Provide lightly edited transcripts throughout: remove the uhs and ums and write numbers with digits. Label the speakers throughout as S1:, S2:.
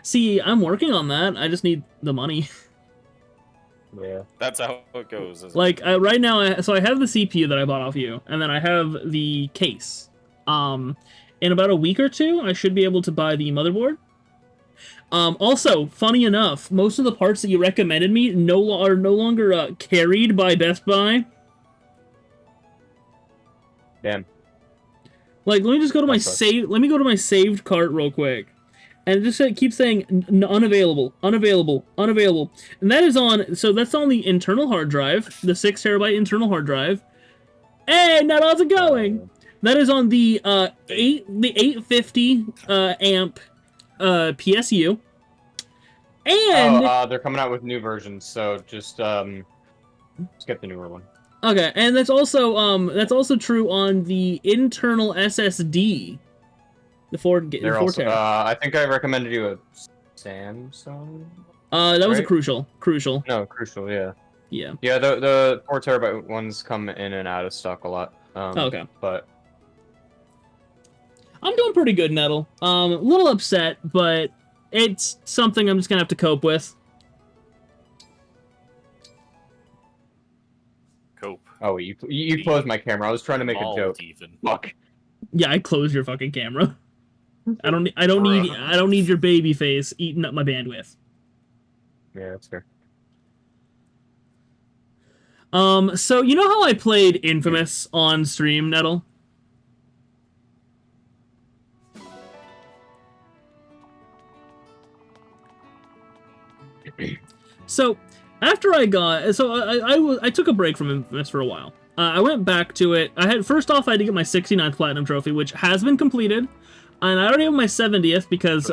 S1: See, I'm working on that. I just need the money.
S2: Yeah.
S3: That's how it goes.
S1: Like, right now, so I have the CPU that I bought off you, and then I have the case. In about a week or two, I should be able to buy the motherboard. Also, funny enough, most of the parts that you recommended me are no longer carried by Best Buy.
S2: Damn.
S1: Like, let me just go to my save. Let me go to my saved cart real quick, and it just keeps saying unavailable, unavailable, unavailable, and that is on. So that's on the internal hard drive, the 6 terabyte internal hard drive. Hey, now how's it going? That is on the 850 amp PSU. And
S2: they're coming out with new versions, so just skip the newer one.
S1: Okay, and that's also true on the internal SSD. The 4 tera.
S2: I think I recommended you a Samsung.
S1: That was a Crucial.
S2: No, Crucial, yeah.
S1: Yeah.
S2: Yeah, the 4 terabyte ones come in and out of stock a lot.
S1: Okay.
S2: But
S1: I'm doing pretty good, Nettle. A little upset, but it's something I'm just gonna have to cope with.
S3: Cope.
S2: Oh, you closed my camera. I was trying to make a joke.
S3: Even.
S2: Fuck.
S1: Yeah, I closed your fucking camera. I don't need your baby face eating up my bandwidth.
S2: Yeah, that's fair.
S1: So you know how I played Infamous on stream, Nettle? So after I took a break from Infamous for a while. I went back to it. I had to get my 69th platinum trophy, which has been completed, and I already have my 70th because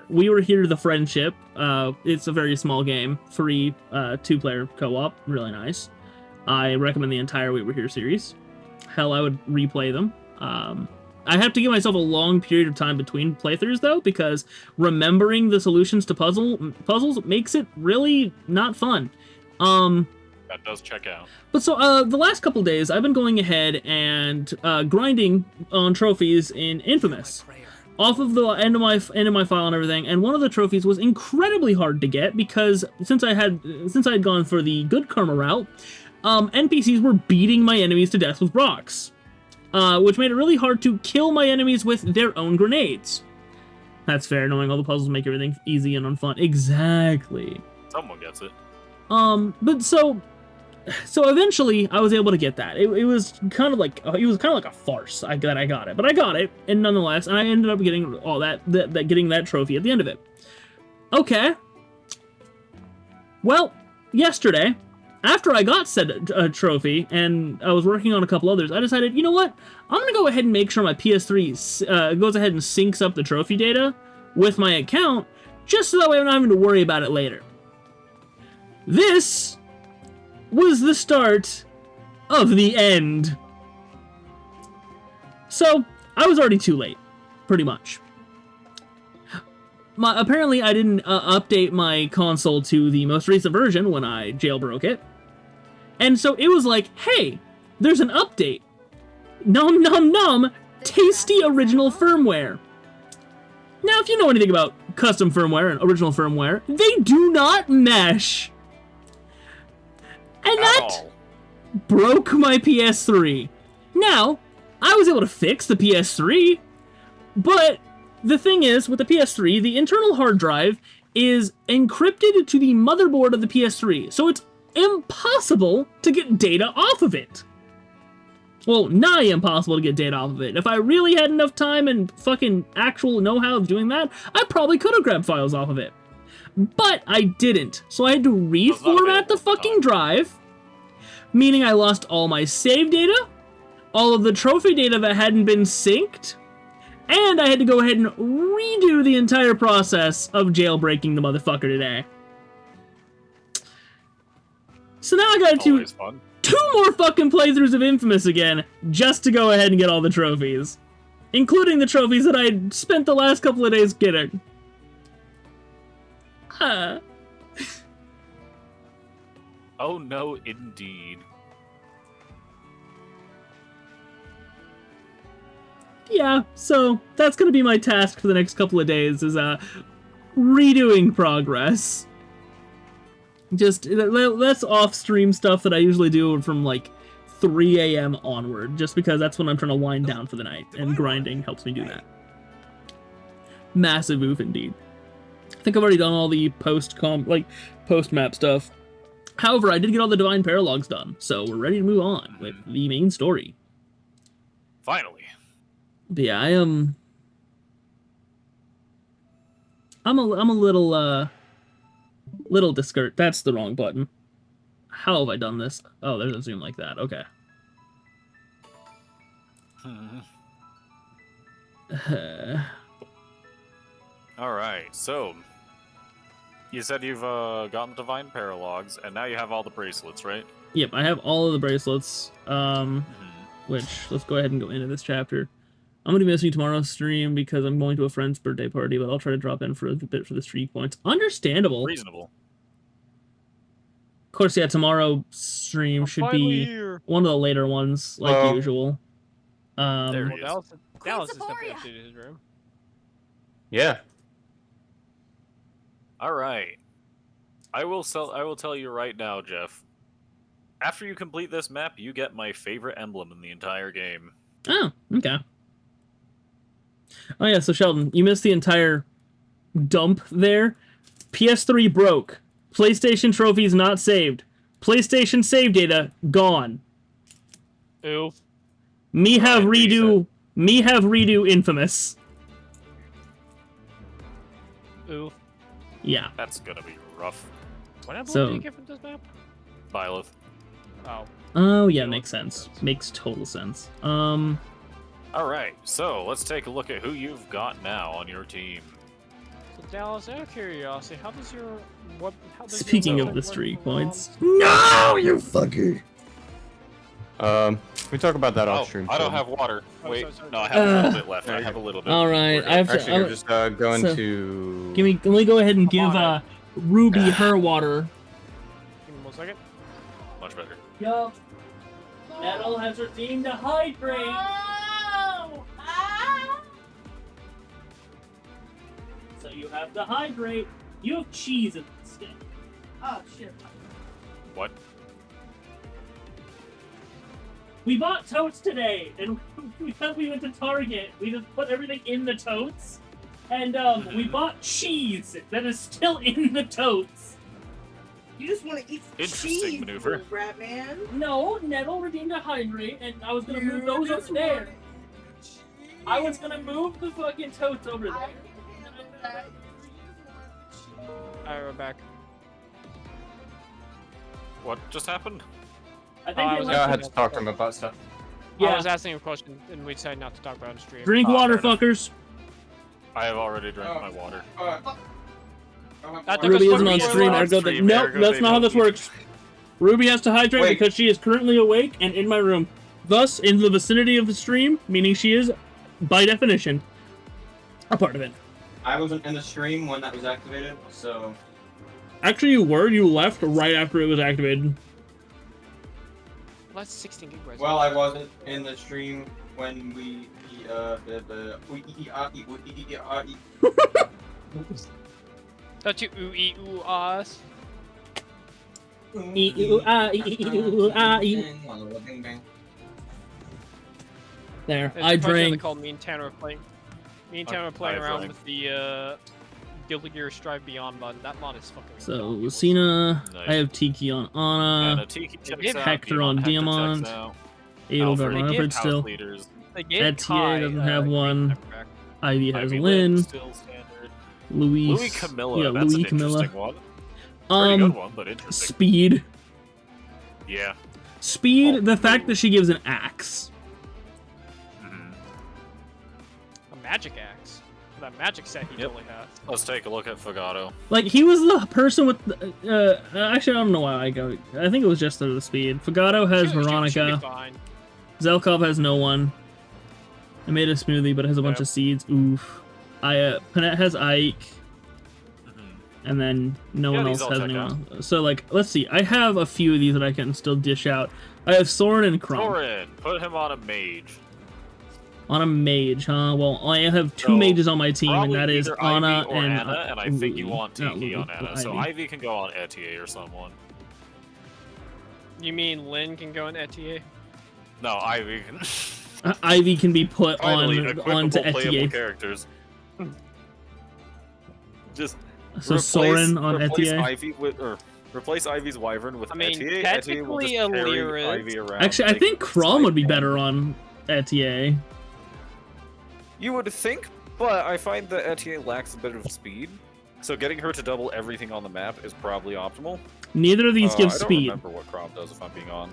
S1: we were here to the friendship. It's a very small game, free 2-player co-op, really nice. I recommend the entire We Were Here series. Hell, I would replay them. I have to give myself a long period of time between playthroughs, though, because remembering the solutions to puzzles makes it really not fun.
S3: That does check out.
S1: But so, the last couple days, I've been going ahead and grinding on trophies in Infamous. Off of the end of my file and everything, and one of the trophies was incredibly hard to get because since I had gone for the good karma route, NPCs were beating my enemies to death with rocks. Which made it really hard to kill my enemies with their own grenades. That's fair, knowing all the puzzles make everything easy and unfun. Exactly.
S3: Someone gets it.
S1: But so eventually I was able to get that. It was kind of like a farce that I got it, but I got it, and nonetheless, and I ended up getting all getting that trophy at the end of it. Okay. Well, yesterday, after I got said trophy, and I was working on a couple others, I decided, you know what? I'm going to go ahead and make sure my PS3 goes ahead and syncs up the trophy data with my account, just so that way I'm not having to worry about it later. This was the start of the end. So, I was already too late, pretty much. Apparently, I didn't update my console to the most recent version when I jailbroke it. And so it was like, hey, there's an update. Nom nom nom, tasty original firmware. Now, if you know anything about custom firmware and original firmware, they do not mesh. And that broke my PS3. Now, I was able to fix the PS3, but the thing is, with the PS3, the internal hard drive is encrypted to the motherboard of the PS3, so it's impossible to get data off of it. Well, nigh impossible to get data off of it. If I really had enough time and fucking actual know-how of doing that, I probably could have grabbed files off of it. But I didn't, so I had to reformat the fucking drive, meaning I lost all my save data, all of the trophy data that hadn't been synced, and I had to go ahead and redo the entire process of jailbreaking the motherfucker today. So now I gotta do 2 more fucking playthroughs of Infamous again, just to go ahead and get all the trophies. Including the trophies that I spent the last couple of days getting.
S3: Oh no, indeed.
S1: Yeah, so that's gonna be my task for the next couple of days, is redoing progress. Just, that's off-stream stuff that I usually do from, like, 3 a.m. onward, just because that's when I'm trying to wind down for the night, and grinding helps me do that. Massive oof, indeed. I think I've already done all the post-map stuff. However, I did get all the Divine Paralogs done, so we're ready to move on with the main story.
S3: Finally.
S1: But yeah, I'm a little discouraged. That's the wrong button. How have I done this? Oh, there's a zoom like that. Okay.
S3: All right, so you said you've gotten the Divine Paralogs, and now you have all the bracelets, right?
S1: Yep, I have all of the bracelets. Which, let's go ahead and go into this chapter. I'm going to be missing tomorrow's stream because I'm going to a friend's birthday party, but I'll try to drop in for a bit for the streak points. Understandable.
S3: Reasonable.
S1: Of course, yeah, tomorrow's stream should be one of the later ones, like usual.
S3: There he is.
S4: Dallas has definitely updated his room.
S2: Yeah.
S3: All right. I will tell you right now, Jeff. After you complete this map, you get my favorite emblem in the entire game.
S1: Oh, okay. Oh yeah, so Sheldon, you missed the entire dump there. PS3 broke. PlayStation trophies not saved. PlayStation save data gone.
S4: Oof.
S1: Me have redo Infamous.
S4: Oof.
S1: Yeah.
S3: That's gonna be rough.
S4: What emblem
S1: So-
S4: did you get from this map?
S3: Byleth.
S4: Oh.
S1: Oh yeah, makes sense. Makes total sense.
S3: All right, so let's take a look at who you've got now on your team.
S4: So Dallas, out of curiosity, how does your
S1: Speaking of the streak points. No, you fucker.
S2: We talk about that off stream.
S3: I don't have water.
S4: Oh,
S3: Wait,
S4: sorry.
S3: no, I have a little bit left. I have a little bit.
S1: All right, I have to.
S2: Actually, you're just going
S1: so-
S2: to.
S1: Let me go ahead and give
S4: on
S1: Ruby her water.
S4: Give me 1 second.
S3: Much better.
S1: Yup. Nettle has her team to hydrate.
S5: Oh! Ah!
S1: So you have to hydrate. You have cheese in the skin.
S5: Oh, shit.
S3: What?
S1: We bought totes today, and because we went to Target, we just put everything in the totes, and we bought cheese that is still in the totes.
S5: You just want to eat
S3: Interesting
S5: cheese,
S3: maneuver.
S5: rat man.
S1: No, Nettle redeemed to hydrate, and I was gonna move those over there. I was gonna move the fucking totes over there.
S4: Alright, we're back.
S3: What just happened?
S1: I think
S4: I
S1: they
S4: was
S2: Yeah, I
S1: left
S2: had
S1: it-
S2: to talk to him about stuff.
S4: I
S1: Yeah,
S4: was asking a question, and we decided not to talk about it on stream.
S1: drink
S3: Ah,
S1: water,
S3: fair enough.
S1: fuckers.
S3: I have already drank my water.
S4: That took
S1: Ruby
S4: us
S1: isn't on
S4: 40
S1: stream.
S4: minutes.
S1: Ergo,
S3: stream,
S1: nope,
S3: ergo
S1: that's
S3: they
S1: not how
S3: don't
S1: this
S3: need
S1: works. Ruby has to hydrate
S2: Wait.
S1: because she is currently awake and in my room. Thus, in the vicinity of the stream, meaning she is, by definition, a part of it.
S6: I wasn't in the stream when that was activated, so
S1: Actually, you left right after it was activated.
S4: Well, that's 16 gigabytes.
S6: well, I wasn't in the stream when we
S4: Don't you ooh ahs?
S1: There,
S4: It's
S1: I
S4: a funny thing
S1: drank.
S4: called me and Tanner were playing. Me and Tanner were
S3: I
S4: playing around
S3: drank.
S4: with the Guilty Gear Strive Beyond mod. That mod is fucking.
S1: So,
S4: ridiculous.
S1: Lucina,
S3: Nice.
S1: I have Tiki on
S3: And
S1: Ana,
S3: a Tiki checks
S4: Hector
S3: out,
S1: Hector on
S3: Hector checks
S1: Diamond,
S3: out.
S1: Abel got
S3: Alfred,
S1: Alfred
S3: house
S1: still.
S3: leaders.
S4: They gave
S1: Etier
S4: Kai,
S1: doesn't have
S4: green
S1: one.
S4: pepper back.
S1: Ivy has
S3: Ivy
S1: Lynn,
S3: still standard.
S1: Luis,
S3: Louis Camilla.
S1: yeah,
S3: That's
S1: Louis
S3: an
S1: Camilla.
S3: interesting one. Pretty good one, but interesting.
S1: Speed.
S3: Yeah.
S1: Speed,
S3: Oh,
S1: the fact
S3: ooh.
S1: that she gives an axe.
S3: Mhm.
S4: A magic axe. For that magic set he
S3: Yep.
S4: totally has.
S3: Let's take a look at Fagato.
S1: Like, he was the person with the, actually, I don't know why I go. I think it was just the speed. Fagato has
S4: She'll be
S1: Veronica.
S4: fine.
S1: Zelkov has no one. I made a smoothie, but it has a bunch
S4: Yep.
S1: of seeds. Oof. Panette has Ike,
S3: Mhm.
S1: and then no
S3: Yeah,
S1: one
S3: these
S1: else
S3: all
S1: has
S3: check
S1: anyone. So, like, let's see. I have a few of these that I can still dish out. I have Soren and Crump.
S3: Thorin, put him on a mage.
S1: On a mage, huh? Well, I have two
S3: So,
S1: mages on my team, and
S3: Probably
S1: that is
S3: either
S1: Anna
S3: Ivy or
S1: and
S3: Anna, and I think you want
S1: no,
S3: Tiki on Anna. So
S1: Ivy.
S3: Ivy can go on Etier or someone.
S4: You mean Lynn can go in Etier?
S3: No, Ivy can.
S1: Ivy can be put
S3: Finally,
S1: on
S3: equipable
S1: onto
S3: playable
S1: Etier.
S3: characters. Just
S1: So Soren on
S3: replace
S1: Etier.
S3: Ivy with, or replace Ivy's Wyvern with
S4: I mean,
S3: Etier. Etier will just
S4: technically
S3: carry
S4: Illyria-
S3: Ivy around.
S1: Actually, I
S3: make
S1: think Crom would be
S3: Scythe
S1: better
S3: damage.
S1: on Etier.
S3: You would think, but I find that Etier lacks a bit of speed. So getting her to double everything on the map is probably optimal.
S1: Neither of these give
S3: I don't
S1: speed.
S3: remember what Crom does if I'm being on.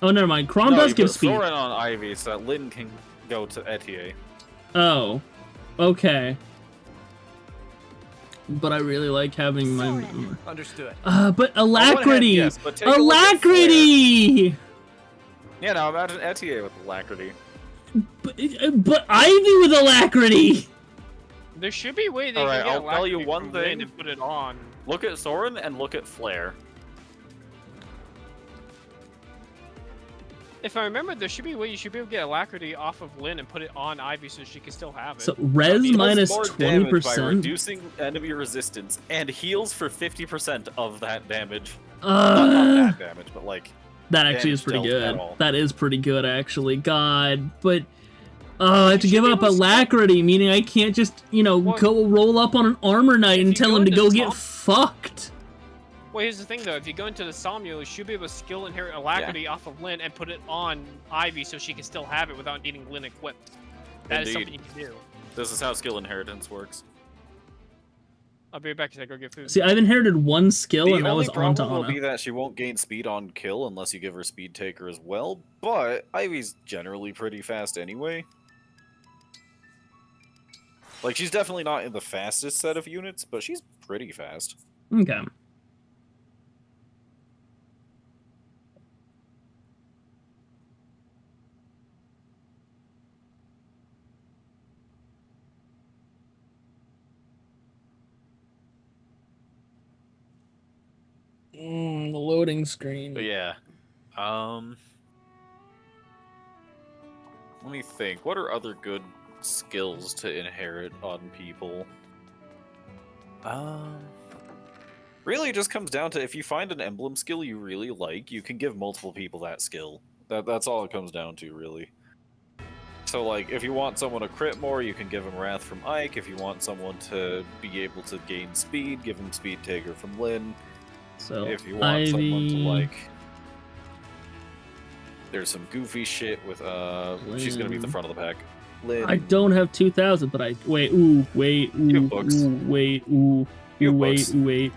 S1: Oh, never mind. Crom
S3: No,
S1: does
S3: you
S1: give
S3: put
S1: speed.
S3: Soren on Ivy so that Lyn can go to Etier.
S1: Oh, okay. But I really like having my.
S7: Understood.
S1: But
S3: On one hand,
S1: Alacrity!
S3: yes, but take a look at Flare.
S1: Alacrity!
S3: Yeah, now imagine Etier with Alacrity.
S1: But Ivy with Alacrity!
S4: There should be a way they
S3: Alright,
S4: can get
S3: I'll tell you
S4: Alacrity
S3: one
S4: from Lynn
S3: thing.
S4: and put it on.
S3: Look at Soren and look at Flare.
S4: If I remember, there should be a way you should be able to get Alacrity off of Lynn and put it on Ivy so she can still have it.
S1: So res
S3: He does
S1: minus
S3: more damage by
S1: 20%.
S3: reducing enemy resistance and heals for 50% of that damage. Not that damage, but like
S1: That actually is
S3: damage
S1: pretty
S3: dealt at
S1: good.
S3: all.
S1: That is pretty good, actually. God, but I have to
S4: You
S1: give
S4: should
S1: up
S4: be able to
S1: Alacrity, meaning I can't just,
S4: Well,
S1: go roll up on an armor knight
S4: if
S1: and
S4: you
S1: tell
S4: go
S1: him to
S4: into
S1: go
S4: the
S1: get
S4: top-
S1: fucked.
S4: Well, here's the thing though, if you go into the Somniel, you should be able to skill inherit Alacrity off of Lynn and put it on Ivy so she can still have it without needing Lynn equipped. That is something
S3: Indeed.
S4: you can do.
S3: this is how skill inheritance works.
S4: I'll be right back because I go get food.
S1: See, I've inherited one skill,
S3: The
S1: and that
S3: only
S1: was onto
S3: problem will
S1: Anna.
S3: be that she won't gain speed on kill unless you give her speed taker as well, but Ivy's generally pretty fast anyway. Like, she's definitely not in the fastest set of units, but she's pretty fast.
S1: Okay. The loading screen.
S3: But yeah. Let me think. What are other good skills to inherit on people? Really, it just comes down to if you find an emblem skill you really like, you can give multiple people that skill. That's all it comes down to, really. So, like, if you want someone to crit more, you can give them Wrath from Ike. If you want someone to be able to gain speed, give them Speed Taker from Lyn.
S1: So
S3: If you want someone to,
S1: Ivy,
S3: like... There's some goofy shit with, she's gonna be at the
S1: Lyn.
S3: front of the pack. Lyn.
S1: I don't have 2,000, but I wait. Wait.
S3: You have books.
S1: Wait.
S3: You have books.
S1: Wait.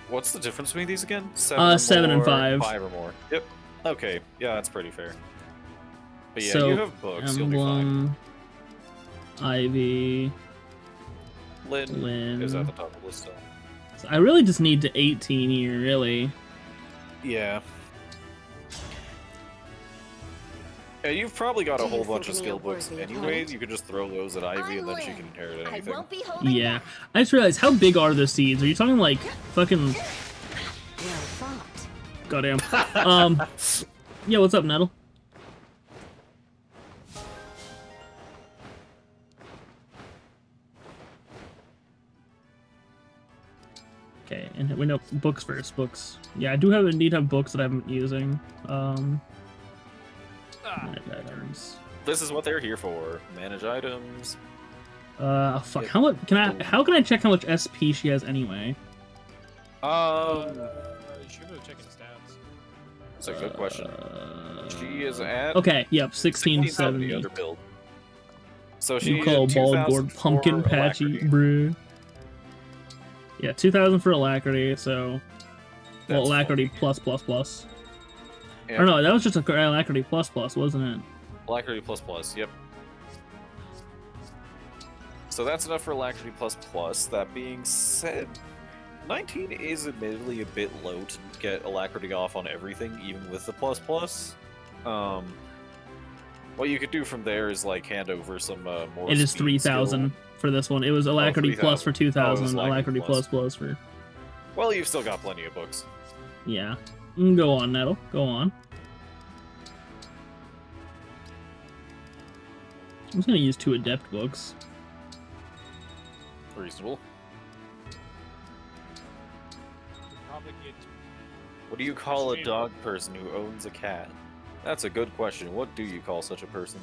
S3: What's the difference between these again? 7 or
S1: 7 and
S3: more,
S1: 5.
S3: 5 or more. Yep. Okay. Yeah, that's pretty fair. But yeah,
S1: So,
S3: you have books. You'll be fine.
S1: Emblem, Ivy,
S3: Lyn
S1: Lyn.
S3: is at the top of the list still.
S1: So I really just need to 18 here, really.
S3: Yeah. Yeah, you've probably got a
S8: Do you
S3: whole
S8: think
S3: bunch of
S8: me
S3: skill
S8: a
S3: books
S8: worthy
S3: anyways.
S8: opponent?
S3: You could just throw those at Ivy and then she
S8: Lyn.
S3: can inherit
S8: I
S3: anything.
S8: won't be holding
S1: Yeah.
S8: back.
S1: I just realized, how big are the seeds? Are you talking like fucking...
S8: Well thought.
S1: Goddamn. Yeah, what's up, Nettle? Okay, and we know books first. Books. Yeah, I do have indeed have books that I'm using. Manage items.
S3: This is what they're here for. Manage items.
S1: Fuck. How much can I? How can I check how much SP she has anyway?
S4: You should be checking stats.
S3: That's a good question. She is at
S1: Okay. Yep.
S3: 1670
S1: 1670.
S3: under build. So she
S1: You call
S3: is
S1: bald
S3: 2,000
S1: gourd pumpkin
S3: for
S1: patchy,
S3: alacrity.
S1: brew. Yeah, 2,000 for alacrity. So, well,
S3: That's
S1: alacrity
S3: funny.
S1: plus.
S3: Yeah.
S1: Or no, that was just a alacrity plus, wasn't it?
S3: Alacrity plus, yep. So that's enough for Alacrity plus. That being said, 19 is admittedly a bit low to get Alacrity off on everything, even with the plus. What you could do from there is like hand over some more.
S1: It is
S3: speed
S1: 3,000
S3: skill.
S1: for this one. It was alacrity plus
S3: 3,000.
S1: for
S3: Oh, it was
S1: 2,000.
S3: alacrity
S1: Alacrity
S3: plus.
S1: for.
S3: Well, you've still got plenty of books.
S1: Yeah. Go on, Nettle. Go on. I'm just gonna use 2 adept books.
S3: Reasonable.
S4: Probably get
S3: What do you call a dog person who owns a cat? That's a good question. What do you call such a person?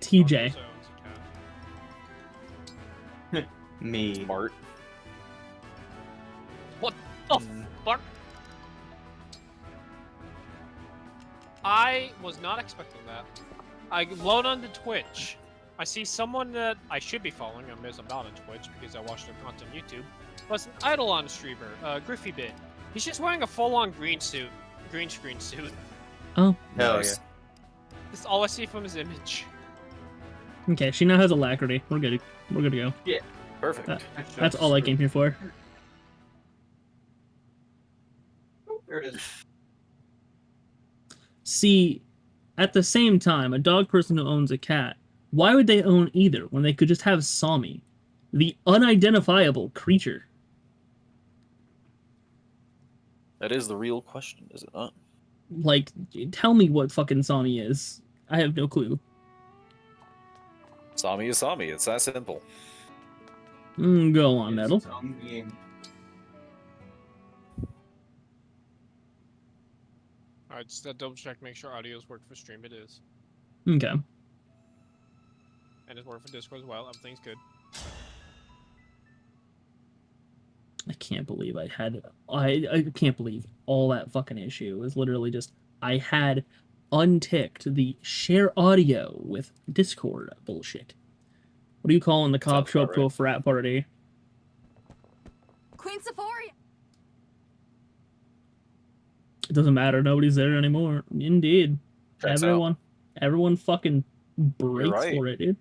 S1: TJ.
S4: also owns a cat.
S6: Me.
S3: Smart.
S4: What the fuck? I was not expecting that. I load onto Twitch. I see someone that I should be following. I'm not on Twitch because I watch their content on YouTube. But it's an Eidolon streamer, Griffy Bit. He's just wearing a full-on green screen suit.
S1: Oh,
S6: Hell
S3: Nice.
S4: That's all I see from his image.
S1: okay. She now has alacrity. We're good. We're good to go.
S3: Perfect.
S1: Uh, That's all I came here for.
S6: There it is.
S1: See, at the same time, a dog person who owns a cat, why would they own either when they could just have Sami, the unidentifiable creature?
S3: That is the real question, is it not?
S1: Like, tell me what fucking Sami is. I have no clue.
S3: Sami is Sami. It's that simple.
S1: Go on, Metal.
S6: It's its own being.
S4: Alright, just double check, make sure audio's work for stream. It is.
S1: Okay.
S4: And it's working for Discord as well. Everything's good.
S1: I can't believe I can't believe all that fucking issue is literally just I had unticked the share audio with Discord bullshit. What do you call when the cops
S3: Sounds
S1: show up
S3: about
S1: to a
S3: right.
S1: frat party?
S8: Queen Sephoria.
S1: It doesn't matter, nobody's there anymore. Indeed.
S3: Checks out.
S1: Everyone fucking breaks
S3: right.
S1: for it, dude.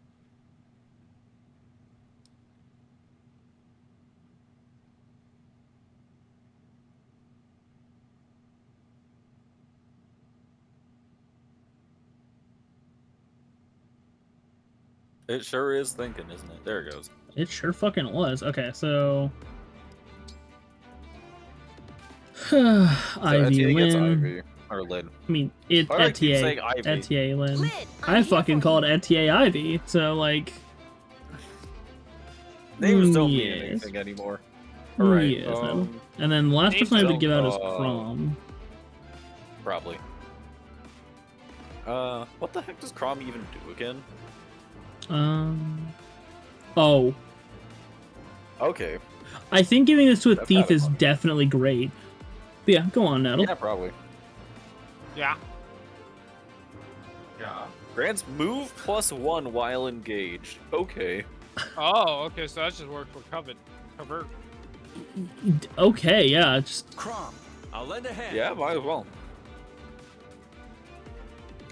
S3: It sure is thinking, isn't it? There it goes.
S1: It sure fucking was. Okay, so
S3: So
S1: Ivy
S3: Etienne gets
S1: Lynn.
S3: Ivy. Or Lynn.
S1: I mean, it
S3: Why do I keep saying
S1: Etienne.
S3: Ivy?
S1: Etienne Lynn.
S8: Lid,
S1: I
S8: I'm
S1: fucking
S8: here for
S1: called
S8: you.
S1: Etienne Ivy, so like.
S3: Names don't mean
S1: yes.
S3: anything anymore. Alright,
S1: Yes, and then the last
S4: names
S1: person I had to
S4: don't,
S1: give out is
S3: uh,
S1: Crom.
S3: probably. What the heck does Crom even do again?
S1: Oh,
S3: Okay.
S1: I think giving this to a
S3: That's
S1: thief
S3: kinda
S1: is
S3: fun.
S1: definitely great. But yeah, go on, Nettle.
S3: Yeah, probably.
S4: Yeah.
S6: Yeah.
S3: Grants move +1 while engaged. Okay.
S4: Oh, okay, so that just worked for cover.
S1: Okay, yeah, just
S7: Crom, I'll lend a hand.
S3: Yeah, might as well.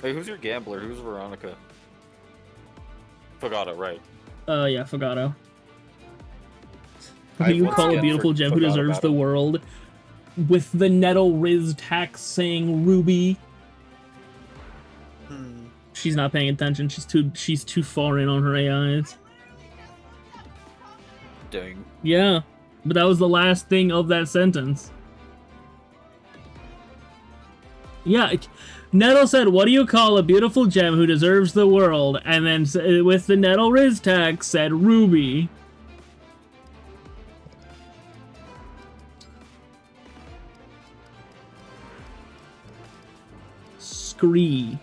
S3: Hey, who's your gambler? Who's Veronica? Forgot it, right.
S1: yeah, Fogato.
S3: I
S1: You
S3: once
S1: call a
S3: again
S1: beautiful gem who
S3: forgot
S1: deserves
S3: about
S1: the
S3: it.
S1: world with the Nettle Riz tax saying Ruby. She's not paying attention. She's too far in on her AIs.
S3: Dang.
S1: Yeah, but that was the last thing of that sentence. Yeah, Nettle said, "What do you call a beautiful gem who deserves the world?" And then with the Nettle Riz tax said Ruby. Scree.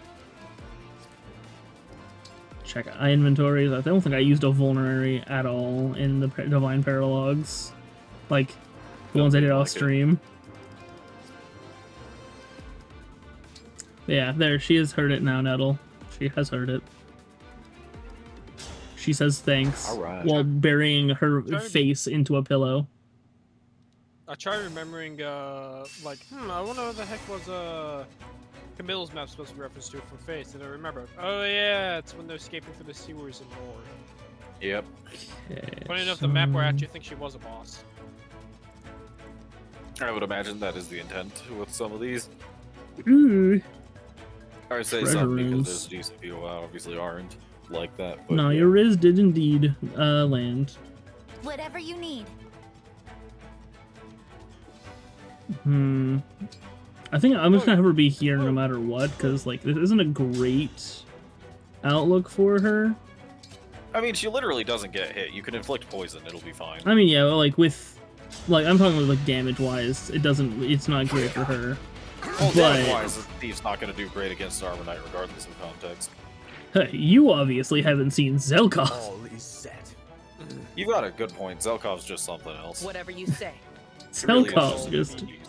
S1: Check eye inventories. I don't think I used a vulnerary at all in the Divine Paralogs. Like, the ones I did off stream. Yeah, there, she has heard it now, Nettle. She has heard it. She says thanks
S3: Alright.
S1: while burying her face into a pillow.
S4: I tried remembering, like, I wonder what the heck was, Camille's map supposed to be referenced to from Face, and I remember. Oh yeah, it's when they're escaping through the sewers in Lore.
S3: Yep.
S1: Okay,
S4: Funny enough, the map where I actually think she was a boss.
S3: I would imagine that is the intent with some of these.
S1: Ooh.
S3: I would say
S1: Treasure
S3: some because
S1: rooms.
S3: there's decent people who obviously aren't like that. But
S1: No,
S3: yeah.
S1: your Riz did indeed land.
S8: Whatever you need.
S1: I think I'm just gonna have her be here no matter what, because like this isn't a great outlook for her.
S3: I mean, she literally doesn't get hit. You can inflict poison; it'll be fine.
S1: I mean, yeah, like I'm talking about like damage-wise. It's not great for her.
S3: Well,
S1: but
S3: damage-wise, the Thief's not going to do great against Armor Knight, regardless of context.
S1: hey, you obviously haven't seen Zelkov.
S7: All is set.
S3: You got a good point. Zelkov's just something else.
S9: Whatever you say.
S3: It really is
S1: Zelkov just
S3: something used.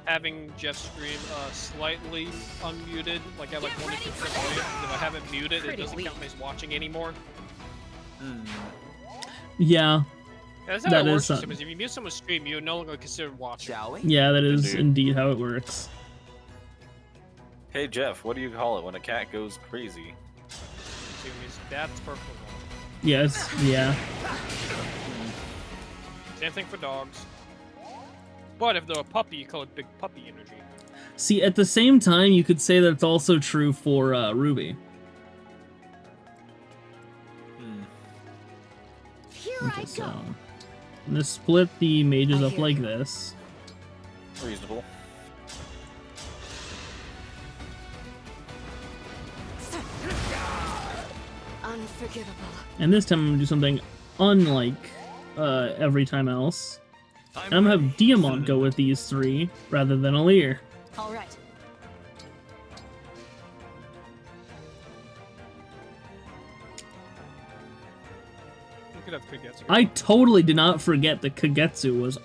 S4: Having Jeff's stream slightly unmuted, like at like 1 or 2% volume. If I have it muted, it
S9: Pretty
S4: doesn't
S9: weak.
S4: count me as watching anymore.
S1: yeah,
S4: Yeah, that's how
S1: That
S4: it
S1: is
S4: works.
S1: something.
S4: If you mute someone's stream, you're no longer considered watching.
S7: Shall we?
S1: yeah, that is
S3: Indeed.
S1: indeed how it works.
S3: Hey Jeff, what do you call it when a cat goes crazy?
S4: That's perfect.
S1: Yes, yeah.
S4: Same thing for dogs. But if they're a puppy, you call it big puppy energy.
S1: See, at the same time, you could say that's also true for Ruby.
S8: Here
S1: Okay,
S8: I
S1: so
S8: go.
S1: I'm gonna split the mages
S8: I
S1: up
S8: hear
S1: like
S8: you.
S1: this.
S3: Reasonable.
S8: Unforgivable.
S1: And this time I'm gonna do something unlike every time else. And I'm gonna have Diamond go with these three rather than Alir.
S8: All right.
S4: You could have Kagetsu.
S1: I totally did not forget that Kagetsu was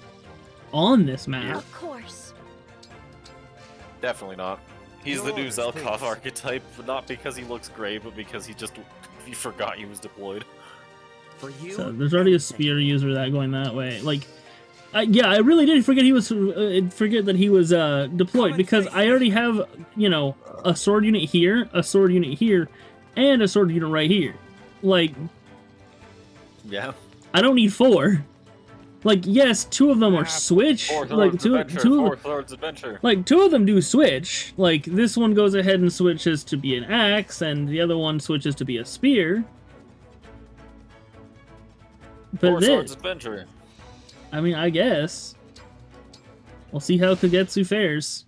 S1: on this map.
S8: Of course.
S3: Definitely not. He's the new
S7: Yours,
S3: Zelkov
S7: please.
S3: archetype, but not because he looks great, but because he forgot he was deployed.
S7: For you.
S1: So there's already a spear user that going that way. Like, yeah, I really did forget forget that he was deployed because I already have, you know, a sword unit here, a sword unit here, and a sword unit right here. Like,
S3: Yeah.
S1: I don't need 4. Like, yes, 2 of them are switch.
S3: Fourth
S1: Like
S3: Lord's
S1: two
S3: Adventure.
S1: of them,
S3: Fourth Lord's Adventure.
S1: like 2 of them do switch. Like this one goes ahead and switches to be an axe, and the other one switches to be a spear. But
S3: Fourth Lord's
S1: this,
S3: Adventure.
S1: I mean, I guess we'll see how Kagetsu fares.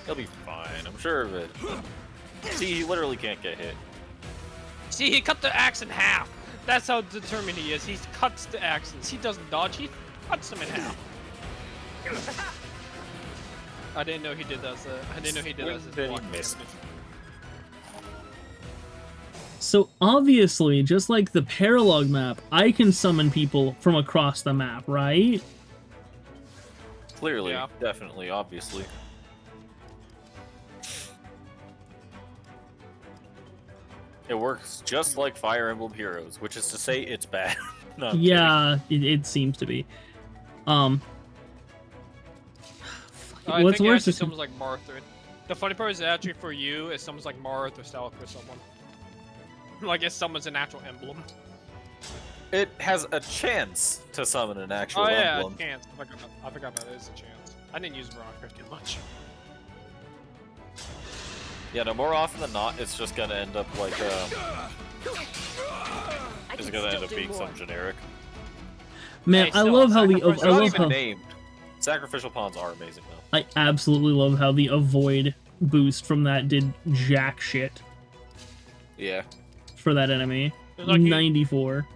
S3: He'll be fine. I'm sure of it. See, he literally can't get hit.
S4: See, he cut the axe in half. That's how determined he is. He cuts the axes. He doesn't dodge. He cuts them in half. I didn't know he did that. I didn't know he did that. as his
S3: Then he
S4: block
S3: missed.
S4: damage.
S1: So obviously, just like the paralog map, I can summon people from across the map, right?
S3: Clearly,
S4: Yeah.
S3: definitely, obviously. It works just like Fire Emblem Heroes, which is to say it's bad. No, I'm kidding.
S1: Yeah, it seems to be.
S4: I
S1: What's
S4: think
S1: worse
S4: actually
S1: is
S4: someone's like Martha. The funny part is actually for you, is someone's like Marth or South or someone. Like if someone's an actual emblem.
S3: It has a chance to summon an actual
S4: Oh yeah,
S3: emblem.
S4: a chance. I forgot that is a chance. I didn't use Veronica too much.
S3: Yeah, no, more often than not, it's just gonna end up like,
S8: I
S3: it's
S8: can
S3: gonna end
S8: still
S3: up
S8: do
S3: being
S8: more.
S3: some generic.
S1: man,
S4: Hey,
S1: I
S4: still,
S1: love how the
S4: sacrifice-
S1: I
S3: They're not
S1: love
S3: even
S1: how
S3: named. Sacrificial pawns are amazing though.
S1: I absolutely love how the avoid boost from that did jack shit
S3: Yeah.
S1: for that enemy.
S4: It's like you-
S1: 94.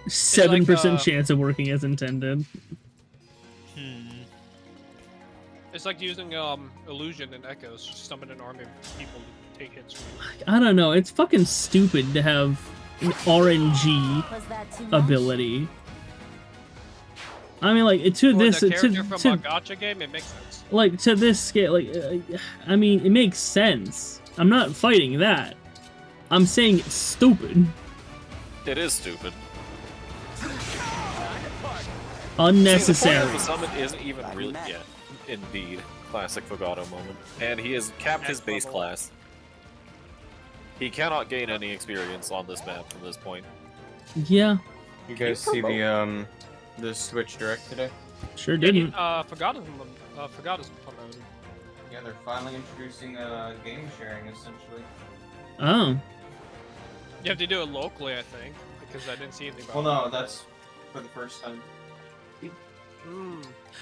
S1: 7%
S4: uh,
S1: chance of working as intended.
S4: It's like using illusion and echoes, just summon an army of people to take hits from you.
S1: I don't know. It's fucking stupid to have an RNG
S8: Was that too much?
S1: ability. I mean, like to
S4: For
S1: this
S4: the character
S1: to,
S4: from a
S1: to
S4: gacha game, it makes sense.
S1: like to this scale. Like, I mean, it makes sense. I'm not fighting that. I'm saying it's stupid,
S3: It is stupid.
S1: unnecessary.
S3: See, the point of the summon isn't even really yet. Indeed. Classic Fogato moment. And he has capped his base
S4: level.
S3: class. He cannot gain any experience on this map from this point.
S1: Yeah,
S2: You guys see the Switch Direct today?
S1: sure didn't.
S4: Forgot his promoted.
S2: Yeah, they're finally introducing game sharing essentially.
S1: Oh,
S4: You have to do it locally, I think, because I didn't see anything about
S2: Well, no, that's for the first time.
S4: it.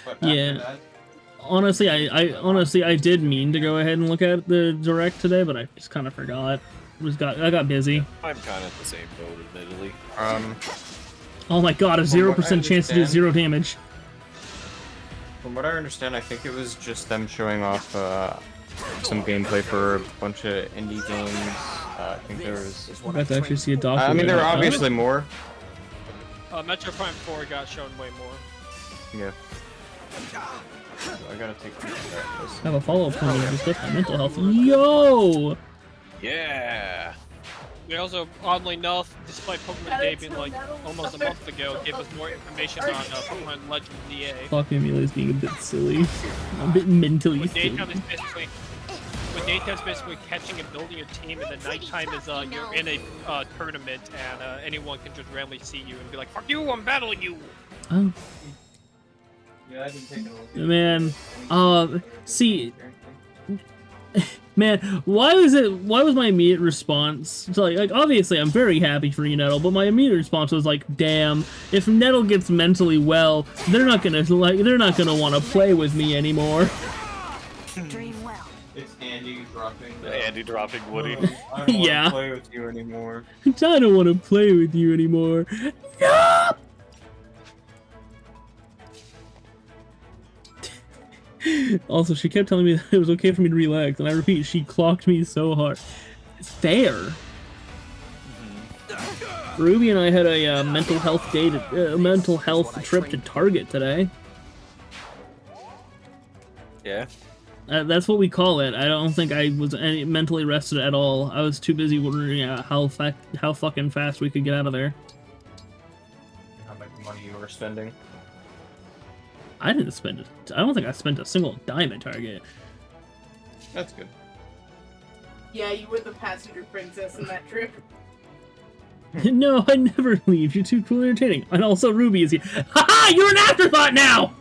S2: But
S1: Yeah.
S2: after that,
S1: Honestly, I did mean to go ahead and look at the direct today, but I just kind of forgot. I got busy.
S3: I'm kind of the same boat, admittedly.
S1: Oh my god, a
S2: From what I
S1: 0% chance to do
S2: understand-
S1: 0 damage.
S2: From what I understand, I think it was just them showing off some gameplay for a bunch of indie games. I think there was.
S1: I got to actually see a doctor.
S2: I mean, there were
S1: about that.
S2: obviously more.
S4: Metro Prime 4 got shown way more.
S2: Yeah. I gotta take a look at this.
S1: I have a follow-up point to discuss my mental health. Yo!
S3: Yeah.
S4: We also, oddly enough, despite Pokemon
S5: Got
S4: Day
S5: it
S4: being
S5: till
S4: like
S5: metal.
S4: almost a month ago, gave us more information on Pokemon Legends DA.
S1: Fuck me, Amelia's being a bit silly. A bit mentally
S4: When
S1: silly.
S4: daytime's basically catching and building a team, and the nighttime is you're in a tournament, and anyone can just randomly see you and be like, "Fuck you! I'm battling you!"
S1: Oh,
S6: Yeah, I've been taking a look at
S1: man. See, man, why was my immediate response to like obviously I'm very happy for you, Nettle, but my immediate response was like, damn, if Nettle gets mentally well, they're not gonna want to play with me anymore.
S8: Dream well.
S6: It's Andy dropping.
S3: Andy dropping Woody.
S6: I don't want
S1: Yeah.
S6: to play with you anymore.
S1: I don't want to play with you anymore. No! Also, she kept telling me that it was okay for me to relax, and I repeat, she clocked me so hard. Fair. Ruby and I had a mental health trip to Target today.
S3: Yeah.
S1: That's what we call it. I don't think I was mentally rested at all. I was too busy wondering how fucking fast we could get out of there.
S2: How much money you were spending?
S1: I didn't spend it. I don't think I spent a single dime at Target.
S2: That's good.
S5: Yeah, you were the passenger princess in that trip.
S1: No, I never leave. You're too cool and entertaining. And also, Ruby is here. Haha! You're an afterthought now!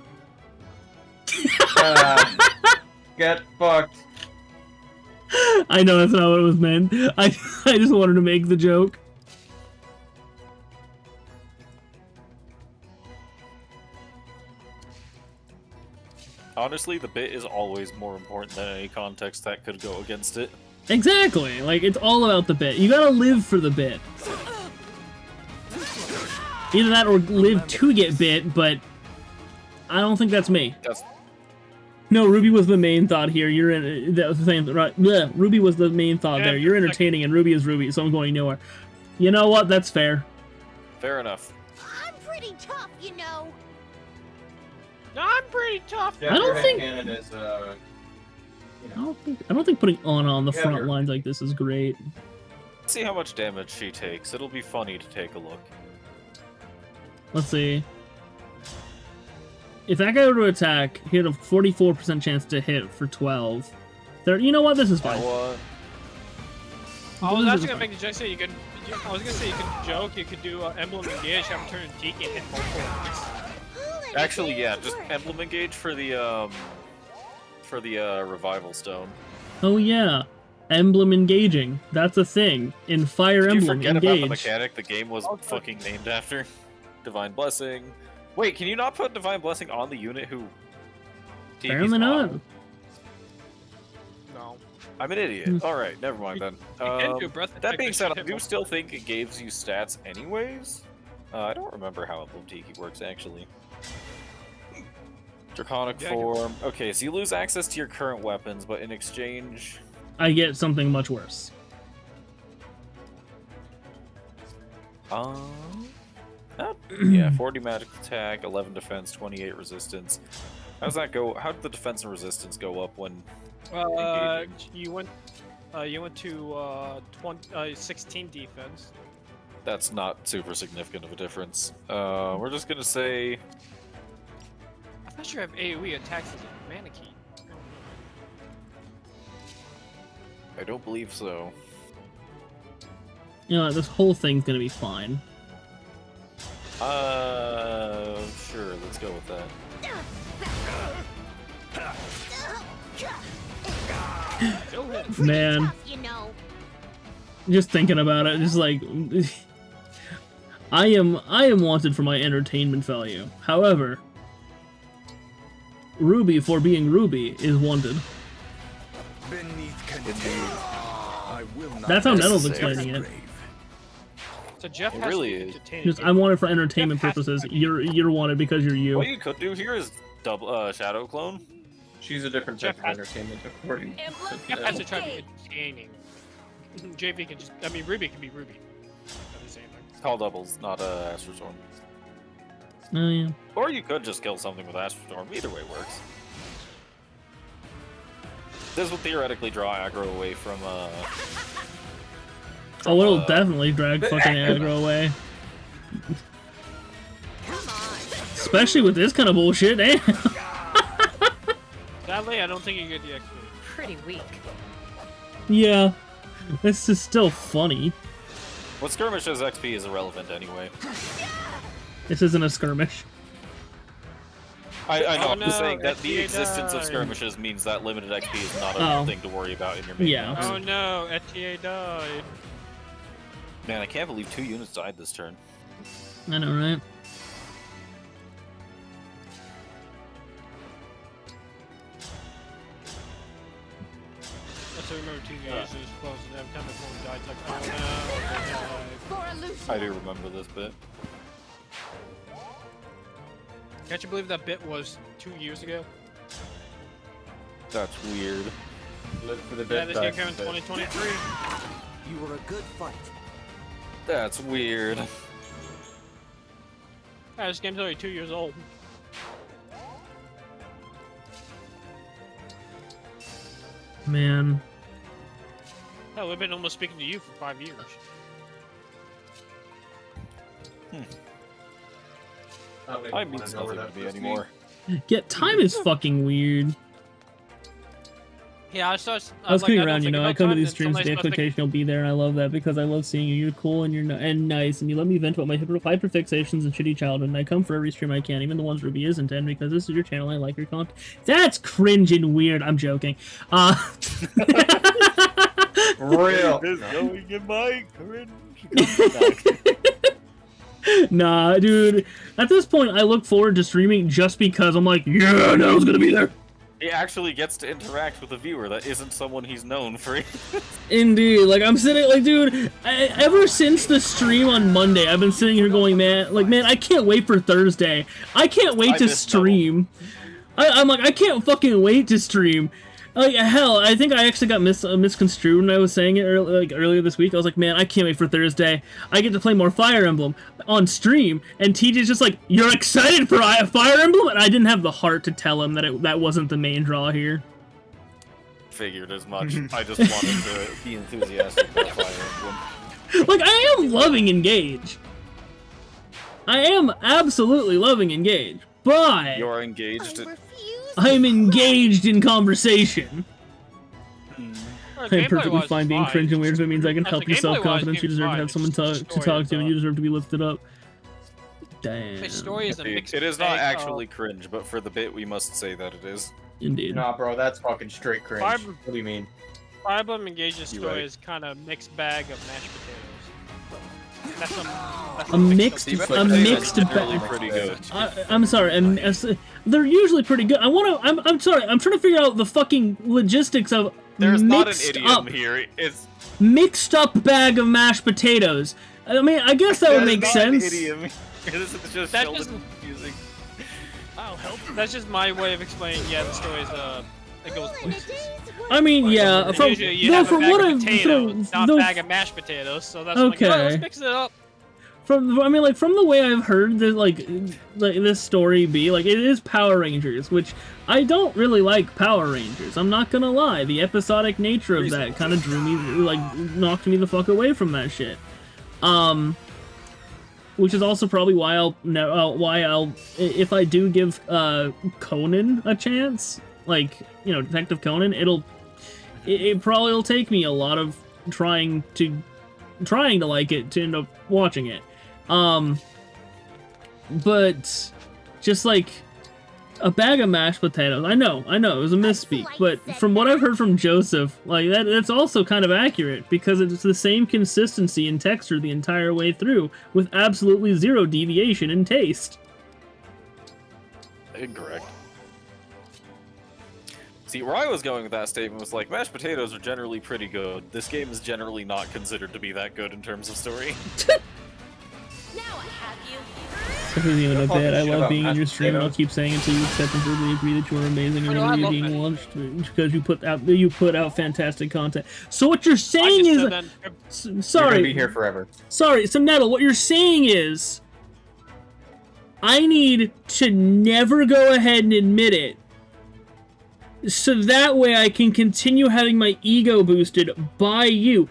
S2: Get fucked.
S1: I know that's not what it was meant. I just wanted to make the joke.
S3: Honestly, the bit is always more important than any context that could go against it.
S1: Exactly. Like, it's all about the bit. You gotta live for the bit. Either that or live to get bit, but I don't think that's me.
S3: That's
S1: No, Ruby was the main thought here. You're in. That was the same. Right? Bleh, Ruby was the main thought
S4: Yeah,
S1: there. You're
S4: like-
S1: entertaining, and Ruby is Ruby, so I'm going nowhere. You know what? That's fair.
S3: fair enough.
S8: I'm pretty tough, you know.
S4: I'm pretty tough.
S2: Yeah,
S1: I don't
S2: your
S1: think-
S2: headcanon is,
S1: I don't think putting on the
S2: Yeah,
S1: front
S2: you're-
S1: lines like this is great.
S3: See how much damage she takes. It'll be funny to take a look.
S1: Let's see. If that guy were to attack, he had a 44% chance to hit for 12. You know what? This is fine.
S3: Now,
S4: I was
S1: This is
S4: actually gonna
S1: fine.
S4: make the joke say I was gonna say you could joke, you could do Emblem Engage, have him turn Tiki and hit multiple ones.
S3: actually, yeah, just Emblem Engage for the Revival Stone.
S1: Oh yeah, Emblem engaging. That's a thing in Fire
S3: Did you
S1: Emblem
S3: forget about the
S1: engage.
S3: mechanic the game was fucking named after? Divine Blessing. Wait, can you not put Divine Blessing on the unit who... Tiki's
S1: Apparently not.
S3: on?
S4: No.
S3: I'm an idiot. Alright, never mind then.
S4: You can do breath
S3: That
S4: attack,
S3: being
S4: but
S3: said,
S4: you
S3: I
S4: hit
S3: do
S4: multiple.
S3: still think it gives you stats anyways. I don't remember how Emblem Tiki works, actually. Draconic
S4: Yeah,
S3: form. Okay, so you lose access to your current weapons, but in exchange...
S1: I get something much worse.
S3: Yeah, 40 magic attack, 11 defense, 28 resistance. How does that go? How did the defense and resistance go up when...
S4: You went to 16 defense.
S3: That's not super significant of a difference. We're just gonna say...
S4: I thought you have AoE attacks as a mana key.
S3: I don't believe so.
S1: You know what, this whole thing's gonna be fine.
S3: Sure, let's go with that.
S4: Still hit.
S1: Man,
S8: Tough, you know.
S1: just thinking about it, just like I am wanted for my entertainment value. However, Ruby for being Ruby is wanted.
S7: Beneath contempt, I will not
S1: That's how Nettle's
S3: necessary.
S1: explaining it.
S4: So Jeff
S3: It
S4: has
S3: really
S4: to
S3: is.
S4: entertain
S1: Just,
S4: it.
S1: I'm wanted for entertainment
S4: Jeff has to
S1: purposes.
S4: be-
S1: You're wanted because you're you.
S3: What you could do here is double Shadow Clone.
S6: She's a different type
S4: Jeff
S6: of
S4: has-
S6: entertainment according to
S8: Emblem?
S4: Jeff has to
S6: Ned.
S4: try to be entertaining. JV can just, I mean, Ruby can be Ruby. Not the same thing.
S3: Call doubles, not Astro Storm.
S1: Oh yeah.
S3: Or you could just kill something with Astro Storm. Either way works. This will theoretically draw aggro away from
S1: Oh, it'll definitely drag fucking aggro away.
S8: Come on.
S1: Especially with this kind of bullshit, eh?
S4: Sadly, I don't think you get the XP.
S8: Pretty weak.
S1: Yeah. This is still funny.
S3: what skirmishes XP is irrelevant anyway.
S1: This isn't a skirmish.
S3: I know.
S4: Oh,
S3: I'm just
S4: no,
S3: saying that the
S4: XP
S3: existence of
S4: died.
S3: skirmishes means that limited XP is not a
S1: Oh.
S3: thing to worry about in your main.
S1: Yeah.
S3: maps.
S4: Oh no, ETA died.
S3: Man, I can't believe 2 units died this turn.
S1: I know, right?
S4: I still remember 2 years, it was close, and every time the phone died, it's like, oh no, they died.
S8: For illusion.
S3: I do remember this bit.
S4: Can't you believe that bit was 2 years ago?
S3: That's weird.
S6: Live for the
S4: Yeah,
S6: dead.
S4: this
S6: die
S4: game
S6: for
S4: came in
S6: the dead.
S4: 2023.
S7: You were a good fight.
S3: That's weird.
S4: Yeah, this game's only 2 years old.
S1: Man.
S4: Hell, we've been almost speaking to you for 5 years.
S6: I don't even
S3: I
S6: wanna
S3: means
S6: know where
S3: nothing to
S6: that
S3: me
S6: first
S3: anymore.
S1: Yeah, time is fucking weird.
S4: Yeah, I was
S1: I was kidding
S4: don't
S1: around, you
S4: think
S1: know. I
S4: about
S1: come to
S4: time,
S1: these
S4: and
S1: streams with the
S4: sometimes I think-
S1: expectation you'll be there, and I love that because I love seeing you. You're cool and and nice, and you let me vent about my hyperfixations and shitty childhood. And I come for every stream I can, even the ones Ruby isn't in, because this is your channel. I like your content. That's cringe and weird. I'm joking.
S6: Real.
S3: going in my cringe.
S1: Nah, dude. At this point, I look forward to streaming just because I'm like, yeah, Nettle's gonna be there.
S3: He actually gets to interact with a viewer that isn't someone he's known for.
S1: Indeed, like I'm sitting, like, dude. Ever since the stream on Monday, I've been sitting here going, man, I can't wait for Thursday. I can't wait
S3: I
S1: to
S3: miss
S1: stream. I'm like, I can't fucking wait to stream. Like, hell, I think I actually got misconstrued when I was saying it earlier this week. I was like, man, I can't wait for Thursday. I get to play more Fire Emblem on stream. And TJ's just like, you're excited for Fire Emblem? And I didn't have the heart to tell him that that wasn't the main draw here.
S3: Figured as much. I just wanted to be enthusiastic about Fire Emblem.
S1: Like, I am loving Engage. I am absolutely loving Engage. But
S3: You're engaged.
S8: I refuse.
S1: I'm engaged in conversation.
S4: Or
S1: I'm
S4: gameplay-wise,
S1: perfectly
S4: it's
S1: fine being cringe and weird if it means I can
S4: As
S1: help
S4: the
S1: your
S4: gameplay-wise,
S1: self-confidence. You
S4: game's
S1: deserve to
S4: fine,
S1: have
S4: it's
S1: someone
S4: just the
S1: to
S4: story
S1: talk
S4: is,
S1: to, and you deserve to be lifted up. Damn.
S4: The story is a mixed
S3: It is not
S4: bag of-
S3: actually cringe, but for the bit, we must say that it is.
S1: Indeed.
S6: Nah, bro, that's fucking straight cringe.
S4: Fire-
S6: What do you mean?
S4: Fire Emblem Engage's
S3: You're
S4: story
S3: right.
S4: is kind of mixed bag of mashed potatoes. That's
S1: A mixed,
S3: The mashed
S1: a
S3: potatoes
S1: mixed
S3: are generally
S1: bag.
S3: pretty good.
S1: I'm sorry. They're usually pretty good. I'm sorry. I'm trying to figure out the fucking logistics of
S3: There's not an
S1: mixed
S3: idiom
S1: up,
S3: here. It's
S1: mixed up bag of mashed potatoes. I mean, I guess that would make
S3: not an
S1: sense.
S3: idiom. This is just
S4: That
S3: Sheldon
S4: doesn't-
S3: confusing.
S4: I'll help. That's just my way of explaining. Yeah, the story's it goes places.
S1: I mean, yeah. From
S4: Usually you
S1: no,
S4: have a
S1: from
S4: bag
S1: what
S4: of
S1: I've
S4: potatoes, not
S1: no,
S4: a bag of mashed potatoes. So that's like,
S1: Okay.
S4: oh, let's mix it up.
S1: from I mean, like from the way I've heard that, like this story be, like it is Power Rangers, which I don't really like Power Rangers. I'm not gonna lie. The episodic nature of that kind of drew me, like knocked me the fuck away from that shit. Which is also probably why I'll if I do give Conan a chance, like, you know, Detective Conan, it probably will take me a lot of trying to like it to end up watching it. But just like a bag of mashed potatoes. I know, it was a misspeak, but from what I've heard from Joseph, like that's also kind of accurate because it's the same consistency and texture the entire way through with absolutely zero deviation in taste.
S3: Incorrect. See, where I was going with that statement was like, mashed potatoes are generally pretty good. This game is generally not considered to be that good in terms of story.
S8: Now I have you.
S1: This isn't even a
S6: Don't
S1: bit. I
S6: talk shit
S1: love
S6: about
S1: being in
S6: mashed
S1: your stream, and I'll
S6: potatoes.
S1: keep saying it until you accept and verbally agree that you are amazing and
S4: Oh, no, I
S1: really
S4: love
S1: being
S4: mashed
S1: launched because you put out fantastic content. So what you're
S4: I
S1: saying
S4: just
S1: is,
S4: said then,
S6: You're gonna
S1: sorry,
S6: be here forever.
S1: sorry, so Nettle, what you're saying is, I need to never go ahead and admit it, so that way I can continue having my ego boosted by you.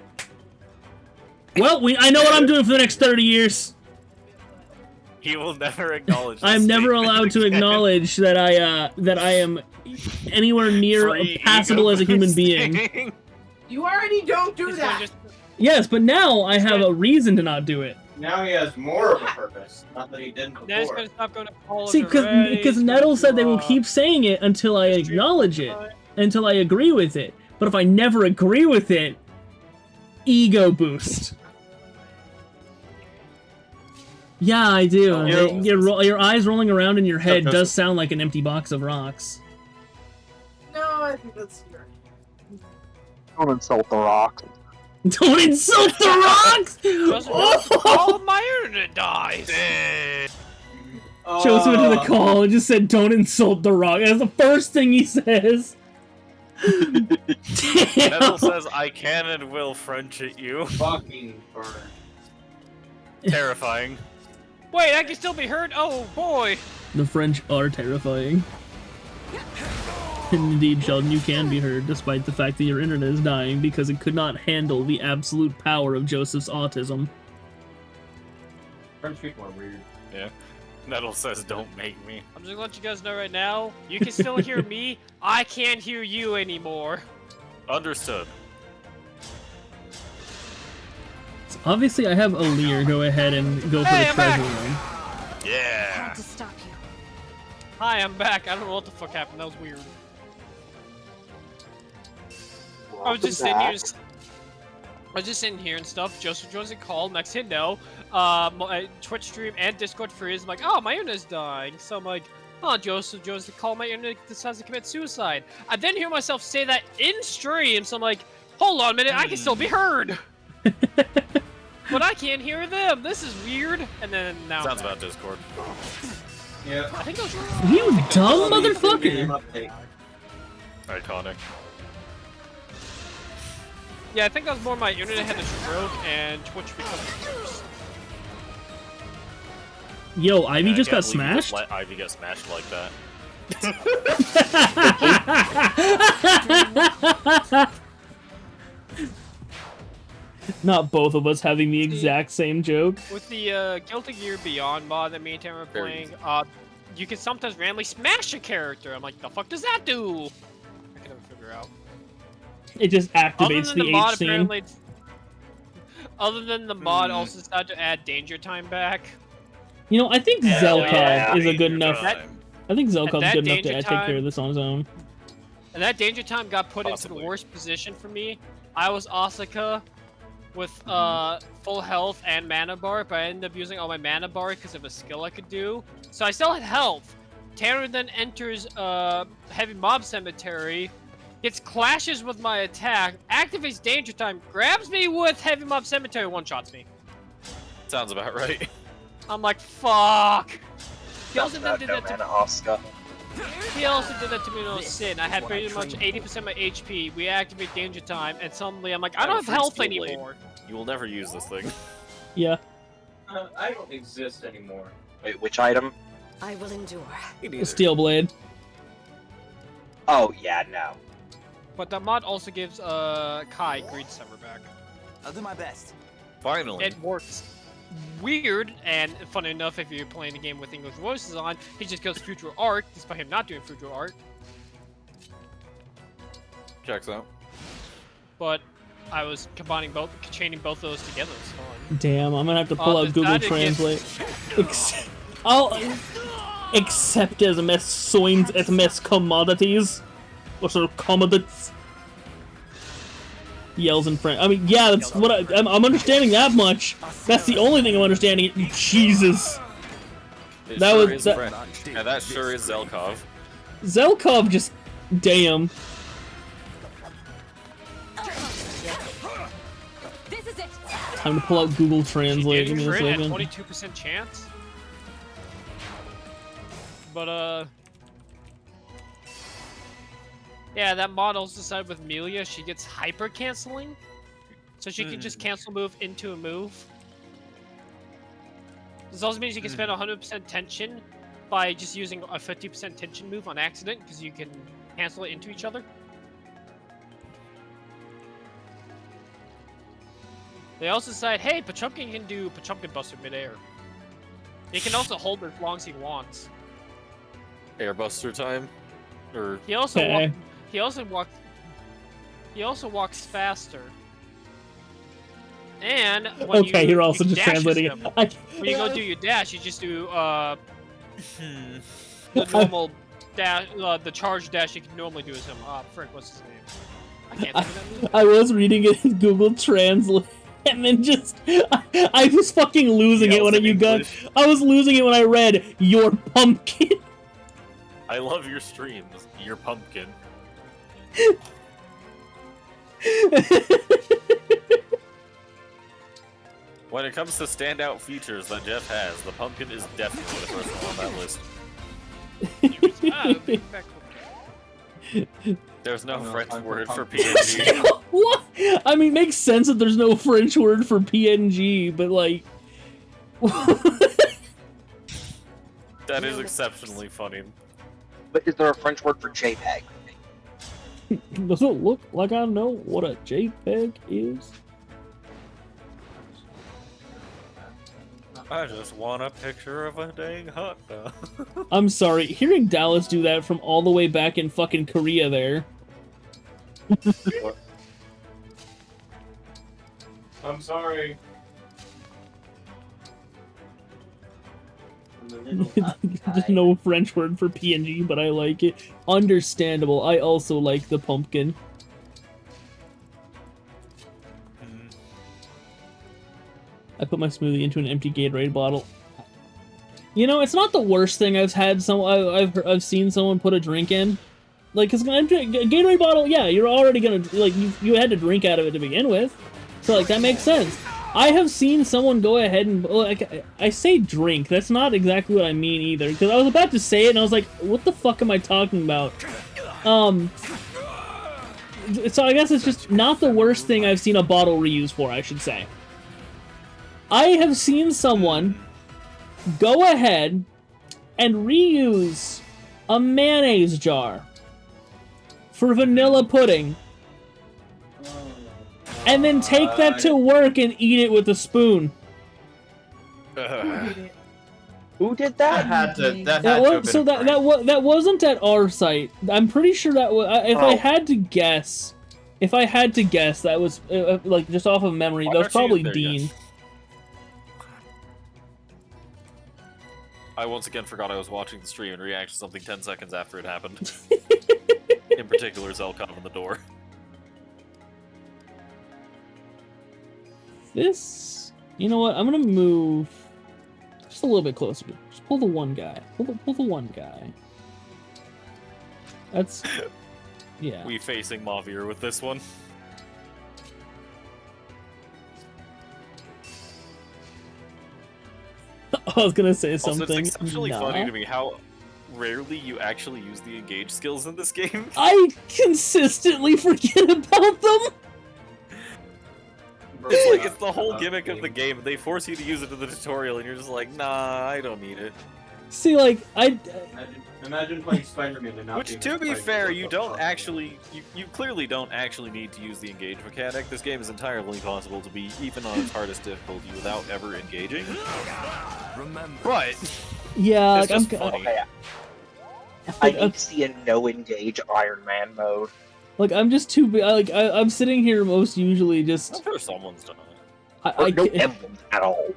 S1: Well, I know what I'm doing for the next 30 years.
S3: He will never acknowledge.
S1: I'm
S3: this
S1: never
S3: statement
S1: allowed to
S3: again.
S1: acknowledge that I am anywhere near
S3: Free
S1: passable
S3: ego
S1: as a human being.
S3: boosting.
S5: You already don't do
S4: it's gonna
S5: that.
S4: just-
S1: Yes, but now I have a reason to not do it.
S6: Now he has more of a purpose. Not that he didn't
S4: Then it's
S6: before.
S4: gonna stop going to college
S1: See,
S4: already,
S1: because
S4: it's
S1: Nettle
S4: going
S1: said
S4: to,
S1: they will keep saying it until I
S4: stream
S1: acknowledge it,
S4: tonight.
S1: until I agree with it. But if I never agree with it, ego boost. Yeah, I do.
S3: Oh,
S1: Your eyes rolling around in your head
S6: Joseph.
S1: does sound like an empty box of rocks.
S5: No, I think that's your.
S9: Don't insult the rock.
S1: Don't insult the rocks!
S4: Joseph,
S1: Oh!
S4: all of my internet dies.
S1: Joseph into the call and just said, "Don't insult the rock." That's the first thing he says.
S3: Neville
S1: Damn.
S3: says, "I can and will French at you."
S6: Fucking burn.
S3: Terrifying.
S4: Wait, I can still be heard? Oh boy.
S1: The French are terrifying. And indeed, Sheldon, you can be heard, despite the fact that your internet is dying because it could not handle the absolute power of Joseph's autism.
S6: French people are weird.
S3: Yeah. Nettle says, "Don't make me."
S4: I'm just gonna let you guys know right now. You can still hear me. I can't hear you anymore.
S3: Understood.
S1: So obviously, I have Alir go ahead and go for
S4: Hey,
S1: the
S4: I'm back.
S1: treasure room.
S3: Yeah.
S8: To stop you.
S4: Hi, I'm back. I don't know what the fuck happened. That was weird. I was just sitting here. I was just sitting here and stuff. Joseph joins the call. Next thing no, my Twitch stream and Discord freeze. I'm like, oh, my internet's dying. So I'm like, oh, Joseph joins the call. My internet decides to commit suicide. I then hear myself say that in stream. So I'm like, hold on a minute, I can still be heard. But I can't hear them. This is weird. And then now.
S3: Sounds about Discord.
S6: Yeah.
S4: I think I was.
S1: You dumb
S6: Game
S1: motherfucker!
S6: update.
S3: Iconic.
S4: Yeah, I think that was more my internet had a stroke and Twitch became worse.
S1: Yo, Ivy
S3: I
S1: just
S3: can't
S1: got
S3: believe you just
S1: smashed?
S3: let Ivy get smashed like that.
S1: Not both of us having the exact same joke.
S4: With the Guilty Gear Beyond mod that me and Tamara are
S3: Very
S4: playing,
S3: easy.
S4: you can sometimes randomly smash a character. I'm like, the fuck does that do? I can never figure out.
S1: It just
S4: Other
S1: activates
S4: than
S1: the
S4: the mod,
S1: H scene.
S4: apparently. Other than the mod, also decided to add danger time back.
S1: You know, I think Zelkov
S9: yeah.
S1: is a good
S3: Danger
S1: enough.
S3: time.
S1: I think Zelkov's
S4: that
S1: good enough to
S4: danger
S1: take care
S4: time-
S1: of this on his own.
S4: And that danger time got put into
S3: Possibly.
S4: the worst position for me. I was Asuka with full health and mana bar, but I ended up using all my mana bar because of a skill I could do. So I still had health. Tanner then enters Heavy Mob Cemetery, gets clashes with my attack, activates danger time, grabs me with Heavy Mob Cemetery, one-shots me.
S3: Sounds about right.
S4: I'm like, fuck. He also then did that to
S9: Oscar.
S4: He also did that to me when I was sin. I had pretty much 80% of my HP. We activate danger time, and suddenly I'm like, I don't have
S3: Free
S4: health
S3: Steel Blade.
S4: anymore.
S3: You will never use this thing.
S1: Yeah.
S6: I don't exist anymore.
S9: Wait, which item?
S8: I will endure.
S1: The Steel Blade.
S9: Oh, yeah, no.
S4: But the mod also gives Kai Greed Sever back.
S7: I'll do my best.
S3: Finally.
S4: It works weird, and funny enough, if you're playing the game with English voices on, he just goes Future Art, despite him not doing Future Art.
S3: Checks out.
S4: But I was combining both, chaining both those together. It's fun.
S1: Damn, I'm gonna have to pull out
S4: does
S1: Google
S4: that again-
S1: Translate. Except as mess commodities. Or sort of commodities. Yells in French. I mean, yeah, that's what I'm understanding that much. That's the only thing I'm understanding. Jesus.
S3: It
S1: That
S3: sure
S1: was-
S3: is
S1: that-
S3: French. And that sure is Zelkov.
S1: Zelkov just Damn.
S8: This is it.
S1: Time to pull out Google
S4: She
S1: Translate.
S4: did
S1: Give me a
S4: crit at
S1: second.
S4: 22% chance. But yeah, that model's decided with Amelia. She gets hyper canceling, so she can just cancel move into a move. This also means you can spend 100% tension by just using a 50% tension move on accident, because you can cancel it into each other. They also decide, hey, Pachumkin can do Pachumkin Buster midair. He can also hold it as long as he wants.
S3: Airbuster time? Or
S4: He also
S1: Okay.
S4: he also walks faster. And when
S1: Okay,
S4: you,
S1: you're also
S4: you
S1: just
S4: dashes
S1: translating
S4: him,
S1: it.
S4: when you go do your dash, you just do the normal dash, the charge dash you can normally do as him. Frick, what's his name? I can't think of that.
S1: I was reading it in Google Translate, and then just I was fucking losing it
S3: Yells
S1: when
S3: in
S1: you got.
S3: English.
S1: I was losing it when I read your pumpkin.
S3: I love your streams. Your pumpkin. When it comes to standout features that Jeff has, the pumpkin is definitely the first one on that list.
S4: Big back-
S3: There's no
S6: Oh, no,
S3: French
S6: I'm for
S3: word for
S6: pumpkin.
S3: PNG.
S1: What? I mean, makes sense that there's no French word for PNG, but like.
S3: That is exceptionally funny.
S9: But is there a French word for JPEG?
S1: Does it look like I know what a JPEG is?
S3: I just want a picture of a dang hot dog.
S1: I'm sorry, hearing Dallas do that from all the way back in fucking Korea there.
S6: I'm sorry. I'm a little
S1: There's no French word for PNG, but I like it. Understandable. I also like the pumpkin. I put my smoothie into an empty Gatorade bottle. You know, it's not the worst thing I've had. I've seen someone put a drink in, like, cause a Gatorade bottle. Yeah, you're already gonna like you had to drink out of it to begin with, so like that makes sense. I have seen someone go ahead and like I say drink. That's not exactly what I mean either, because I was about to say it and I was like, what the fuck am I talking about? So I guess it's just not the worst thing I've seen a bottle reused for, I should say. I have seen someone go ahead and reuse a mayonnaise jar for vanilla pudding, and then take that to work and eat it with a spoon.
S9: Who did
S2: That
S9: that?
S2: had to. That
S1: That
S2: had to have
S1: was,
S2: been
S1: so
S2: a
S1: that
S2: prank.
S1: that wasn't at our site. I'm pretty sure that was. If I
S9: Oh.
S1: had to guess, that was like just off of memory.
S3: Why
S1: That was
S3: don't you-
S1: probably
S3: there you go.
S1: Dean.
S3: I once again forgot I was watching the stream and reacted to something 10 seconds after it happened. In particular, Zelkov in the door.
S1: This, you know what? I'm gonna move just a little bit closer. Just pull the one guy. Pull the one guy. That's yeah.
S3: We facing Mavir with this one.
S1: I was gonna say
S3: Also,
S1: something.
S3: it's exceptionally
S1: Nah.
S3: funny to me how rarely you actually use the engage skills in this game.
S1: I consistently forget about them.
S3: It's like it's the whole gimmick of the game. They force you to use it in the tutorial, and you're just like, nah, I don't need it.
S1: See, like
S6: Imagine playing Spider-Man and not
S3: Which,
S6: being
S3: to
S6: able
S3: be
S6: play
S3: fair,
S6: with
S3: you
S6: the
S3: don't
S6: fuck.
S3: actually, you clearly don't actually need to use the engage mechanic. This game is entirely possible to be even on its hardest difficulty without ever engaging.
S7: Remember,
S3: But
S1: yeah,
S3: it's
S1: like,
S3: just funny.
S9: Okay. I need to see a no-engage Iron Man mode.
S1: like I'm just too like I'm sitting here most usually
S3: I'm
S1: just
S3: sure someone's done it.
S9: Or
S1: I
S9: no
S1: can't-
S9: emblems at all.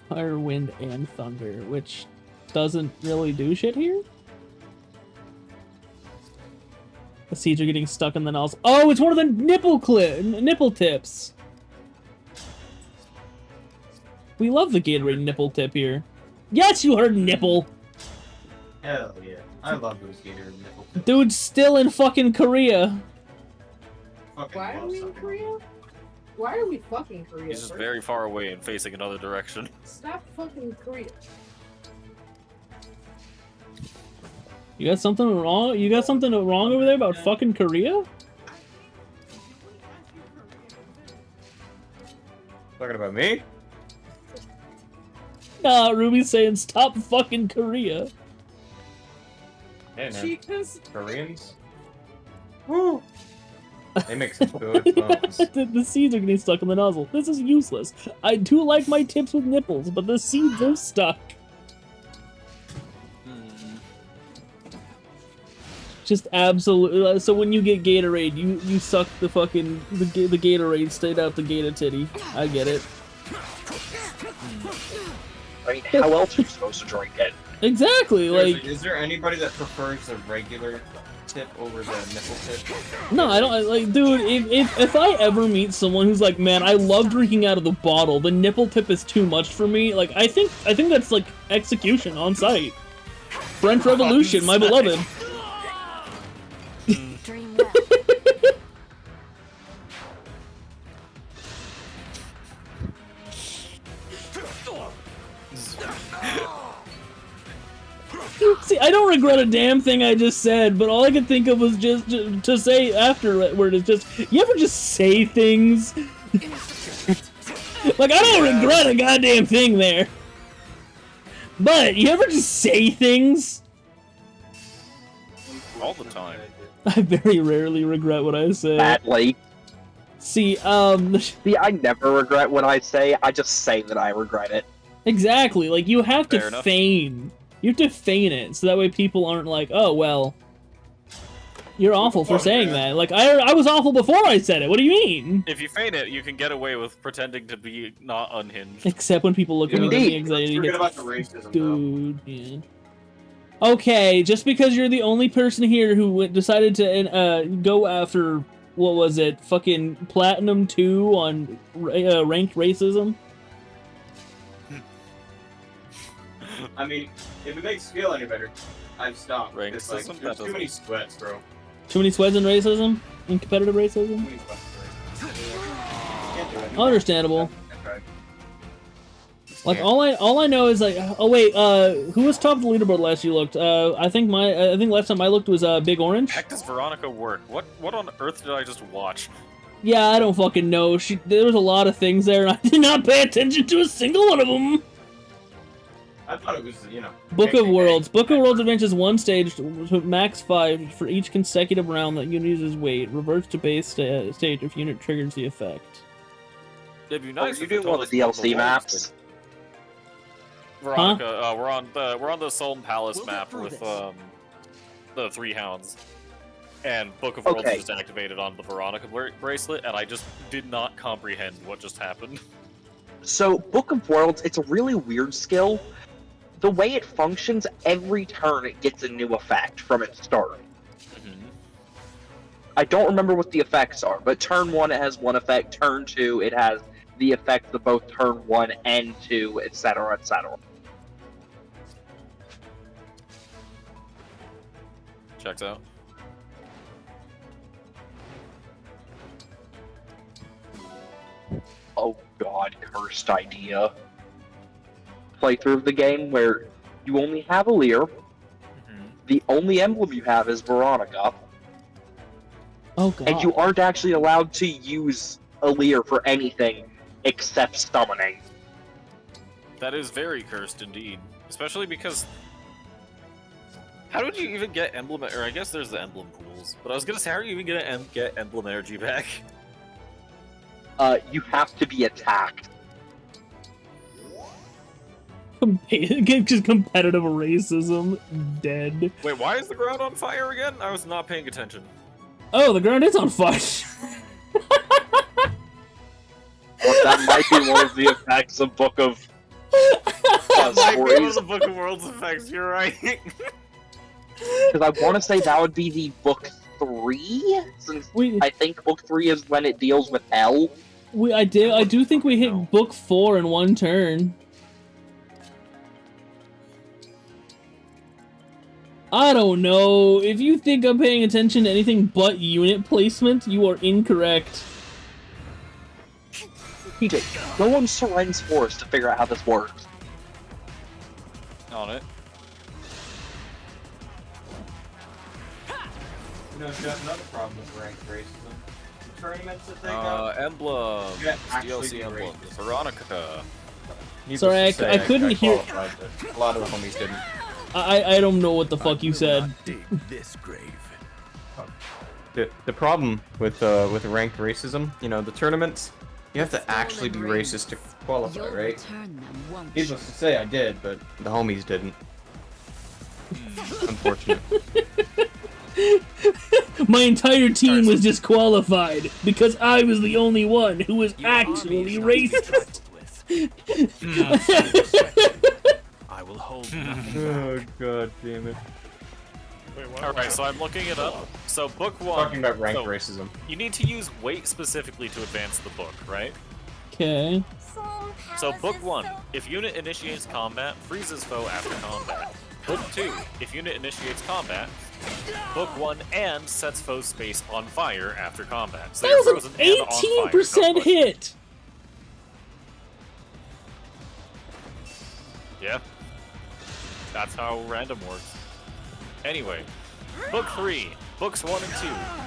S1: Fire, wind, and thunder, which doesn't really do shit here. The seeds are getting stuck in the nozzle. Oh, it's one of the nipple tips. We love the Gatorade nipple tip here. Yes, you heard nipple.
S6: Hell yeah. I love those gator nipple tips.
S1: Dude's still in fucking Korea.
S6: Fucking
S5: Why are
S6: love
S5: we in
S6: sucking
S5: Korea? Why are we fucking Korea?
S3: He's just
S5: bro?
S3: very far away and facing another direction.
S5: Stop fucking Korea.
S1: You got something wrong? You got something wrong over there about fucking Korea?
S2: Talking about me?
S1: Nah, Ruby's saying stop fucking Korea.
S2: Hey, man.
S5: Chicas.
S2: Koreans? Woo! They make some good bones.
S1: The seeds are getting stuck in the nozzle. This is useless. I do like my tips with nipples, but the seeds are stuck. Just absolutely. So when you get Gatorade, you suck the fucking the Gatorade straight out the gator titty. I get it.
S9: I mean, how else are you supposed to drink it?
S1: Exactly.
S2: Seriously,
S1: Like,
S2: is there anybody that prefers the regular tip over the nipple tip?
S1: no, I don't. Like, dude, if I ever meet someone who's like, man, I love drinking out of the bottle. The nipple tip is too much for me. Like, I think that's like execution on site. French Revolution, my beloved.
S8: Dream well.
S1: See, I don't regret a damn thing I just said, but all I could think of was just to say afterward is just, you ever just say things? Like, I don't regret a goddamn thing there. But, you ever just say things?
S3: All the time.
S1: I very rarely regret what I say.
S9: Badly.
S1: See,
S9: See, I never regret what I say, I just say that I regret it.
S1: exactly, like, you have
S3: Fair
S1: to
S3: enough.
S1: feign. You have to feign it, so that way people aren't like, oh, well, you're awful for saying that. Like, I was awful before I said it, what do you mean?
S3: If you feign it, you can get away with pretending to be not unhinged.
S1: Except when people look at me, then the
S9: Indeed.
S1: anxiety
S6: Forget
S1: gets...
S6: about the racism, though.
S1: Dude, yeah. Okay, just because you're the only person here who decided to go after, what was it, fucking Platinum 2 on ranked racism?
S6: I mean, if it makes you feel any better, I've stopped.
S3: Ranked
S6: It's like,
S3: system?
S6: there's
S3: That
S6: too many
S3: doesn't-
S6: sweats, bro.
S1: Too many sweats in racism? In competitive
S6: Too
S1: racism?
S6: many sweats, bro. Can't do it.
S1: Understandable.
S6: I tried.
S1: Like, all I know is, like, oh wait, who was top of the leaderboard last you looked? I think last time I looked was Big Orange.
S3: Heck does Veronica work? What on earth did I just watch?
S1: Yeah, I don't fucking know. There was a lot of things there, and I did not pay attention to a single one of them.
S6: I thought it was, you know.
S1: Book of Worlds. Book of Worlds advances one stage to max 5 for each consecutive round that unit uses weight. Reverts to base stage if unit triggers the effect.
S3: It'd be
S9: Oh,
S3: nice
S9: you
S3: if it
S9: do all
S3: told
S9: the
S3: us what
S9: DLC
S3: the
S9: maps.
S3: Veronica, we're on the Solemn Palace
S7: We'll
S3: map
S7: get through
S3: with
S7: this.
S3: the 3 hounds, and Book of Worlds
S9: Okay.
S3: is just activated on the Veronica bracelet, and I just did not comprehend what just happened.
S9: So, Book of Worlds, it's a really weird skill. The way it functions, every turn it gets a new effect from its start. I don't remember what the effects are, but turn 1 it has one effect, turn 2 it has the effects of both turn 1 and 2, etc., etc.
S3: Checks out.
S9: Oh god, cursed idea. Playthrough of the game where you only have a Lear, the only emblem you have is Veronica,
S1: Oh god.
S9: and you aren't actually allowed to use a Lear for anything except summoning.
S3: That is very cursed indeed, especially because how did you even get emblem? Or I guess there's the emblem pools, but I was gonna say, how are you even gonna get emblem energy back?
S9: You have to be attacked.
S1: Just competitive racism. Dead.
S3: Wait, why is the ground on fire again? I was not paying attention.
S1: Oh, the ground is on fire.
S9: Well, that might be one of the effects of Book of
S3: That might be one of
S9: Stories.
S3: the Book of Worlds effects. You're right.
S9: Because I want to say that would be the Book 3, since I think Book 3 is when it deals with Hell.
S1: I do think we hit book 4 in one turn. I don't know. If you think I'm paying attention to anything but unit placement, you are incorrect.
S9: TJ, go on Seren's Forest to figure out how this works.
S3: On it.
S6: You know, Jeff, another problem with ranked racism. The tournaments that they go.
S3: Emblem.
S6: Yeah, actually
S3: DLC
S6: be
S3: Emblem.
S6: racist.
S3: Veronica.
S2: Needless
S1: Sorry,
S2: to say,
S1: I couldn't hear-
S2: qualified, but a lot of the homies didn't.
S1: I don't know what the fuck you said.
S7: Dig this grave.
S2: The problem with ranked racism, you know, the tournaments, you have to actually be racist to qualify,
S8: You'll
S2: right?
S8: return them, won't
S2: Needless to say, I did, but the homies didn't. Unfortunate.
S1: My entire team was disqualified because I was the only one who was actually racist.
S7: I will hold nothing
S2: Oh
S7: back.
S2: god damn it.
S3: Alright, so I'm looking it up. So book 1.
S2: Talking about ranked
S3: so
S2: racism.
S3: You need to use weight specifically to advance the book, right?
S1: Okay.
S3: So book 1, if unit initiates combat, freezes foe after combat. Book 2, if unit initiates combat, book 1 and sets foe's space on fire after combat. So
S1: That
S3: you're
S1: was an
S3: frozen and on fire,
S1: 18%
S3: no question.
S1: hit.
S3: Yeah. That's how random works. Anyway, book 3, books 1 and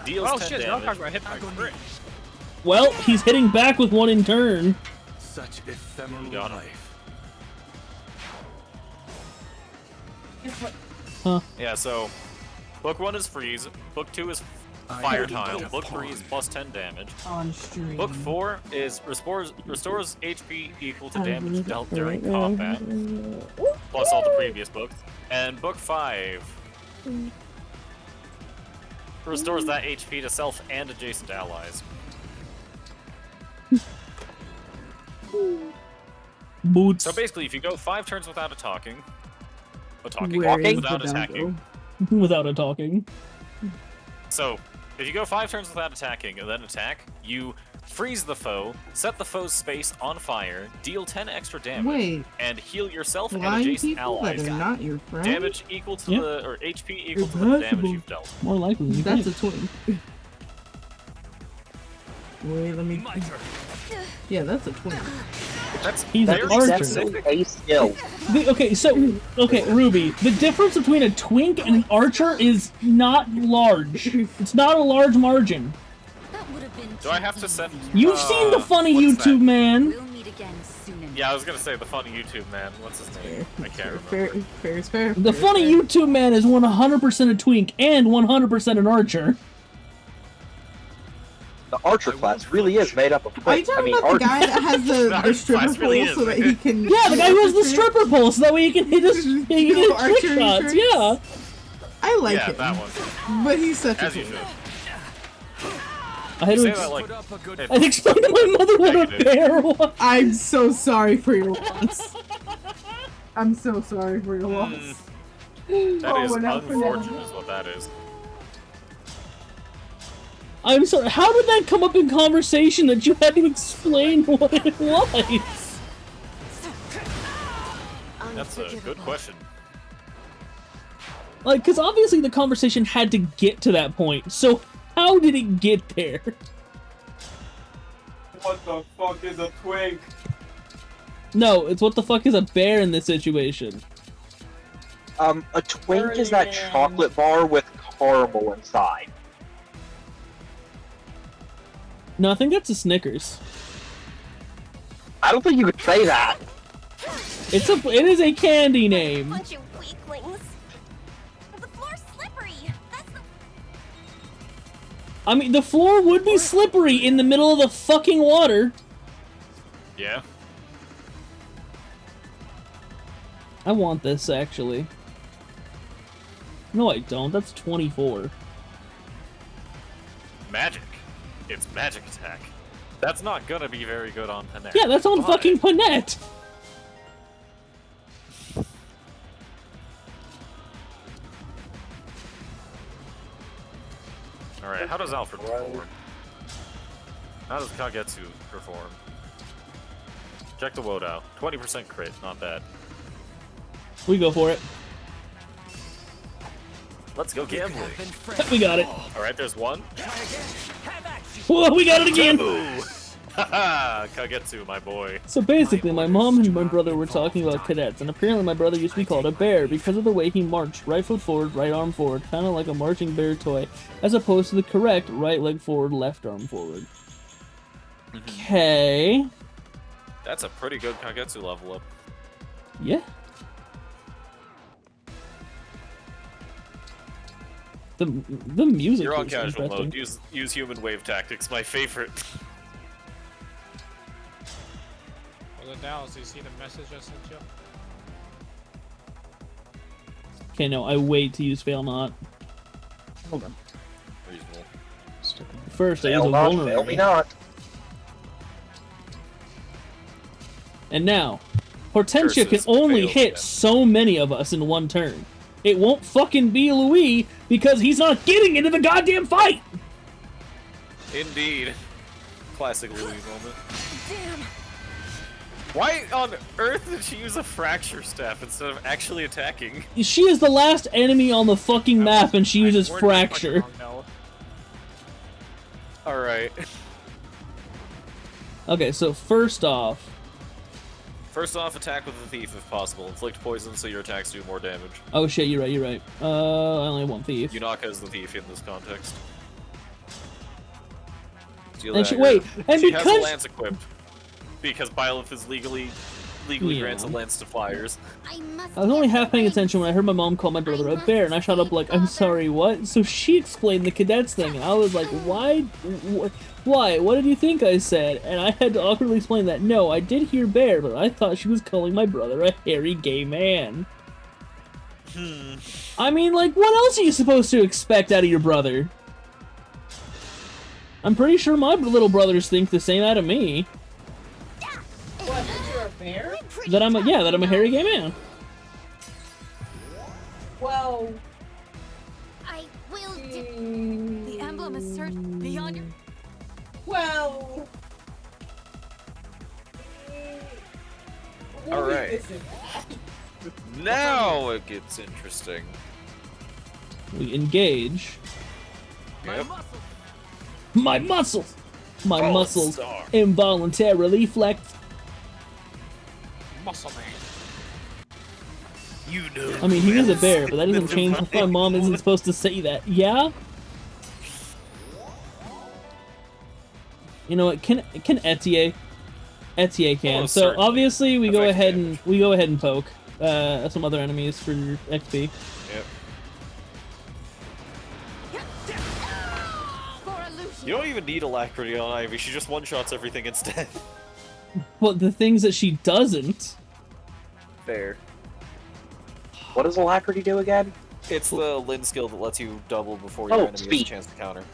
S3: 2, deals
S4: Oh
S3: 10
S4: shit, they're all talking
S3: damage.
S4: about hit by crit.
S1: Well, he's hitting back with one in turn.
S7: Such ephemeral
S3: Got him.
S7: life.
S3: Yeah, so book 1 is freeze, book 2 is fire tile, book 3 is plus 10 damage,
S5: On stream.
S3: book 4 is restores HP equal to damage dealt during combat, plus all the previous books, and book 5 restores that HP to self and adjacent allies.
S1: Boots.
S3: So basically, if you go 5 turns without attacking,
S5: Where is
S3: without
S5: the
S3: attacking.
S5: doggo?
S1: Without a talking.
S3: So, if you go 5 turns without attacking and then attack, you freeze the foe, set the foe's space on fire, deal 10 extra damage,
S5: Wait,
S3: and heal yourself and
S5: blind
S3: adjacent
S5: people that
S3: allies.
S5: are not your friend?
S3: Damage equal to
S1: Yeah.
S3: the, or HP equal to the damage
S1: Impossible.
S3: you've dealt.
S1: More likely. You
S5: That's a
S1: think.
S5: twin. Wait, let me.
S7: My turn.
S5: Yeah, that's a twin.
S3: That's
S1: He's an
S3: very
S1: archer.
S3: specific.
S9: Definitely a skill.
S1: Okay, Ruby, the difference between a twink and an archer is not large. It's not a large margin.
S8: That would have been
S3: Do I have to send...
S1: You've seen the funny
S3: what's
S1: YouTube
S3: that?
S1: man.
S8: We'll meet again soon enough.
S3: Yeah, I was gonna say the funny YouTube man. What's his name? I can't remember.
S5: Fair is fair.
S1: The
S5: fair is
S1: funny
S5: fair.
S1: YouTube man is 100% a twink and 100% an archer.
S9: The archer class really is made up of
S5: Are you
S9: twins. I
S5: talking
S9: mean,
S5: about the
S9: archers.
S5: guy that has the
S3: Archer
S5: stripper
S3: class really
S5: pole
S3: is,
S5: so that
S3: man.
S5: he can?
S1: Yeah, the guy who has the stripper pole so that way he can hit his
S5: Do
S1: trick
S5: archery
S1: shots.
S5: tricks?
S1: Yeah.
S5: I like
S3: Yeah,
S5: him,
S3: that one.
S5: but he's such
S3: As
S5: a
S3: you
S5: twin.
S3: should.
S1: I had
S3: You
S1: to
S3: say
S1: ex-
S3: that like...
S7: Put up a good
S1: I explained to my mother what
S3: Yeah,
S1: a
S3: you did.
S1: bear was.
S5: I'm so sorry for your loss. I'm so sorry for your loss.
S3: That
S5: Oh,
S3: is
S5: we're not
S3: unfortunate is what that is.
S1: I'm sorry, how did that come up in conversation that you had to explain what it was?
S3: That's a good question.
S1: Like, because obviously the conversation had to get to that point, so how did it get there?
S6: What the fuck is a twink?
S1: No, it's what the fuck is a bear in this situation?
S9: A twink is that chocolate bar with caramel inside.
S1: No, I think that's a Snickers.
S9: I don't think you could say that.
S1: It is a candy name.
S8: Bunch of weaklings. The floor's slippery. That's the
S1: I mean, the floor would be slippery in the middle of the fucking water.
S3: Yeah.
S1: I want this, actually. No, I don't. That's 24.
S3: Magic. It's magic attack. That's not gonna be very good on Panera.
S1: Yeah, that's on
S3: But-
S1: fucking Panette.
S3: Alright, how does Alfred perform? How does Kagetsu perform? Check the Wodow. 20% crit, not bad.
S1: We go for it.
S3: Let's go gambling.
S1: We got it.
S3: All right, there's one.
S1: Whoa, we got it again.
S3: Ooh. Haha, Kagetsu, my boy.
S1: So basically, my mom and my brother were talking about cadets, and apparently my brother used to be called a bear because of the way he marched, right foot forward, right arm forward, kind of like a marching bear toy, as opposed to the correct right leg forward, left arm forward. Okay.
S3: That's a pretty good Kagetsu level up.
S1: Yeah. The music.
S3: You're on
S1: is
S3: casual
S1: interesting.
S3: mode. Use human wave tactics, my favorite.
S4: Well, the Dallas, you see the message I sent you?
S1: Okay, no, I wait to use fail not. Hold on.
S3: Reasonable.
S1: First, I use
S9: Fail
S1: a
S9: not, fail me
S1: vulnerable.
S9: not.
S1: And now, Hortensia can
S3: Curses
S1: only
S3: failed
S1: hit
S3: him.
S1: so many of us in one turn. It won't fucking be Louis because he's not getting into the goddamn fight!
S3: Indeed. Classic Louis moment.
S8: Damn.
S3: Why on earth did she use a fracture staff instead of actually attacking?
S1: She is the last enemy on the fucking map and she uses
S4: Worded it fucking
S1: fracture.
S4: wrong, Dallas.
S3: Alright.
S1: Okay, so first off,
S3: First off, attack with the thief if possible. Inflict poison so your attacks do more damage.
S1: oh shit, you're right. I only have one thief.
S3: Yunaka is the thief in this context. Steal
S1: And she,
S3: dagger.
S1: wait, and
S3: she has a
S1: because
S3: lance equipped. Because Byleth is legally grants a lance to flyers.
S8: I must.
S1: I was only
S8: get
S1: half paying
S8: away.
S1: attention when I heard my mom call my brother a bear, and I shot up like, I'm sorry, what? So she explained the cadets thing, and I was like, why? Why? What did you think I said? And I had to awkwardly explain that, no, I did hear bear, but I thought she was calling my brother a hairy gay man. I mean, like, what else are you supposed to expect out of your brother? I'm pretty sure my little brothers think the same out of me.
S5: What, that you're a bear?
S1: That I'm a hairy gay man.
S5: Well,
S8: I will do. The emblem is searched beyond your.
S5: well. We'll
S3: Alright.
S5: revisit.
S3: Now it gets interesting.
S1: We engage.
S3: Yep.
S1: My muscles! My
S3: Oh,
S1: muscles
S3: star.
S1: involuntarily flex.
S4: Muscle man.
S3: You know.
S1: I mean, he is a bear, but that doesn't change why my mom isn't supposed to say that. Yeah? You know what? Can Etier? Etier can.
S3: Oh,
S1: So
S3: certainly.
S1: obviously we go
S3: Effective
S1: ahead
S3: damage.
S1: and poke some other enemies for XP.
S3: Yep.
S8: For illusion.
S3: You don't even need Alacrity on Ivy, she just one-shots everything instead.
S1: Well, the things that she doesn't.
S3: Fair.
S9: What does Alacrity do again?
S3: It's the Lin skill that lets you double before your
S9: Oh,
S3: enemy has a
S9: speed.
S3: chance to counter.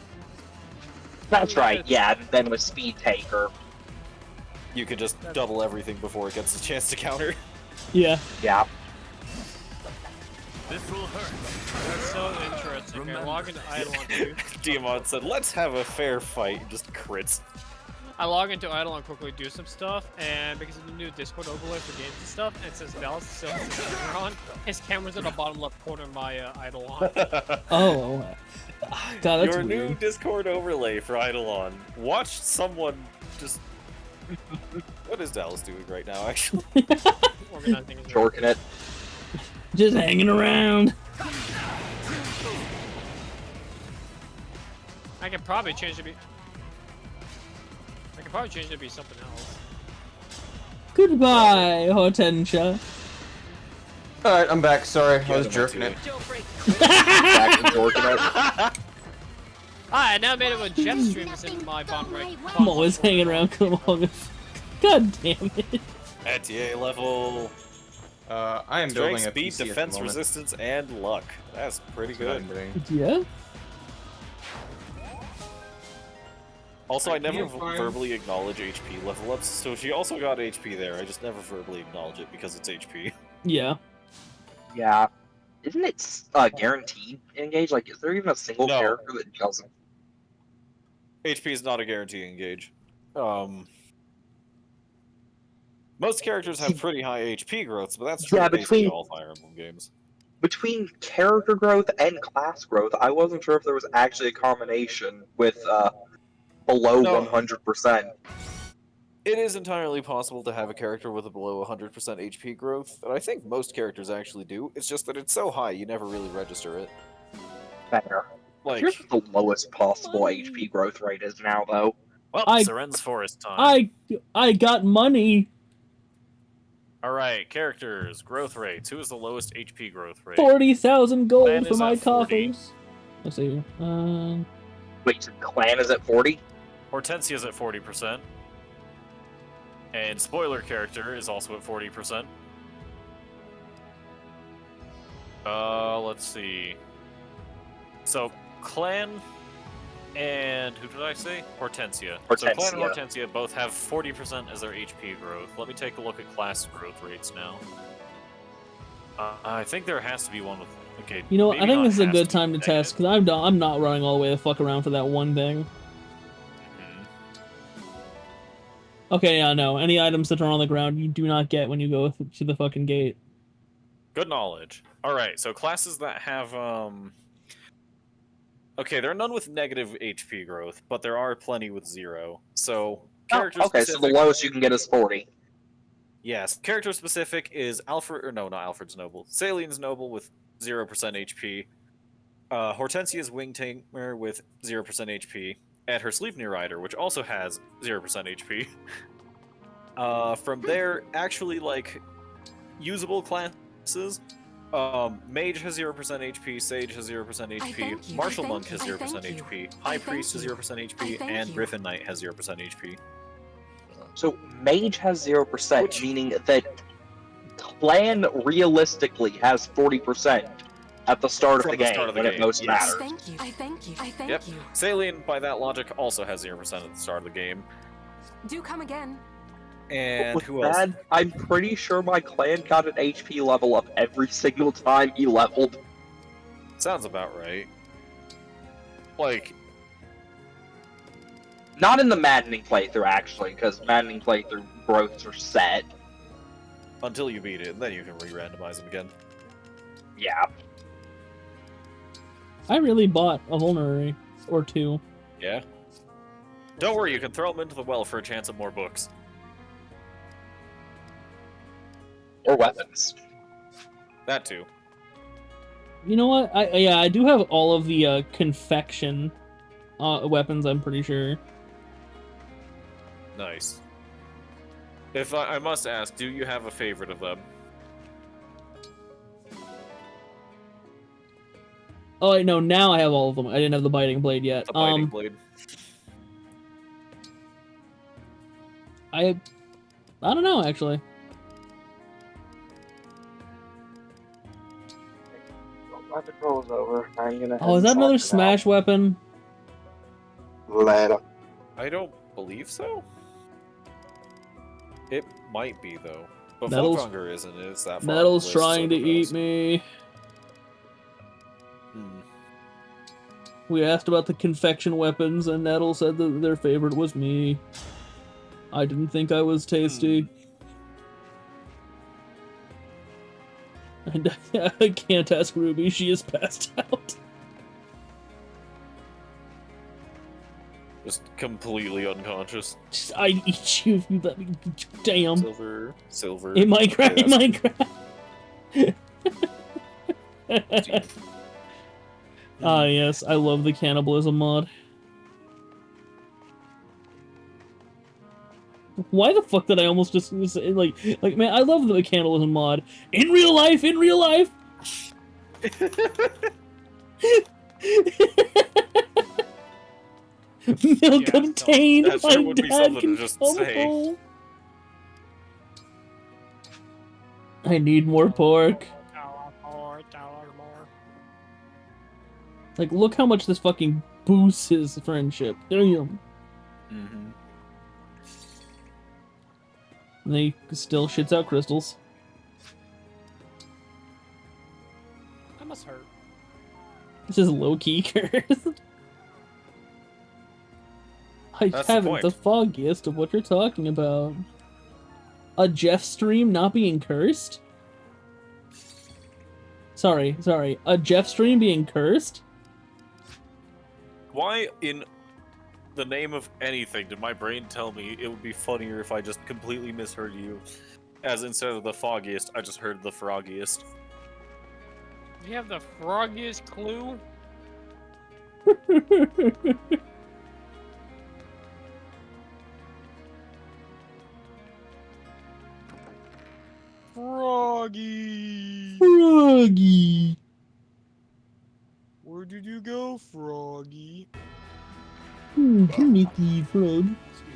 S9: That's right, yeah, and then with Speed Taker.
S3: You can just double everything before it gets a chance to counter.
S1: Yeah.
S9: Yeah.
S7: This will hurt.
S4: That's so interesting. I log into Eidolon too.
S3: Diamond said, let's have a fair fight, and just crits.
S4: I log into Eidolon quickly, do some stuff, and because of the new Discord overlay for games and stuff, and it says Dallas still has his camera on. His camera's in the bottom left corner of my Eidolon.
S1: Oh. God, that's
S3: Your
S1: weird.
S3: new Discord overlay for Eidolon. Watch someone just... What is Dallas doing right now, actually?
S4: Organizing his
S9: Jorking it.
S1: Just hanging around.
S4: I could probably change it to be. I could probably change it to be something else.
S1: Goodbye, Hortensia.
S2: Alright, I'm back. Sorry, I was
S3: Yeah,
S2: jerking it.
S9: Back to jorking it.
S4: I now made it with Jeff streams in my bomb right.
S1: I'm always hanging around. Come on. God damn it.
S3: Etier level.
S2: I am building
S3: Strength,
S2: a
S3: speed,
S2: PC at the
S3: defense,
S2: moment.
S3: resistance, and luck. That's pretty
S2: That's what I'm
S3: good.
S2: doing.
S1: Yeah?
S3: Also, I never
S2: can't find-
S3: verbally acknowledge HP level ups, so she also got HP there. I just never verbally acknowledge it because it's HP.
S1: Yeah.
S9: Yeah. Isn't it guaranteed in Engage? Like, is there even a single
S3: No.
S9: character that doesn't?
S3: HP is not a guarantee engage. Most characters have pretty high HP growths, but that's true
S9: Yeah,
S3: of basically
S9: between-
S3: all Fire Emblem games.
S9: between character growth and class growth, I wasn't sure if there was actually a combination with below
S3: No.
S9: 100%.
S3: It is entirely possible to have a character with a below 100% HP growth, and I think most characters actually do. It's just that it's so high, you never really register it.
S9: Fair.
S3: Like,
S9: Here's what the lowest possible HP growth rate is now, though.
S3: well,
S1: I-
S3: Seren's Forest time.
S1: I got money.
S3: Alright, characters, growth rates. Who is the lowest HP growth rate?
S1: 40,000 gold
S3: Clan
S1: for
S3: is
S1: my
S3: at 40.
S1: coffers. Let's see.
S9: Wait, so Clan is at 40?
S3: Hortensia's at 40%. And spoiler character is also at 40%. Let's see. So, Clan and who did I say? Hortensia. So Clan and
S9: Hortensia.
S3: Hortensia both have 40% as their HP growth. Let me take a look at class growth rates now. I think there has to be one with. Okay.
S1: You know what? I
S3: maybe
S1: think
S3: not
S1: this is a
S3: has
S1: good
S3: to,
S1: time to
S3: dang
S1: test
S3: it.
S1: because I'm not running all the way the fuck around for that one thing.
S3: Mhm.
S1: Okay, yeah, no. Any items that are on the ground you do not get when you go to the fucking gate.
S3: Good knowledge. Alright, so classes that have, okay, there are none with negative HP growth, but there are plenty with 0. So, character
S9: Okay, so the
S3: specific...
S9: lowest you can get is 40.
S3: Yes, character specific is Alfred, or no, not Alfred's Noble. Salien's Noble with 0% HP. Hortensia's Wing Tamer with 0% HP. And her Sleipnir Rider, which also has 0% HP. From there, actually, like, usable classes, Mage has 0% HP, Sage has 0% HP, Martial Monk has 0% HP, High Priest has 0% HP, and Griffin Knight has 0% HP.
S9: So Mage has 0%,
S3: Which-
S9: meaning that Clan realistically has 40% at the start of
S3: From
S9: the
S3: the
S9: game
S3: start of the
S9: when it
S3: game,
S9: most
S3: yes.
S9: matters.
S3: Yep. Salient, by that logic, also has 0% at the start of the game.
S8: Do come again.
S3: And
S9: With
S3: who else?
S9: that, I'm pretty sure my Clan got an HP level up every single time he leveled.
S3: Sounds about right. Like,
S9: Not in the maddening playthrough, actually, because maddening playthrough growths are set.
S3: until you beat it, and then you can re-randomize them again.
S9: Yeah.
S1: I really bought a vulnerary or two.
S3: Yeah? Don't worry, you can throw them into the well for a chance at more books.
S9: Or weapons.
S3: That too.
S1: You know what? I do have all of the confection weapons. I'm pretty sure.
S3: Nice. If I must ask, do you have a favorite of them?
S1: Oh wait, no, now I have all of them. I didn't have the biting blade yet.
S3: The biting blade.
S1: I don't know actually.
S9: When the roll's over, I'm gonna.
S1: Oh, is that another smash weapon?
S9: Later.
S3: I don't believe so. It might be though. But
S1: Metal's-
S3: Folkhunger isn't. It's that far
S1: Metal's
S3: up the list,
S1: trying
S3: so
S1: to
S3: who
S1: eat
S3: knows?
S1: me.
S3: Hmm.
S1: We asked about the confection weapons, and Nettle said that their favorite was me. I didn't think I was tasty. And I can't ask Ruby, she is passed out.
S3: Just completely unconscious.
S1: Just, I'd eat you if you let me. Damn.
S3: Silver.
S1: In Minecraft, in
S3: Yes.
S1: Minecraft. Ah, yes, I love the cannibalism mod. Why the fuck did I almost just say, like, man, I love the cannibalism mod. In real life, in real life! Milk
S4: Yeah,
S1: obtained,
S3: that
S1: my
S3: sure would be
S1: dad
S3: something
S1: can
S3: to just
S1: come
S3: say.
S1: home. I need more pork. Like, look how much this fucking boosts his friendship. Damn.
S3: Mm-hmm.
S1: And he still shits out crystals.
S4: That must hurt.
S1: This is low-key curse. I
S3: That's the
S1: haven't
S3: point.
S1: the foggiest of what you're talking about. A Jeff stream not being cursed? Sorry. A Jeff stream being cursed?
S3: Why in the name of anything did my brain tell me it would be funnier if I just completely misheard you? As instead of the foggiest, I just heard the froggiest.
S4: Do you have the froggiest clue? Froggy!
S1: Froggy!
S4: Where did you go, Froggy?
S1: Mickey Frog.
S4: Excuse me.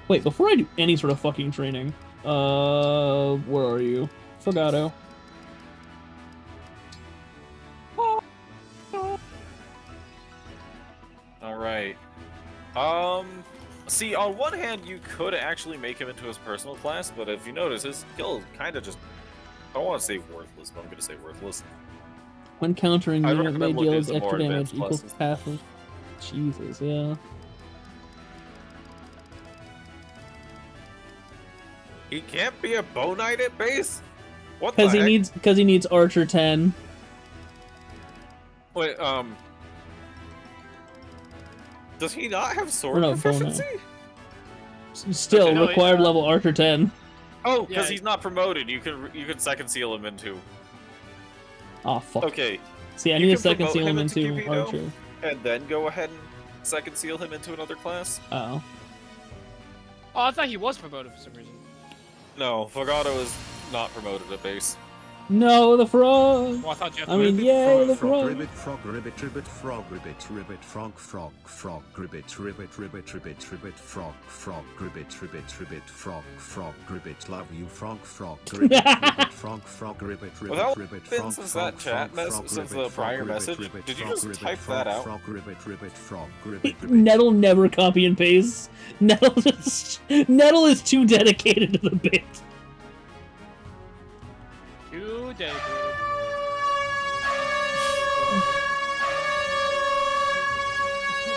S1: Wait, before I do any sort of fucking training, where are you? Fogato.
S3: Alright. See, on one hand, you could actually make him into his personal class, but if you notice, his skill is kind of just... I don't want to say worthless, but I'm going to say worthless.
S1: When countering,
S3: I'd
S1: unit may
S3: recommend
S1: deal
S3: looking at some
S1: extra
S3: more
S1: damage
S3: advanced
S1: equals
S3: classes.
S1: passive. Jesus, yeah.
S3: He can't be a Bow Knight at base? What the
S1: Because
S3: heck?
S1: he needs Archer 10.
S3: Wait, does he not have sword
S1: no, Bow Knight.
S3: proficiency?
S1: Still,
S4: Okay, no,
S1: required level Archer 10.
S3: Oh, because
S4: Yeah,
S3: he's not promoted. You can second seal him into.
S1: Oh fuck.
S3: Okay,
S1: See, I
S3: you
S1: need a
S3: can
S1: second
S3: promote
S1: seal him
S3: him into
S1: into
S3: QP,
S1: Archer.
S3: and then go ahead and second seal him into another class.
S1: Oh.
S4: Oh, I thought he was promoted for some reason.
S3: No, Fogato is not promoted at base.
S1: No, the frog!
S4: Well, I thought you had
S1: I mean,
S4: to
S1: yay, the
S7: frog,
S1: frog!
S7: ribbit, frog, ribbit, ribbit, frog, ribbit, ribbit, frog, frog, frog, ribbit, ribbit, ribbit, ribbit, ribbit, frog, frog, ribbit, ribbit, ribbit, frog, frog, ribbit, love you, frog, frog, ribbit, ribbit, frog, frog, ribbit,
S3: Without
S7: ribbit, ribbit,
S3: been
S7: frog,
S3: since
S7: frog,
S3: that chat
S7: frog,
S3: mess,
S7: frog,
S3: since
S7: ribbit,
S3: the prior
S7: frog,
S3: message,
S7: ribbit,
S3: did you
S7: frog,
S3: just
S7: ribbit,
S3: type
S7: frog,
S3: that out?
S7: Frog, ribbit, ribbit, frog, ribbit, ribbit.
S1: Nettle never copy and paste. Nettle is too dedicated to the bit.
S4: Too dedicated.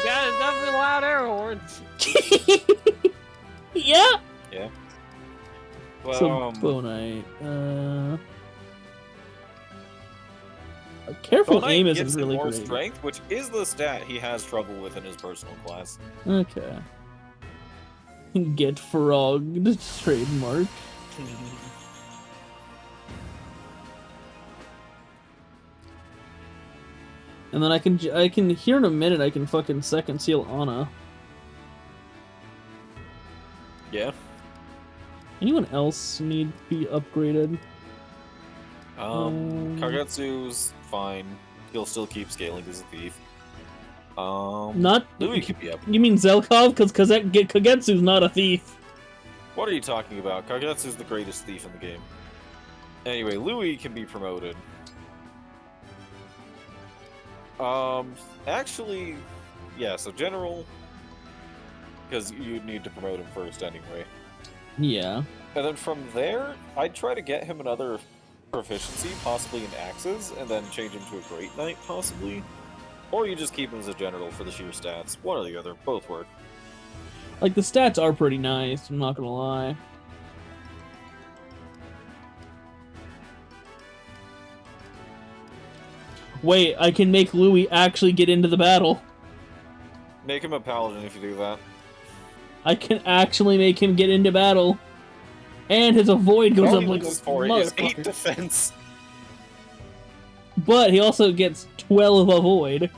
S4: That is definitely loud air horns.
S1: Yeah.
S3: Yeah. Well,
S1: So Bow Knight. Careful
S3: Bow
S1: aim
S3: Knight
S1: isn't
S3: gives him
S1: really
S3: more
S1: great.
S3: strength, which is the stat he has trouble with in his personal class.
S1: Okay. Get frogged. Trademark. And then I can here in a minute I can fucking second seal Anna.
S3: Yeah.
S1: Anyone else need to be upgraded?
S3: Kagetsu's fine. He'll still keep scaling as a thief.
S1: Not
S3: Louis could be up.
S1: You mean Zelkov? Because Kagetsu's not a thief.
S3: What are you talking about? Kagetsu's the greatest thief in the game. Anyway, Louis can be promoted. Actually, yeah, so General, because you need to promote him first anyway.
S1: Yeah.
S3: And then from there, I'd try to get him another proficiency, possibly in axes, and then change him to a Great Knight, possibly. Or you just keep him as a General for the sheer stats. One or the other, both work.
S1: Like, the stats are pretty nice, I'm not gonna lie. Wait, I can make Louis actually get into the battle.
S3: Make him a Paladin if you do that.
S1: I can actually make him get into battle. And his avoid goes
S3: All
S1: up
S3: he
S1: like a
S3: loses for it is 8
S1: motherfucker.
S3: defense.
S1: But he also gets 12 avoid.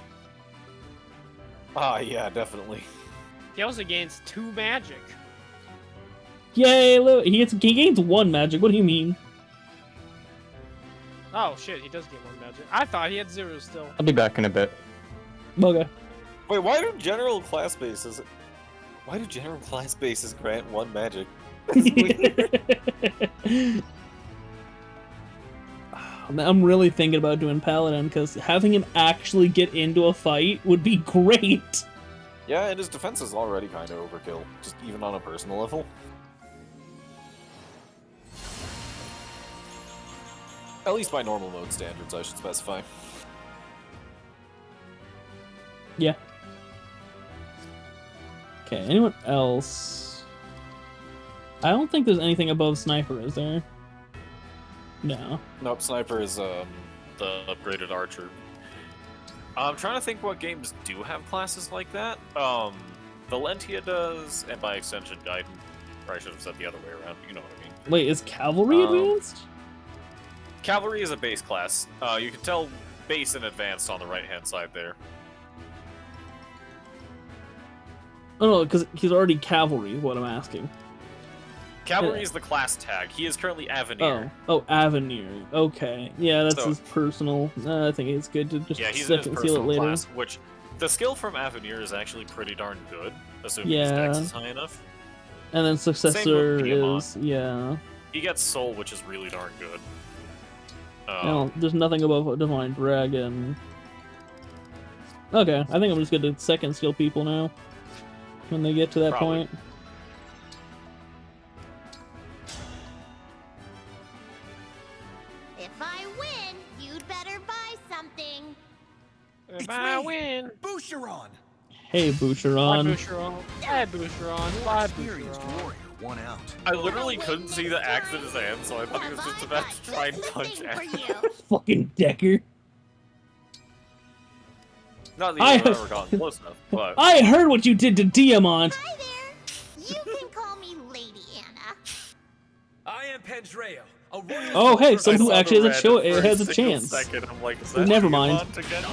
S3: Ah, yeah, definitely.
S4: He also gains 2 magic.
S1: Yay, Louis! He gains 1 magic, what do you mean?
S4: Oh shit, he does get 1 magic. I thought he had 0 still.
S2: I'll be back in a bit.
S1: Okay.
S3: Wait, why do general class bases grant 1 magic? That's weird.
S1: I'm really thinking about doing Paladin, because having him actually get into a fight would be great.
S3: Yeah, and his defense is already kind of overkill, just even on a personal level. At least by normal mode standards, I should specify.
S1: Yeah. Okay, anyone else? I don't think there's anything above Sniper, is there? No.
S3: Nope, Sniper is the upgraded Archer. I'm trying to think what games do have classes like that. Valentia does, and by extension, Gaiden. Or I should have said the other way around. You know what I mean.
S1: Wait, is Cavalry advanced?
S3: Cavalry is a base class. You can tell base and advanced on the right-hand side there.
S1: Oh no, because he's already Cavalry, is what I'm asking.
S3: Cavalry is the class tag. He is currently Avenir.
S1: Oh, Avenir. Okay. Yeah, that's
S3: So-
S1: his personal. I think it's good to just
S3: Yeah, he's in his
S1: second seal it
S3: personal
S1: later.
S3: class, which the skill from Avenir is actually pretty darn good, assuming
S1: Yeah.
S3: his dex is high enough.
S1: And then successor
S3: Tiamat.
S1: is
S3: He gets Soul, which is really darn good.
S1: No, there's nothing above Divine Dragon. Okay, I think I'm just going to second skill people now. When they get to that
S3: Probably.
S1: point.
S8: If I win, you'd better buy something.
S4: If I win.
S10: Boucheron!
S1: Hey,
S4: Bye,
S1: Boucheron.
S4: Boucheron. Hey, Boucheron. Bye,
S10: Experienced
S4: Boucheron.
S10: warrior, one out.
S3: I literally couldn't see the axe in his hand, so I thought he was just about to try and punch
S8: for
S3: Ash.
S8: you.
S1: Fucking Decker.
S3: Not that
S1: I-
S3: you've ever gotten close enough, but...
S1: I heard what you did to Diamond.
S8: Hi there. You can call me Lady Anna.
S10: I am Pendreo, a royal
S1: Oh, hey,
S10: soldier.
S1: someone who
S3: I saw
S1: actually
S3: the
S1: has a,
S3: red for
S1: has a
S3: single
S1: chance.
S3: Second. I'm like, is
S1: Well,
S3: that
S1: never mind.
S3: Diamond again?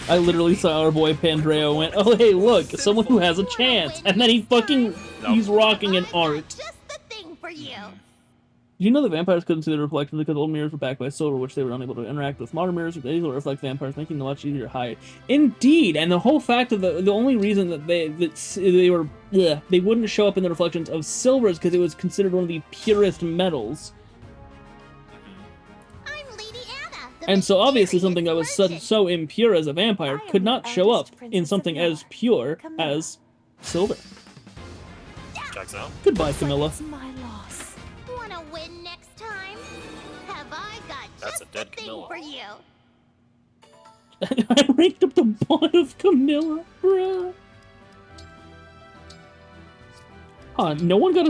S1: I literally saw our boy Pandreo went, oh hey look, someone who has a chance, and then he fucking, he's rocking an
S8: I've got
S1: art.
S8: just the thing for you.
S1: Did you know that vampires couldn't see their reflections because old mirrors were backed by silver, which they were unable to interact with? Modern mirrors would easily reflect vampires, making them much easier to hide. Indeed, and the whole fact of the only reason that they wouldn't show up in the reflections of silver is because it was considered one of the purest metals.
S8: I'm Lady Anna. the
S1: And so obviously something that was
S8: mysterious
S1: so impure as a vampire
S11: I
S1: could
S11: am
S1: not
S11: the
S1: show up
S11: eldest
S1: in
S11: princess
S1: something
S11: of
S1: as
S11: Noah,
S1: pure
S11: Camilla.
S1: as silver.
S3: Checks out.
S1: Goodbye,
S11: Looks like
S1: Camilla.
S11: it's my loss.
S8: merchant. Wanna win next time? Have I got
S3: That's
S8: just
S3: a dead
S8: the thing
S3: Camilla.
S8: for you?
S1: I ranked up the bond of Camilla, bruh. Huh, no one got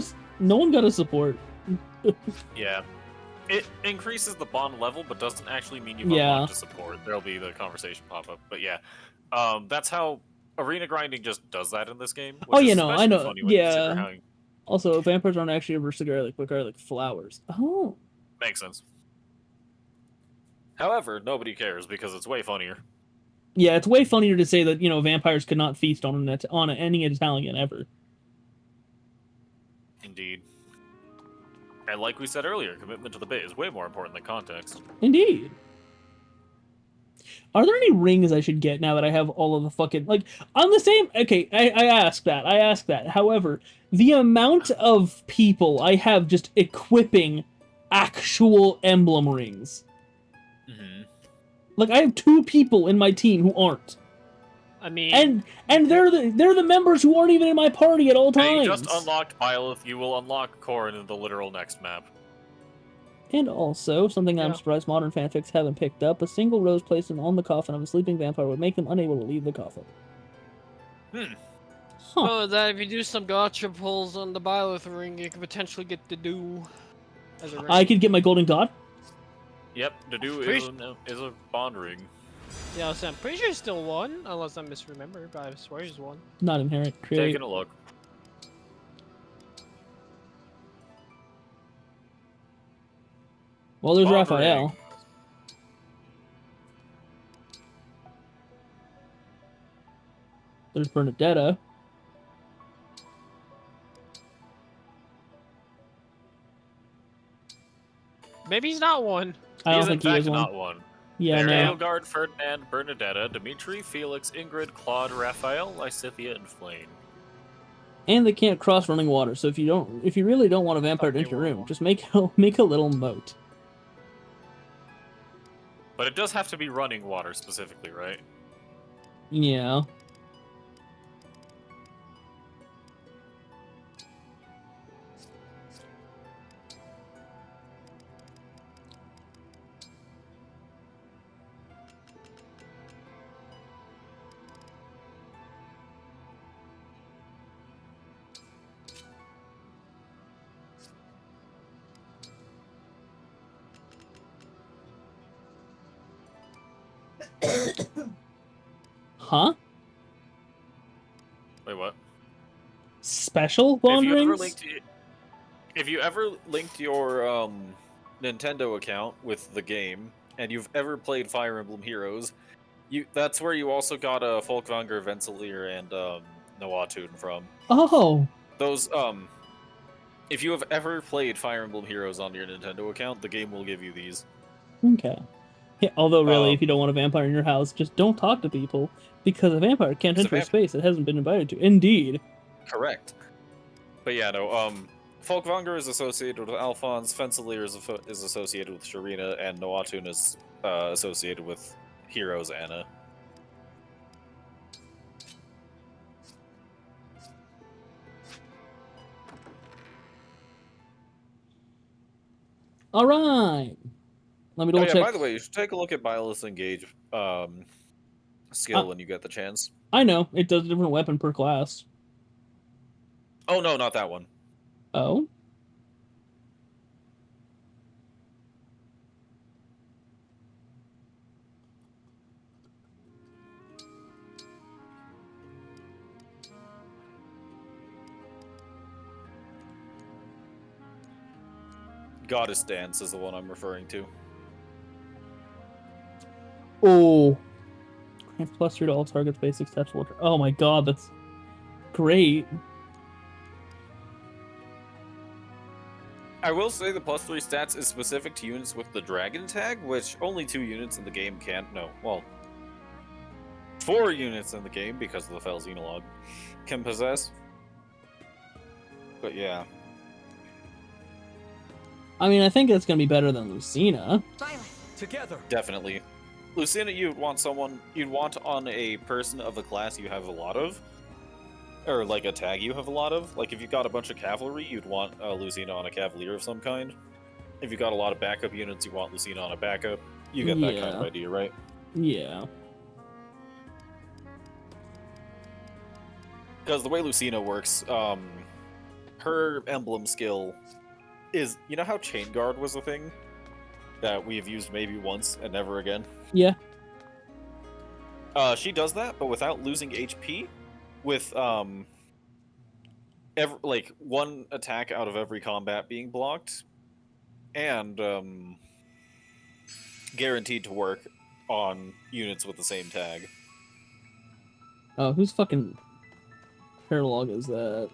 S1: a support.
S3: Yeah. It increases the bond level, but doesn't actually mean you've
S1: Yeah.
S3: unlocked a support. There'll be the conversation pop up. But yeah, that's how arena grinding just does that in this game. Which
S1: Oh,
S3: is
S1: you know, I
S3: especially
S1: know,
S3: funny when you consider
S1: yeah.
S3: how
S1: Also, vampires aren't actually averse to garlic, but garlic flowers. Oh.
S3: makes sense. However, nobody cares because it's way funnier.
S1: Yeah, it's way funnier to say that, you know, vampires could not feast on any Italian ever.
S3: Indeed. And like we said earlier, commitment to the bit is way more important than context.
S1: Indeed. Are there any rings I should get now that I have all of the fucking, like, on the same, okay, I ask that. However, the amount of people I have just equipping actual emblem rings.
S3: Mm-hmm.
S1: Like, I have 2 people in my team who aren't.
S4: I mean,
S1: And they're the members who aren't even in my party at all
S3: Hey,
S1: times.
S3: you just unlocked Byleth, you will unlock Corrin in the literal next map.
S1: And also, something I'm
S4: Yeah.
S1: surprised modern fanfics haven't picked up, a single rose placed on the coffin of a sleeping vampire would make them unable to leave the coffin.
S3: Hmm.
S1: Huh.
S4: oh, that if you do some gotcha pulls on the Byleth ring, you could potentially get the do as a ring.
S1: I could get my golden god?
S3: Yep, Dadu
S4: Pretty-
S3: is a bond ring.
S4: Yeah, so I'm pretty sure it's still one, unless I misremember, but I swear it's one.
S1: Not inherent. Create.
S3: Taking a look.
S1: Well, there's
S3: Bond
S1: Raphael.
S3: ring.
S1: There's Bernadetta.
S4: Maybe he's not one.
S1: I don't
S3: He's in
S1: think he
S3: fact
S1: is one.
S3: not one.
S1: Yeah,
S3: They're
S1: no.
S3: Edelgard, Ferdinand, Bernadetta, Dimitri, Felix, Ingrid, Claude, Raphael, Lysithia, and Flame.
S1: And they can't cross running water, so if you really don't want a vampire to
S4: Thought they
S1: enter your
S4: were
S1: room,
S4: all-
S1: just make a little moat.
S3: But it does have to be running water specifically, right?
S1: Yeah. Huh?
S3: Wait, what?
S1: Special wanderings?
S3: If you ever linked your Nintendo account with the game, and you've ever played Fire Emblem Heroes, that's where you also got a Folkvanger, Ventilier, and Noatun from.
S1: Oh.
S3: Those if you have ever played Fire Emblem Heroes on your Nintendo account, the game will give you these.
S1: Okay. Yeah, although really, if you don't want a vampire in your house, just don't talk to people, because a vampire can't enter a space it hasn't been invited to. Indeed.
S3: Correct. But yeah, no, Folkvanger is associated with Alphonse, Fencelir is associated with Sharina, and Noatun is associated with Heroes Anna.
S1: All right. Let me double check.
S3: By the way, you should take a look at Byleth's Engage skill when you get the chance.
S1: I know. It does a different weapon per class.
S3: Oh, no, not that one.
S1: Oh?
S3: Goddess Dance is the one I'm referring to.
S1: Oh. Grant +3 to all targets, basic stats. Oh my god, that's great.
S3: I will say the +3 stats is specific to units with the Dragon tag, which only 2 units in the game can. No, well, 4 units in the game, because of the Fel Xenologue, can possess. But yeah.
S1: I mean, I think that's gonna be better than Lucina.
S10: Together.
S3: Definitely. Lucina, you'd want on a person of a class you have a lot of. Or like a tag you have a lot of. Like if you've got a bunch of cavalry, you'd want Lucina on a cavalier of some kind. If you've got a lot of backup units, you want Lucina on a backup. You get that kind of idea, right?
S1: Yeah.
S3: Because the way Lucina works, her emblem skill is, you know how Chain Guard was a thing that we have used maybe once and never again?
S1: Yeah.
S3: She does that, but without losing HP, with like one attack out of every combat being blocked, and guaranteed to work on units with the same tag.
S1: Oh, whose fucking paralog is that?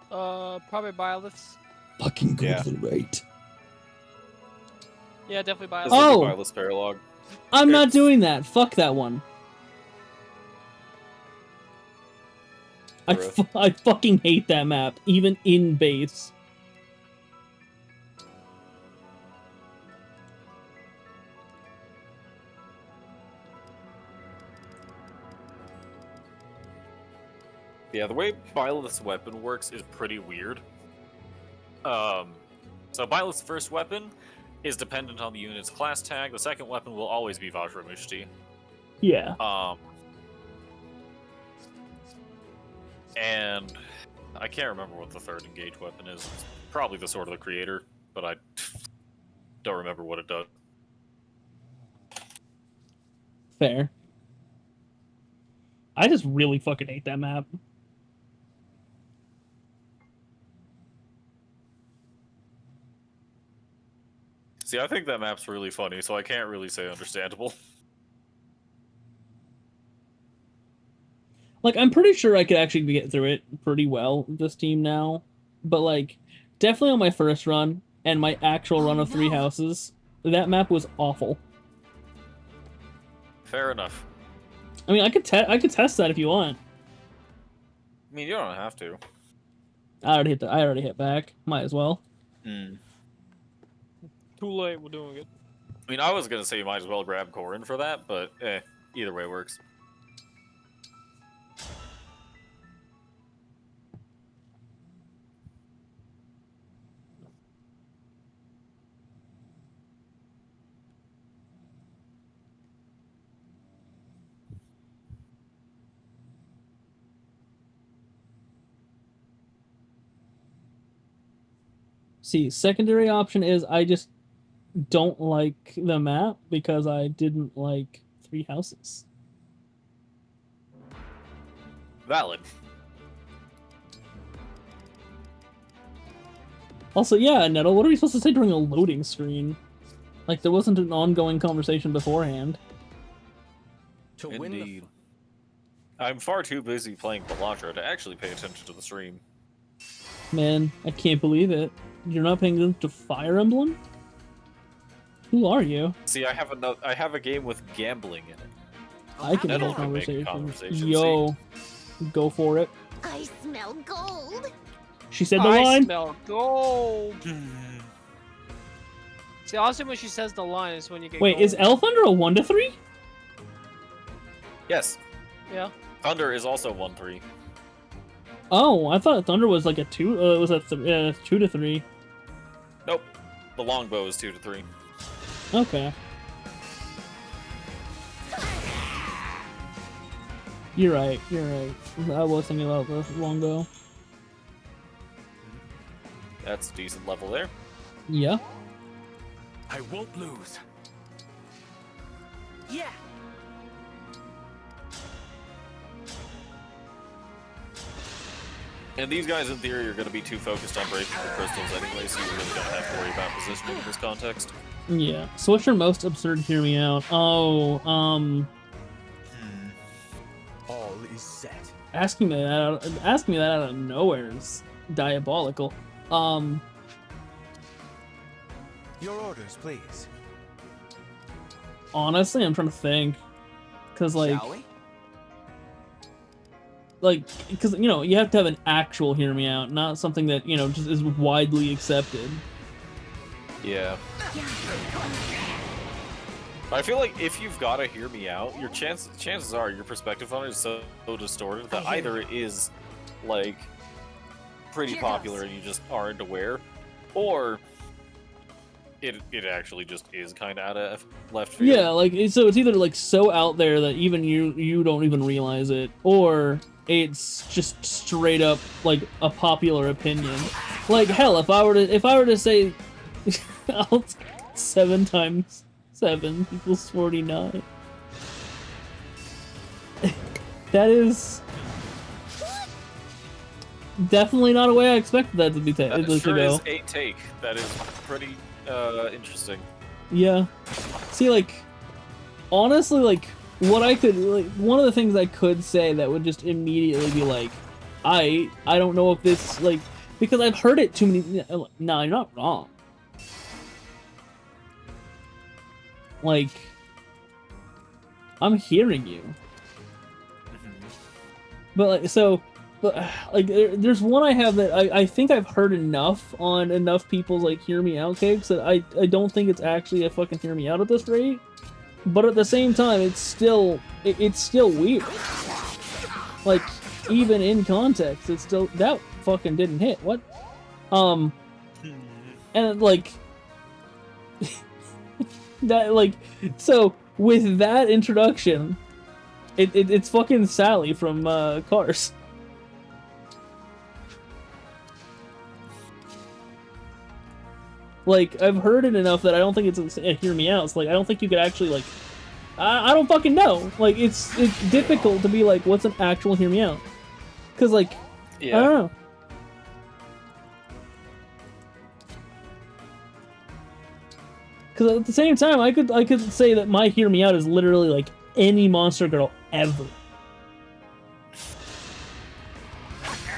S4: Probably Byleth's.
S1: Fucking Golden Right.
S4: Yeah, definitely Byleth.
S1: Oh!
S3: Byleth's paralog.
S1: I'm not doing that. Fuck that one. I fucking hate that map, even in base.
S3: Yeah, the way Byleth's weapon works is pretty weird. So Byleth's first weapon is dependent on the unit's class tag. The second weapon will always be Vajramushti.
S1: Yeah.
S3: And I can't remember what the third engage weapon is. It's probably the Sword of the Creator, but I don't remember what it does.
S1: Fair. I just really fucking hate that map.
S3: See, I think that map's really funny, so I can't really say understandable.
S1: Like, I'm pretty sure I could actually get through it pretty well with this team now. But, like, definitely on my first run and my actual run of 3 houses, that map was awful.
S3: Fair enough.
S1: I mean, I could test that if you want.
S3: I mean, you don't have to.
S1: I already hit back. Might as well.
S3: Hmm.
S4: Too late, we're doing it.
S3: I mean, I was gonna say you might as well grab Corrin for that, but either way works.
S1: See, secondary option is I just don't like the map because I didn't like Three Houses.
S3: Valid.
S1: Also, yeah, Nettle, what are we supposed to say during a loading screen? Like, there wasn't an ongoing conversation beforehand.
S10: To win the
S3: Indeed. I'm far too busy playing Balatro to actually pay attention to the stream.
S1: Man, I can't believe it. You're not paying attention to Fire Emblem? Who are you?
S3: See, I have a game with gambling in it.
S1: I can have
S3: Nettle
S1: a
S3: can make a
S1: conversation.
S3: conversation,
S1: Yo, go for it.
S8: I smell gold.
S1: She said the
S4: I
S1: line.
S4: smell gold. See, honestly, when she says the line is when you get.
S1: Wait,
S4: gold.
S1: is Thunder a 1 to 3?
S3: Yes.
S4: Yeah.
S3: Thunder is also 1-3.
S1: Oh, I thought Thunder was like a 2. It was a 2 to 3.
S3: Nope. The longbow is 2-3.
S1: Okay. You're right. You're right. I was thinking about the longbow.
S3: That's a decent level there.
S1: Yeah.
S10: I won't lose.
S8: Yeah.
S3: And these guys, in theory, are going to be too focused on breaking the crystals anyway, so you really don't have to worry about positioning in this context.
S1: Yeah. So what's your most absurd hear me out? Oh,
S10: All is set.
S1: asking me that out of nowhere is diabolical.
S10: Your orders, please.
S1: Honestly, I'm trying to think. Cause
S10: Shall we?
S1: because you know, you have to have an actual hear me out, not something that, you know, just is widely accepted.
S3: Yeah. I feel like if you've got to hear me out, your chances are your perspective on it is so distorted that either it is, like, pretty popular and you just aren't aware, or it actually just is kind of out of left field.
S1: Yeah, like, so it's either like so out there that even you don't even realize it, or it's just straight up like a popular opinion. Like, hell, if I were to say 7 times 7 equals 49. That is definitely not a way I expected that to be
S3: That
S1: to
S3: sure
S1: go.
S3: is a take. That is pretty interesting.
S1: Yeah. See, like, honestly, like, what I could, like, one of the things I could say that would just immediately be like, I don't know if this, like, because I've heard it too many, no, you're not wrong. Like, I'm hearing you. But, like, so, but, like, there's one I have that I think I've heard enough on enough people's, like, hear me out cakes that I don't think it's actually a fucking hear me out at this rate. But at the same time, it's still weird. Like, even in context, it's still, that fucking didn't hit. What? And, like, that, like, so, with that introduction, it's fucking Sally from, Cars. Like, I've heard it enough that I don't think it's a hear me out. It's like, I don't think you could actually, like, I don't fucking know. Like, it's difficult to be like, what's an actual hear me out? Because, like,
S3: Yeah.
S1: I don't know. Because at the same time, I could say that my hear me out is literally like any monster girl ever.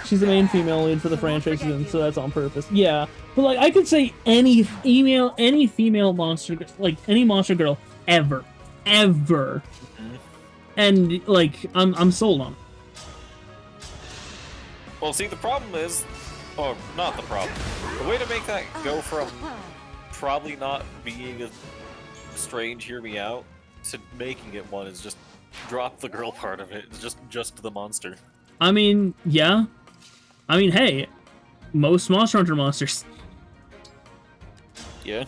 S1: She's the main female lead for the franchise, and so that's on purpose. Yeah, but like I could say any female monster, like any monster girl ever, and like I'm sold on it.
S3: Well, see, the problem is, or not the problem, the way to make that go from probably not being a strange hear me out to making it one is just drop the girl part of it. It's just the monster.
S1: I mean, yeah. I mean, hey, most Monster Hunter monsters.
S3: Yeah.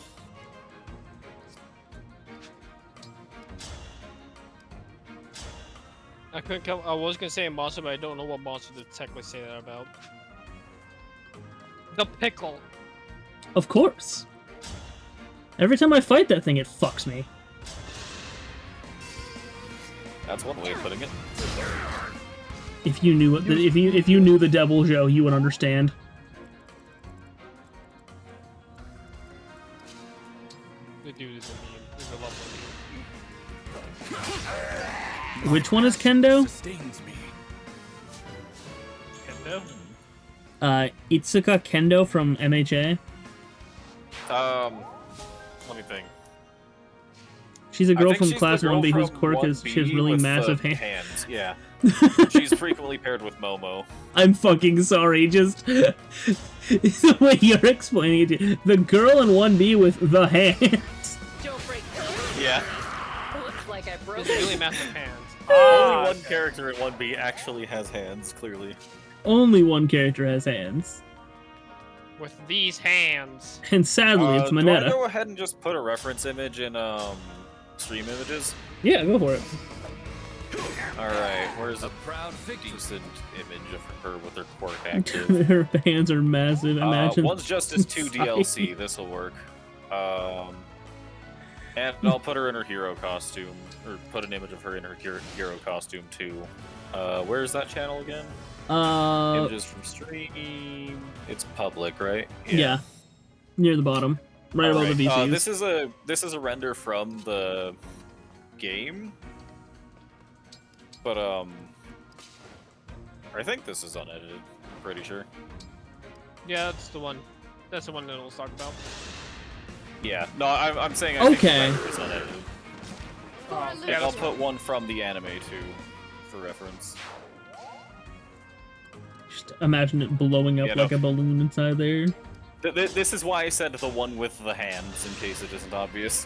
S4: I couldn't come. I was gonna say a monster, but I don't know what monster to technically say that about. The pickle.
S1: Of course. Every time I fight that thing, it fucks me.
S3: That's one way of putting it.
S1: If you knew what if you knew the Devil Joe, you would understand.
S4: The dude is a meme. He's a lovely meme.
S1: Which one is Kendo?
S10: Sustains me.
S4: Kendo?
S1: Itsuka Kendo from MHA.
S3: Let me think.
S1: She's a girl
S3: I think
S1: from
S3: she's
S1: class
S3: the girl
S1: 1B whose
S3: from
S1: quirk is
S3: 1B
S1: she has really
S3: with
S1: massive
S3: the
S1: hands.
S3: Yeah. She's frequently paired with Momo.
S1: I'm fucking sorry, just the way you're explaining it. The girl in 1B with the hands.
S3: Yeah.
S11: Looks like I broke
S4: Those really massive hands.
S3: Only one character in 1B actually has hands, clearly.
S1: Only one character has hands.
S4: With these hands.
S1: And sadly, it's
S3: Do I
S1: Mineta.
S3: go ahead and just put a reference image in stream images?
S1: Yeah, go for it.
S3: Alright, where's a
S10: Proud victim.
S3: decent image of her with her quirk active?
S1: Her hands are massive. Imagine.
S3: One's Justice 2
S1: Sorry.
S3: DLC, this'll work. And I'll put her in her hero costume, or put an image of her in her hero costume too. Where's that channel again? Images from stream. It's public, right?
S1: Yeah. Near the bottom, right above
S3: Alright,
S1: the VCs.
S3: this is a render from the game, but I think this is unedited. I'm pretty sure.
S4: Yeah, that's the one. That's the one that we'll talk about.
S3: Yeah. No, I'm saying. I think the
S1: Okay.
S3: render is unedited. And I'll put one from the anime too, for reference.
S1: Just imagine it blowing up
S3: Yeah,
S1: like
S3: no.
S1: a balloon inside there.
S3: This is why I said the one with the hands, in case it isn't obvious.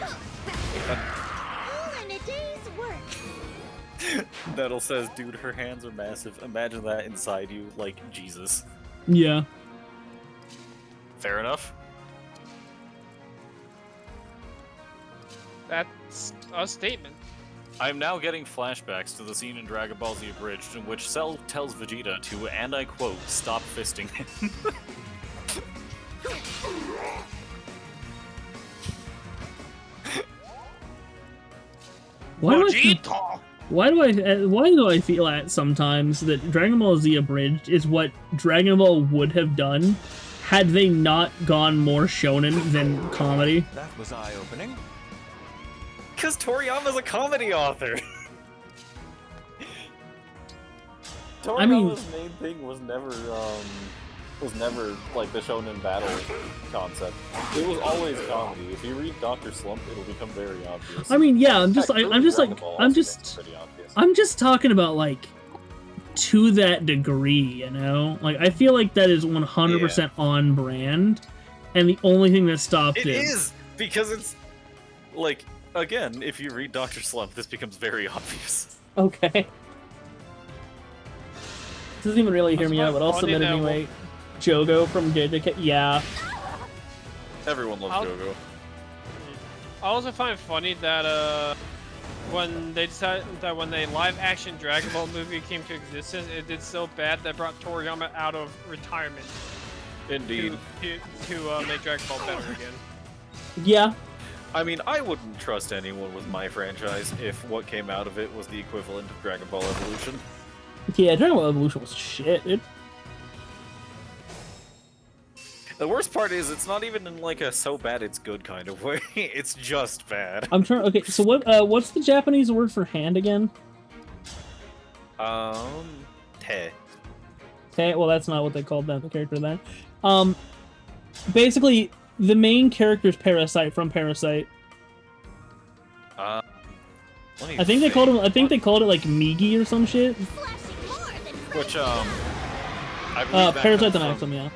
S8: All in a day's work.
S3: Nettle says, dude, her hands are massive. Imagine that inside you, like Jesus.
S1: Yeah.
S3: Fair enough.
S4: That's a statement.
S3: I'm now getting flashbacks to the scene in Dragon Ball Z Abridged in which Cell tells Vegeta to, and I quote, stop fisting him.
S1: Why do I
S4: Vegeta!
S1: why do I feel at sometimes that Dragon Ball Z Abridged is what Dragon Ball would have done had they not gone more shonen than comedy?
S10: That was eye-opening.
S3: Because Toriyama's a comedy author.
S1: I mean-
S3: Toriyama's main thing was never like the shonen battle concept. It was always comedy. If you read Dr. Slump, it'll become very obvious.
S1: I mean, yeah, I'm
S3: Heck, really Dragon Ball also makes it pretty obvious.
S1: I'm just talking about like to that degree, you know? Like I feel like that is 100% on brand, and the only thing that stopped
S3: It is because it's like, again, if you read Dr. Slump, this becomes very obvious.
S1: Okay. Doesn't even really hear me out, but I'll
S4: funny
S1: submit
S4: that
S1: anyway. Jogo from JJK. Yeah.
S3: Everyone loves
S4: I'll-
S3: Gogo.
S4: I also find funny that when they decided that when the live action Dragon Ball movie came to existence, it did so bad that brought Toriyama out of retirement
S3: Indeed.
S4: to make Dragon Ball better again.
S1: Yeah.
S3: I mean, I wouldn't trust anyone with my franchise if what came out of it was the equivalent of Dragon Ball Evolution.
S1: Yeah, Dragon Ball Evolution was shit, dude.
S3: The worst part is it's not even in like a so bad it's good kind of way. It's just bad.
S1: I'm trying. Okay, so what's the Japanese word for hand again?
S3: Te.
S1: Okay, well that's not what they called that the character then. Basically, the main character's Parasite from Parasite.
S3: Let me
S1: I think they called him. I think they called it like Migi or some shit.
S3: Which I believe that
S1: Parasite the
S3: comes
S1: Maxim,
S3: from
S1: yeah.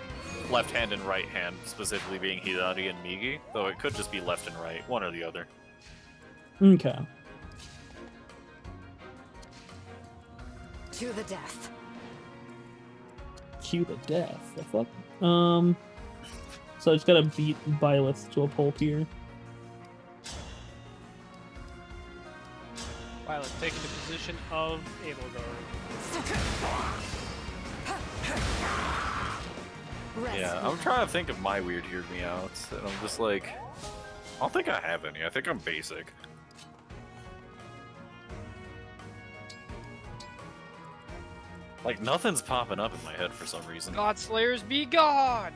S3: left hand and right hand, specifically being Hidari and Migi, though it could just be left and right, one or the other.
S1: Okay.
S11: To the death.
S1: Cue the death. The fuck? So I just gotta beat Byleth to a pulp here.
S4: Violet taking the position of Edelgard.
S3: Yeah, I'm trying to think of my weird hear me outs, and I'm just like, I don't think I have any. I think I'm basic. Like, nothing's popping up in my head for some reason.
S4: God Slayers be gone!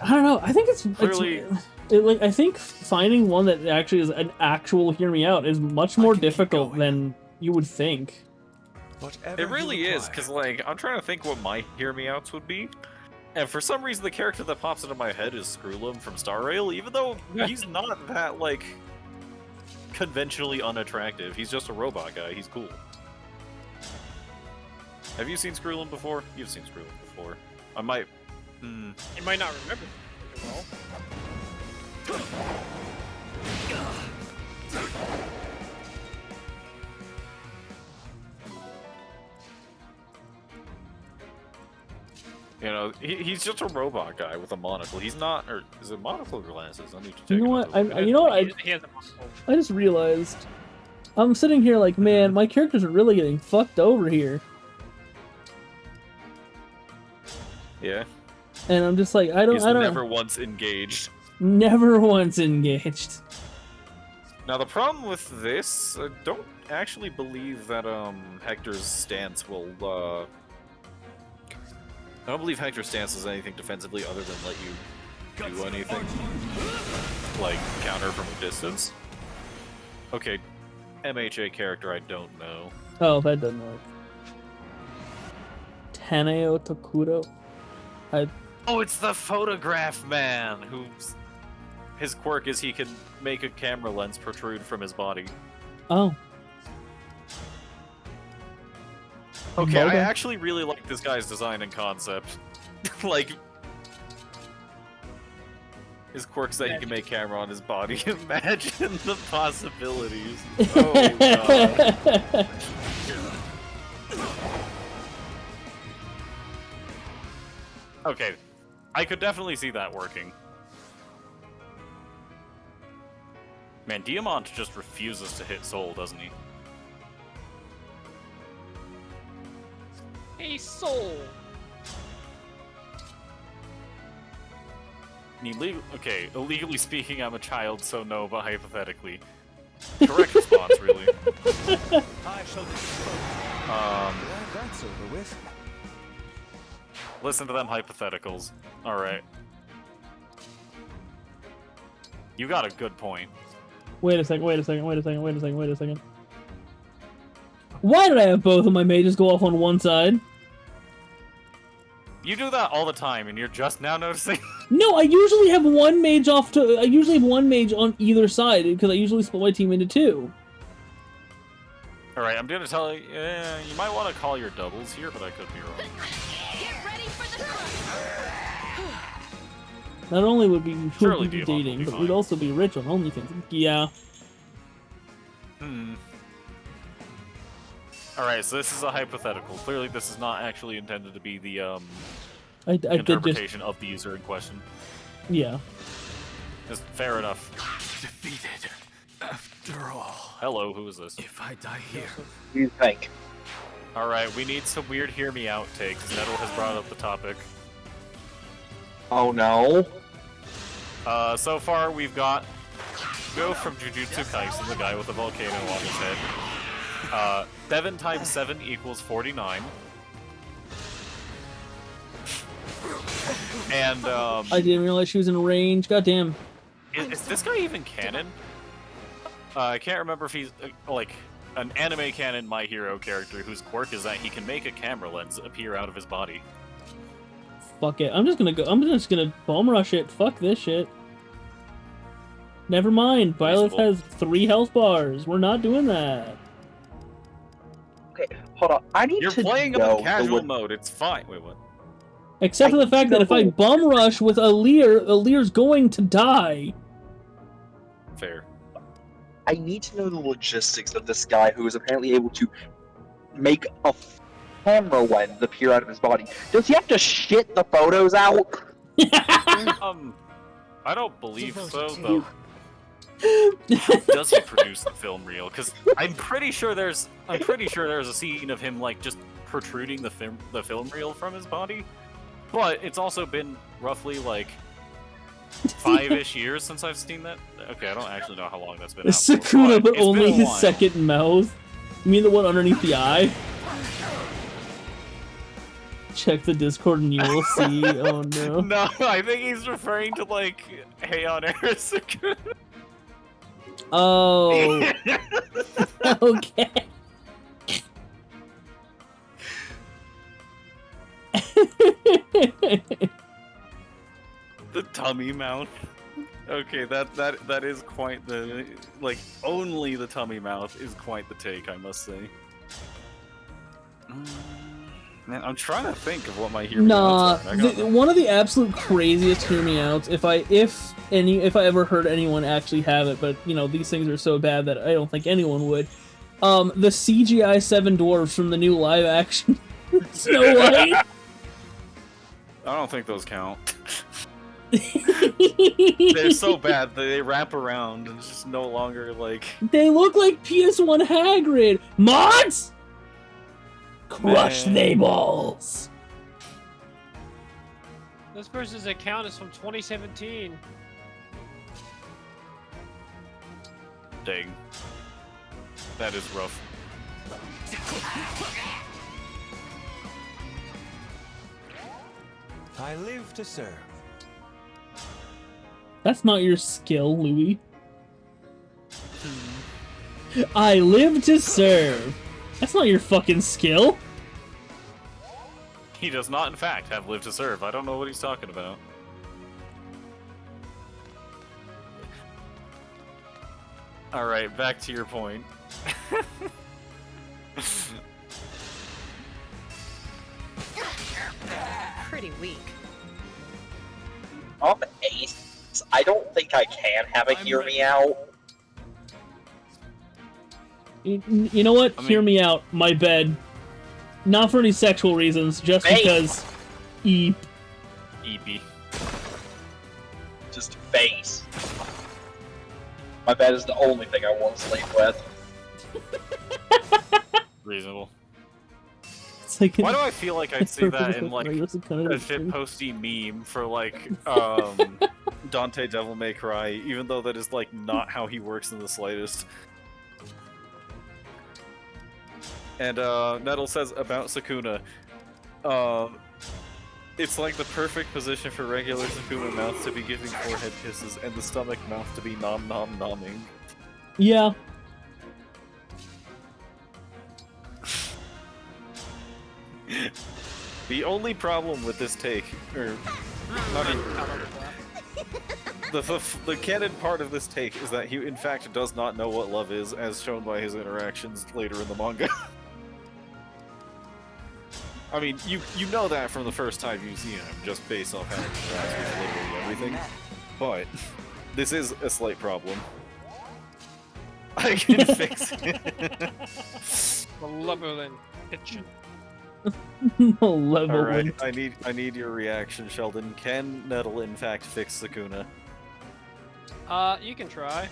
S1: I don't know. I think it's
S3: Clearly-
S1: like I think finding one that actually is an actual hear me out is much more difficult than you would think.
S10: Whatever
S3: It really
S10: you
S3: is,
S10: require.
S3: because, like, I'm trying to think what my hear me outs would be. And for some reason, the character that pops into my head is Screwlum from Star Rail, even though he's not that, like, conventionally unattractive. He's just a robot guy. He's cool. Have you seen Screwlum before? You've seen Screwlum before. I might...
S4: You might not remember very well.
S3: You know, he's just a robot guy with a monocle. He's not... Or is it monocle or glasses? I need to check.
S1: You know what?
S4: He has a muscle.
S1: I just realized. I'm sitting here like, man, my characters are really getting fucked over here.
S3: Yeah.
S1: And I'm just like, I
S3: He's
S1: don't
S3: never once engaged.
S1: never once engaged.
S3: Now the problem with this, I don't actually believe that Hector's stance will I don't believe Hector's stance is anything defensively other than let you do anything. Like counter from a distance. Okay, MHA character I don't know.
S1: Oh, that doesn't work. Taneo Tokuro.
S3: Oh, it's the photograph man who's his quirk is he can make a camera lens protrude from his body.
S1: Oh.
S3: Okay, I
S1: Okay.
S3: actually really like this guy's design and concept. Like, his quirks that he can make camera on his body. Imagine the possibilities. Oh god. Okay, I could definitely see that working. Man, Diamant just refuses to hit Soul, doesn't he?
S4: Hey, Soul!
S3: Okay, illegally speaking, I'm a child, so no, but hypothetically. Correct response, really.
S10: I shall dispose.
S3: Um,
S10: Glad that's over with.
S3: listen to them hypotheticals. Alright. You got a good point.
S1: Wait a second. Why did I have both of my mages go off on one side?
S3: You do that all the time, and you're just now noticing?
S1: No, I usually have one mage I usually have one mage on either side, because I usually split my team into two.
S3: Alright, I'm gonna tell you, you might want to call your doubles here, but I could be wrong.
S8: Get ready for the crush.
S1: Not only would we
S3: Surely
S1: be
S3: Diamond will
S1: dating,
S3: be
S1: but
S3: fine.
S1: we'd also be rich on OnlyFans. Yeah.
S3: Alright, so this is a hypothetical. Clearly this is not actually intended to be the,
S1: I did just...
S3: interpretation of the user in question.
S1: Yeah.
S3: Just fair enough.
S10: Defeated. After all.
S3: Hello, who is this?
S10: If I die here.
S9: You think?
S3: Alright, we need some weird hear me out takes. Nettle has brought up the topic.
S9: Oh no.
S3: So far we've got Go from Jujutsu Kaisen, the guy with the volcano on his head. 7 times 7 equals 49. And,
S1: I didn't realize she was in range. Goddamn.
S3: is this guy even canon? I can't remember if he's, like, an anime canon My Hero character whose quirk is that he can make a camera lens appear out of his body.
S1: Fuck it. I'm just gonna bomb rush it. Fuck this shit. Never mind. Violet
S3: Reasonable.
S1: has 3 health bars. We're not doing that.
S9: Okay, hold on. I need
S3: You're
S9: to
S3: playing
S9: know
S3: on casual
S9: the
S3: mode, it's fine. Wait, what?
S1: Except for the fact that if I bum rush with Alir's going to die.
S3: Fair.
S9: I need to know the logistics of this guy who is apparently able to make a camera lens appear out of his body. Does he have to shit the photos out?
S3: I don't believe so, though. How does he produce the film reel? Because I'm pretty sure there's a scene of him like just protruding the film reel from his body, but it's also been roughly like 5-ish years since I've seen that. Okay, I don't actually know how long that's been out for,
S1: Sukuna, but
S3: it's
S1: only
S3: been a
S1: his
S3: while.
S1: second mouth. You mean the one underneath the eye? Check the Discord and you will see. Oh no.
S3: No, I think he's referring to like Heian era Sukuna.
S1: Oh. Okay.
S3: The tummy mouth. Okay, that is quite the like only the tummy mouth is quite the take, I must say. Man, I'm trying to think of what my hear me outs are.
S1: One of the absolute craziest hear me outs, if I ever heard anyone actually have it, but you know these things are so bad that I don't think anyone would. The CGI 7 dwarves from the new live action Snow White.
S3: I don't think those count. They're so bad that they wrap around and it's just no longer like.
S1: They look like PS1 Hagrid mods. Crush they balls.
S4: This person's account is from 2017.
S3: Dang. That is rough.
S10: I live to serve.
S1: That's not your skill, Louis. I live to serve. That's not your fucking skill.
S3: He does not, in fact, have live to serve. I don't know what he's talking about. Alright, back to your point.
S11: Pretty weak.
S9: Ace, I don't think I can have a hear me out.
S1: You know what? Hear me out. My bed. Not for any sexual reasons, just because. Eep.
S3: Eepy.
S9: Just face. My bed is the only thing I want to sleep with.
S3: Reasonable.
S1: It's like
S3: why do I feel like I'd see that in like a shitposty meme for like Dante Devil May Cry, even though that is like not how he works in the slightest. And Nettle says about Sukuna, it's like the perfect position for regular Sukuna mouth to be giving forehead kisses and the stomach mouth to be nom nom nomming.
S1: Yeah.
S3: The only problem with this take, or not even, the canon part of this take is that he in fact does not know what love is, as shown by his interactions later in the manga. I mean, you know that from the first time you see him, just based off how he interacts with literally everything. But this is a slight problem. I can fix it.
S4: Malevolent kitchen.
S1: Malevolent.
S3: Alright, I need your reaction, Sheldon. Can Nettle in fact fix Sukuna?
S4: You can try.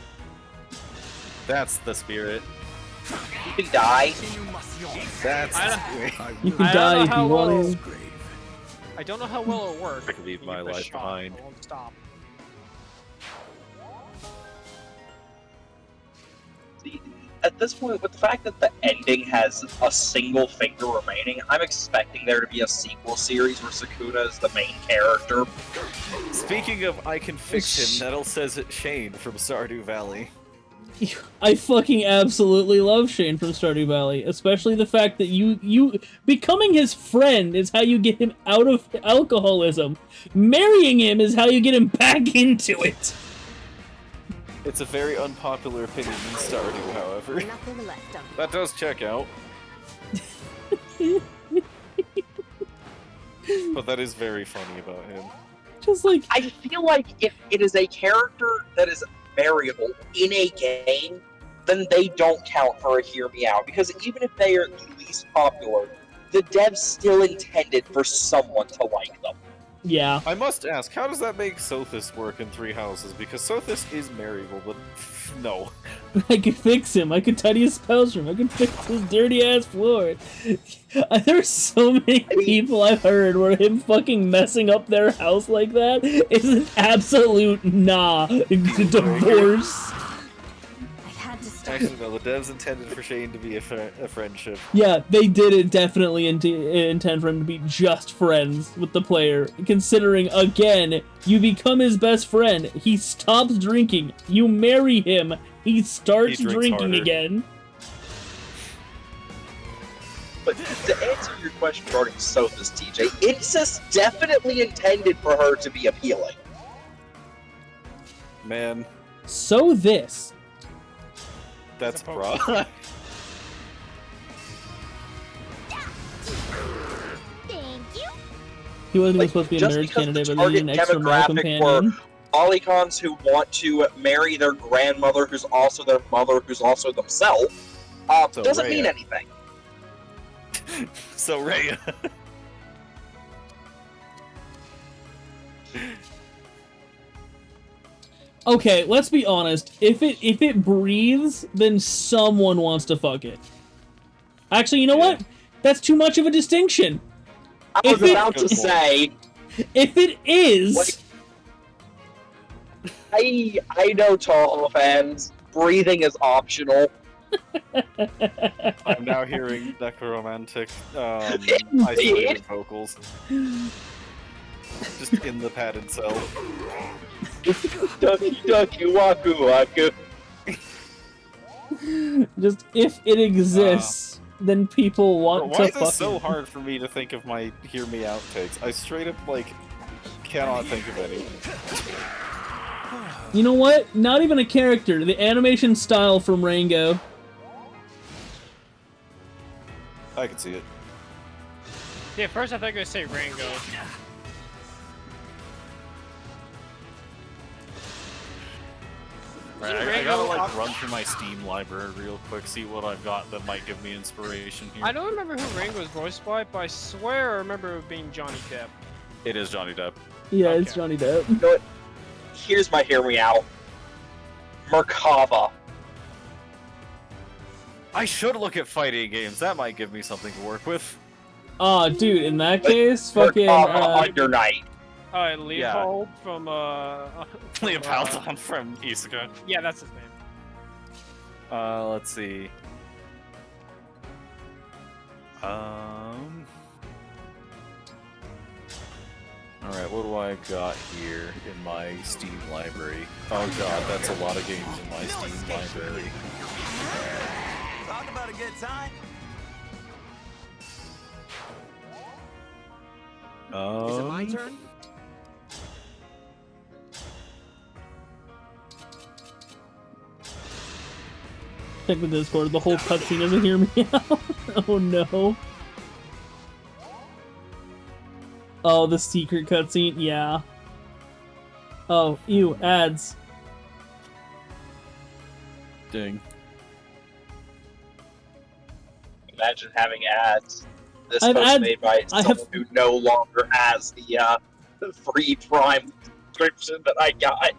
S3: That's the spirit.
S9: You can die.
S3: That's
S1: You can die if you want to.
S4: I don't know how well it'll work.
S3: I can leave my life behind.
S4: I won't stop.
S9: At this point, with the fact that the ending has a single finger remaining, I'm expecting there to be a sequel series where Sukuna is the main character.
S3: Speaking of I can fix him, Nettle says it Shane from Stardew Valley.
S1: I fucking absolutely love Shane from Stardew Valley, especially the fact that you becoming his friend is how you get him out of alcoholism. Marrying him is how you get him back into it.
S3: It's a very unpopular opinion in Stardew, however.
S11: Nothing left of
S3: That does check out. But that is very funny about him.
S1: Just like
S9: I feel like if it is a character that is variable in a game, then they don't count for a hear me out, because even if they are the least popular, the devs still intended for someone to like them.
S1: Yeah.
S3: I must ask, how does that make Sothis work in Three Houses? Because Sothis is marriable, but no.
S1: I could fix him. I could tidy his spells room. I could fix his dirty ass floor. There's so many people I've heard where him fucking messing up their house like that is an absolute nah. Divorce.
S3: Actually, no, the devs intended for Shane to be a friendship.
S1: Yeah, they didn't definitely intend for him to be just friends with the player. Considering, again, you become his best friend. He stops drinking. You marry him. He starts drinking harder again.
S9: But to answer your question regarding Sothis, TJ, incest definitely intended for her to be appealing.
S3: Man.
S1: So this.
S3: That's a problem.
S8: Thank you.
S1: He wasn't even supposed to be a marriage candidate, but they need an extra male companion.
S9: Polycons who want to marry their grandmother, who's also their mother, who's also themselves,
S3: So
S9: doesn't
S3: Rhea.
S9: mean anything.
S3: So Rhea.
S1: Okay, let's be honest. If it breathes, then someone wants to fuck it. Actually, you know what? That's too much of a distinction.
S9: I was about to say.
S1: If it is.
S9: Like, I know Toho fans. Breathing is optional.
S3: I'm now hearing necromantic isolated vocals. Just in the padded cell.
S9: Ducky ducky waku waku.
S1: Just if it exists, then people want
S3: Why
S1: to
S3: is
S1: fuck
S3: this so
S1: it.
S3: hard for me to think of my hear me out takes? I straight up cannot think of any.
S1: You know what? Not even a character. The animation style from Rango.
S3: I can see it.
S4: Yeah, first I think I say Rango.
S3: Right, I gotta run through my Steam library real quick, see what I've got that might give me inspiration here.
S4: I don't remember who Rango was voiced by, but I swear I remember it being Johnny Depp.
S3: It is Johnny Depp.
S1: Yeah, it's Johnny Depp.
S9: You know what? Here's my hear me out. Merkava.
S3: I should look at fighting games. That might give me something to work with.
S1: Oh, dude, in that case, fucking.
S9: Under Night.
S4: Leopold from
S3: Leopoldon from Isekai.
S4: Yeah, that's his name.
S3: Let's see. Alright, what do I got here in my Steam library? Oh god, that's a lot of games in my Steam library.
S10: Talk about a good time. Is it my turn?
S1: Check the Discord. The whole cutscene doesn't hear me out. Oh no. Oh, the secret cutscene? Yeah. Oh, ew, ads.
S3: Ding.
S9: Imagine having ads. This
S1: I've
S9: post
S1: had-
S9: made by
S1: I
S9: someone
S1: have-
S9: who no longer has the free Prime subscription that I got.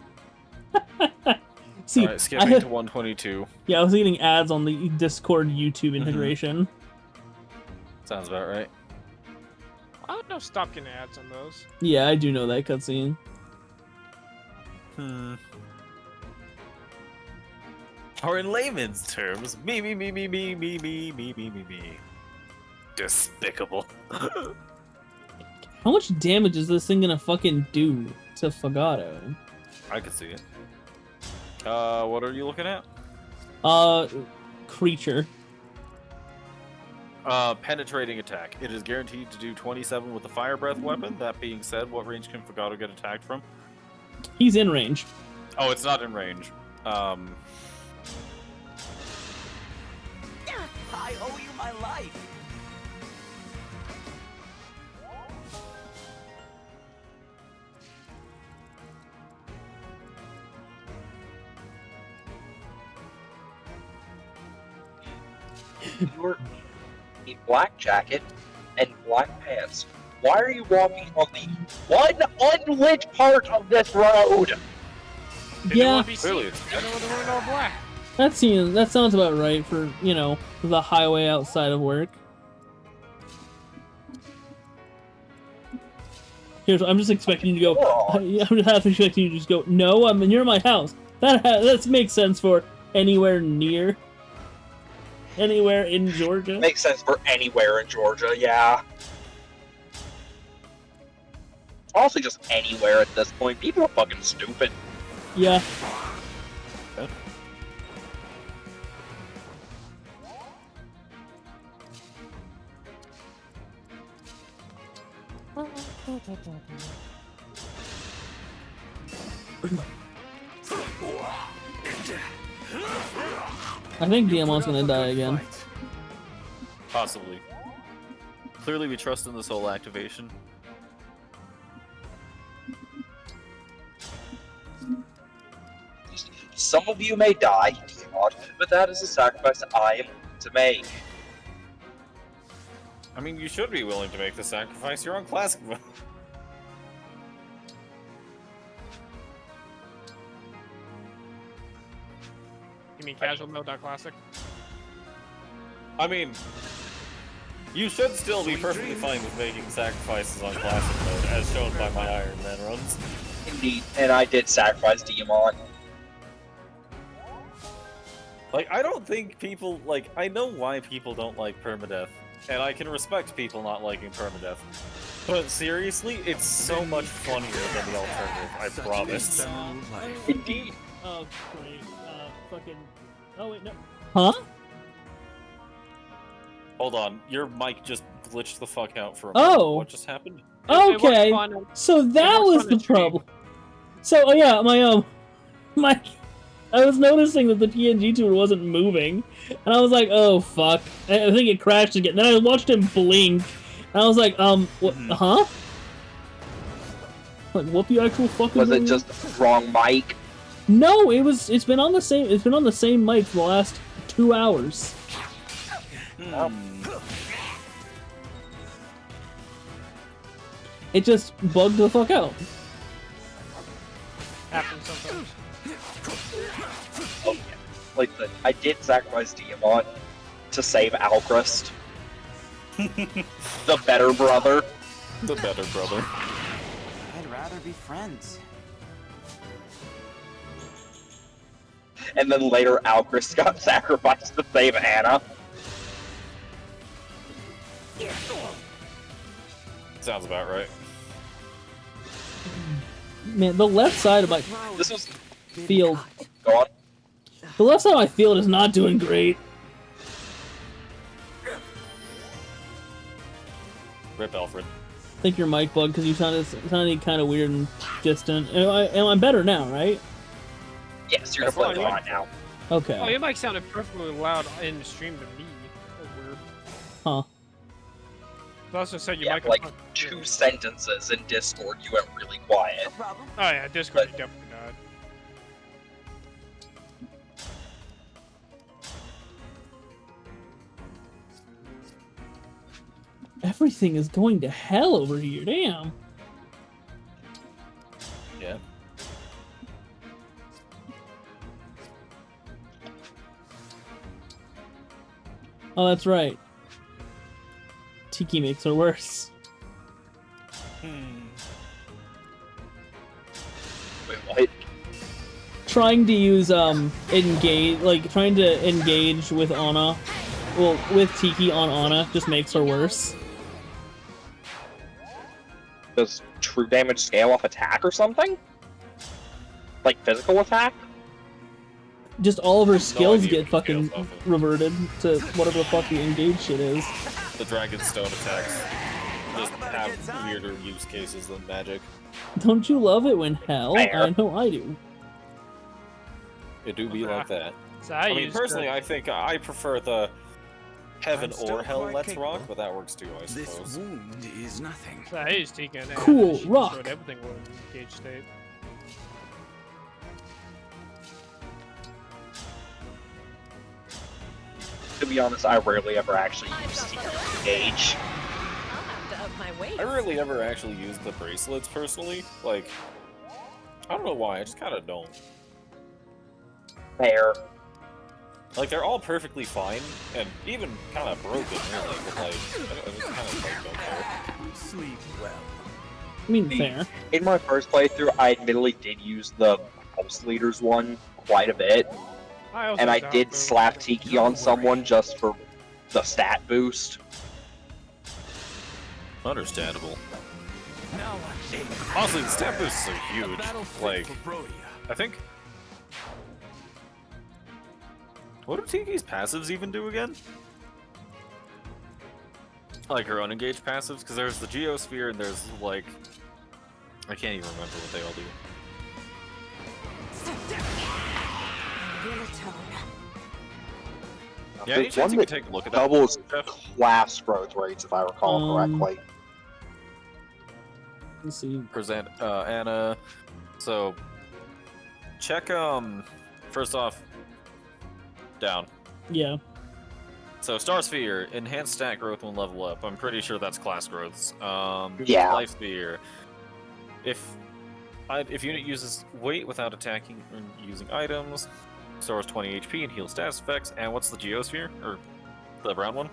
S1: See,
S3: Alright, skipping to 122.
S1: Yeah, I was getting ads on the Discord YouTube integration.
S3: Sounds about right.
S4: I don't know, stop getting ads on those.
S1: Yeah, I do know that cutscene.
S3: Or in layman's terms, me. Despicable.
S1: How much damage is this thing gonna fucking do to Fagato?
S3: I can see it. What are you looking at?
S1: Creature.
S3: Penetrating attack. It is guaranteed to do 27 with the fire breath weapon. That being said, what range can Fagato get attacked from?
S1: He's in range.
S3: Oh, it's not in range.
S10: I owe you my life.
S9: You're a black jacket and black pants Why are you walking on the one unlit part of this road?
S1: Yeah,
S3: Clearly,
S1: that sounds about right for, you know, the highway outside of work. Here's, I'm just expecting you to go. I'm just half expecting you to just go. No, I'm near my house. That makes sense for anywhere near, anywhere in Georgia.
S9: Makes sense for anywhere in Georgia, yeah. Honestly, just anywhere at this point. People are fucking stupid.
S1: Yeah. I think Diamond's gonna die again.
S3: Possibly. Clearly, we trust in this whole activation.
S9: Some of you may die, Diamond, but that is a sacrifice I am willing to make.
S3: I mean, you should be willing to make the sacrifice. You're on classic mode.
S4: You mean casual mode, not classic?
S3: I mean, you should still be perfectly fine with making sacrifices on classic mode, as shown by my Iron Man runs.
S9: Indeed, and I did sacrifice Diamond.
S3: Like, I don't think people, like, I know why people don't like permadeath, and I can respect people not liking permadeath. But seriously, it's so much funnier than the alternative, I promise.
S9: Indeed.
S1: Oh, great. Fucking. Oh, wait, no. Huh?
S3: Hold on, your mic just glitched the fuck out for a
S1: Oh.
S3: moment. What just happened?
S1: Okay. So that was the problem. So, oh yeah, my. I was noticing that the TNG tool wasn't moving, and I was like, "Oh fuck!" I think it crashed again. Then I watched him blink, and I was like, what? Huh? Like, what the actual fuck?
S9: Was it just wrong mic?
S1: No, it's been on the same. It's been on the same mic for the last 2 hours. It just bugged the fuck out.
S4: Happens sometimes.
S9: Oh yeah. Like, I did sacrifice Diamond to save Alchrist. The better brother.
S3: The better brother.
S10: I'd rather be friends.
S9: And then later Alchrist got sacrificed to save Anna.
S3: Sounds about right.
S1: Man, the left side of my field.
S9: Go on.
S1: The left side of my field is not doing great.
S3: Rip Alfred.
S1: I think your mic bugged because you sounded kind of weird and distant. Am I better now, right?
S9: Yes, you're completely fine now.
S1: Okay.
S4: Oh, your mic sounded perfectly loud in the stream to me. That's weird.
S1: Huh.
S4: I also said your
S9: Yeah,
S4: mic.
S9: like 2 sentences in Discord, you went really quiet.
S4: Oh yeah, Discord definitely died.
S1: Everything is going to hell over here. Damn.
S3: Yeah.
S1: Oh, that's right. Tiki makes her worse.
S9: Wait, what?
S1: Trying to use engage, like trying to engage with Ana, well, with Tiki on Ana just makes her worse.
S9: Does true damage scale off attack or something? Like physical attack?
S1: Just all of her skills
S3: idea
S1: get fucking reverted to whatever the fuck the engage shit is.
S3: The Dragonstone attacks just have weirder use cases than magic.
S1: Don't you love it when hell? I know I do.
S3: It do be like that.
S4: So
S3: I mean, personally, I think I prefer the heaven or hell let's rock, but that works too, I suppose.
S10: This wound is nothing.
S4: So I used Tika and
S1: Cool,
S4: she
S1: rock.
S4: showed everything was in engaged state.
S9: To be honest, I rarely ever actually use Secret Engage.
S11: I'll have to up my weight
S3: I rarely ever actually use the bracelets personally. Like, I don't know why. I just kind of don't.
S9: Fair.
S3: Like, they're all perfectly fine, and even kind of broken, really. But like, I just kind of like don't care.
S10: Sleep well.
S1: I mean, fair.
S9: In my first playthrough, I admittedly did use the House Leaders one quite a bit, and I did slap Tiki on someone just for the stat boost.
S3: Understandable.
S10: Now
S3: Honestly, the stat boosts are huge. Like, I think. What do Tiki's passives even do again? Like her unengaged passives? Because there's the Geosphere and there's like. I can't even remember what they all do. Yeah, any chance you can take a look at that?
S9: Doubles class growth rates, if I recall correctly.
S1: Let's see.
S3: Present Anna. So check first off down.
S1: Yeah.
S3: So Star Sphere, enhanced stat growth when level up. I'm pretty sure that's class growths.
S9: Yeah.
S3: Life Sphere. If unit uses weight without attacking or using items, stores 20 HP and heals status effects. And what's the Geosphere? Or the brown one?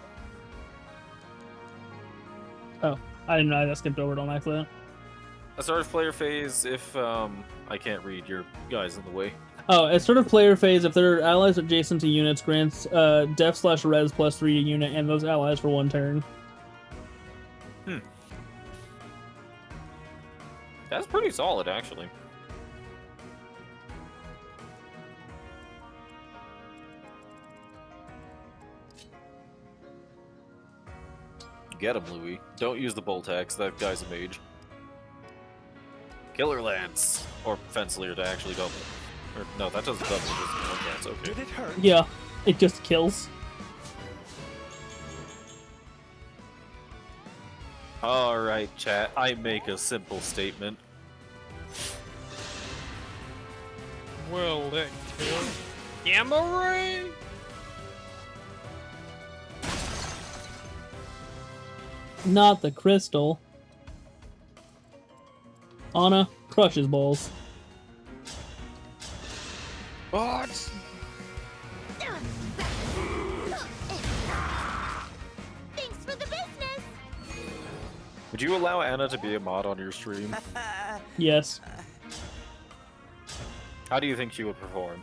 S1: Oh, I didn't know. I skipped over it on accident.
S3: A start of player phase if I can't read your guys in the way.
S1: Oh, at start of player phase, if there are allies adjacent to units, grants def/res +3 to unit and those allies for 1 turn.
S3: That's pretty solid, actually. Get him, Louis. Don't use the Bolt Axe, that guy's a mage. Killer Lance. Or Fenceler to actually double. Or, no, that doesn't double, just Bolt Lance, okay.
S10: Did it hurt?
S1: Yeah, it just kills.
S3: Alright, chat. I make a simple statement.
S4: Will it kill Gamma Ray?
S1: Not the crystal. Anna crushes balls.
S4: What?
S8: Thanks for the business.
S3: Would you allow Anna to be a mod on your stream?
S1: Yes.
S3: How do you think she would perform?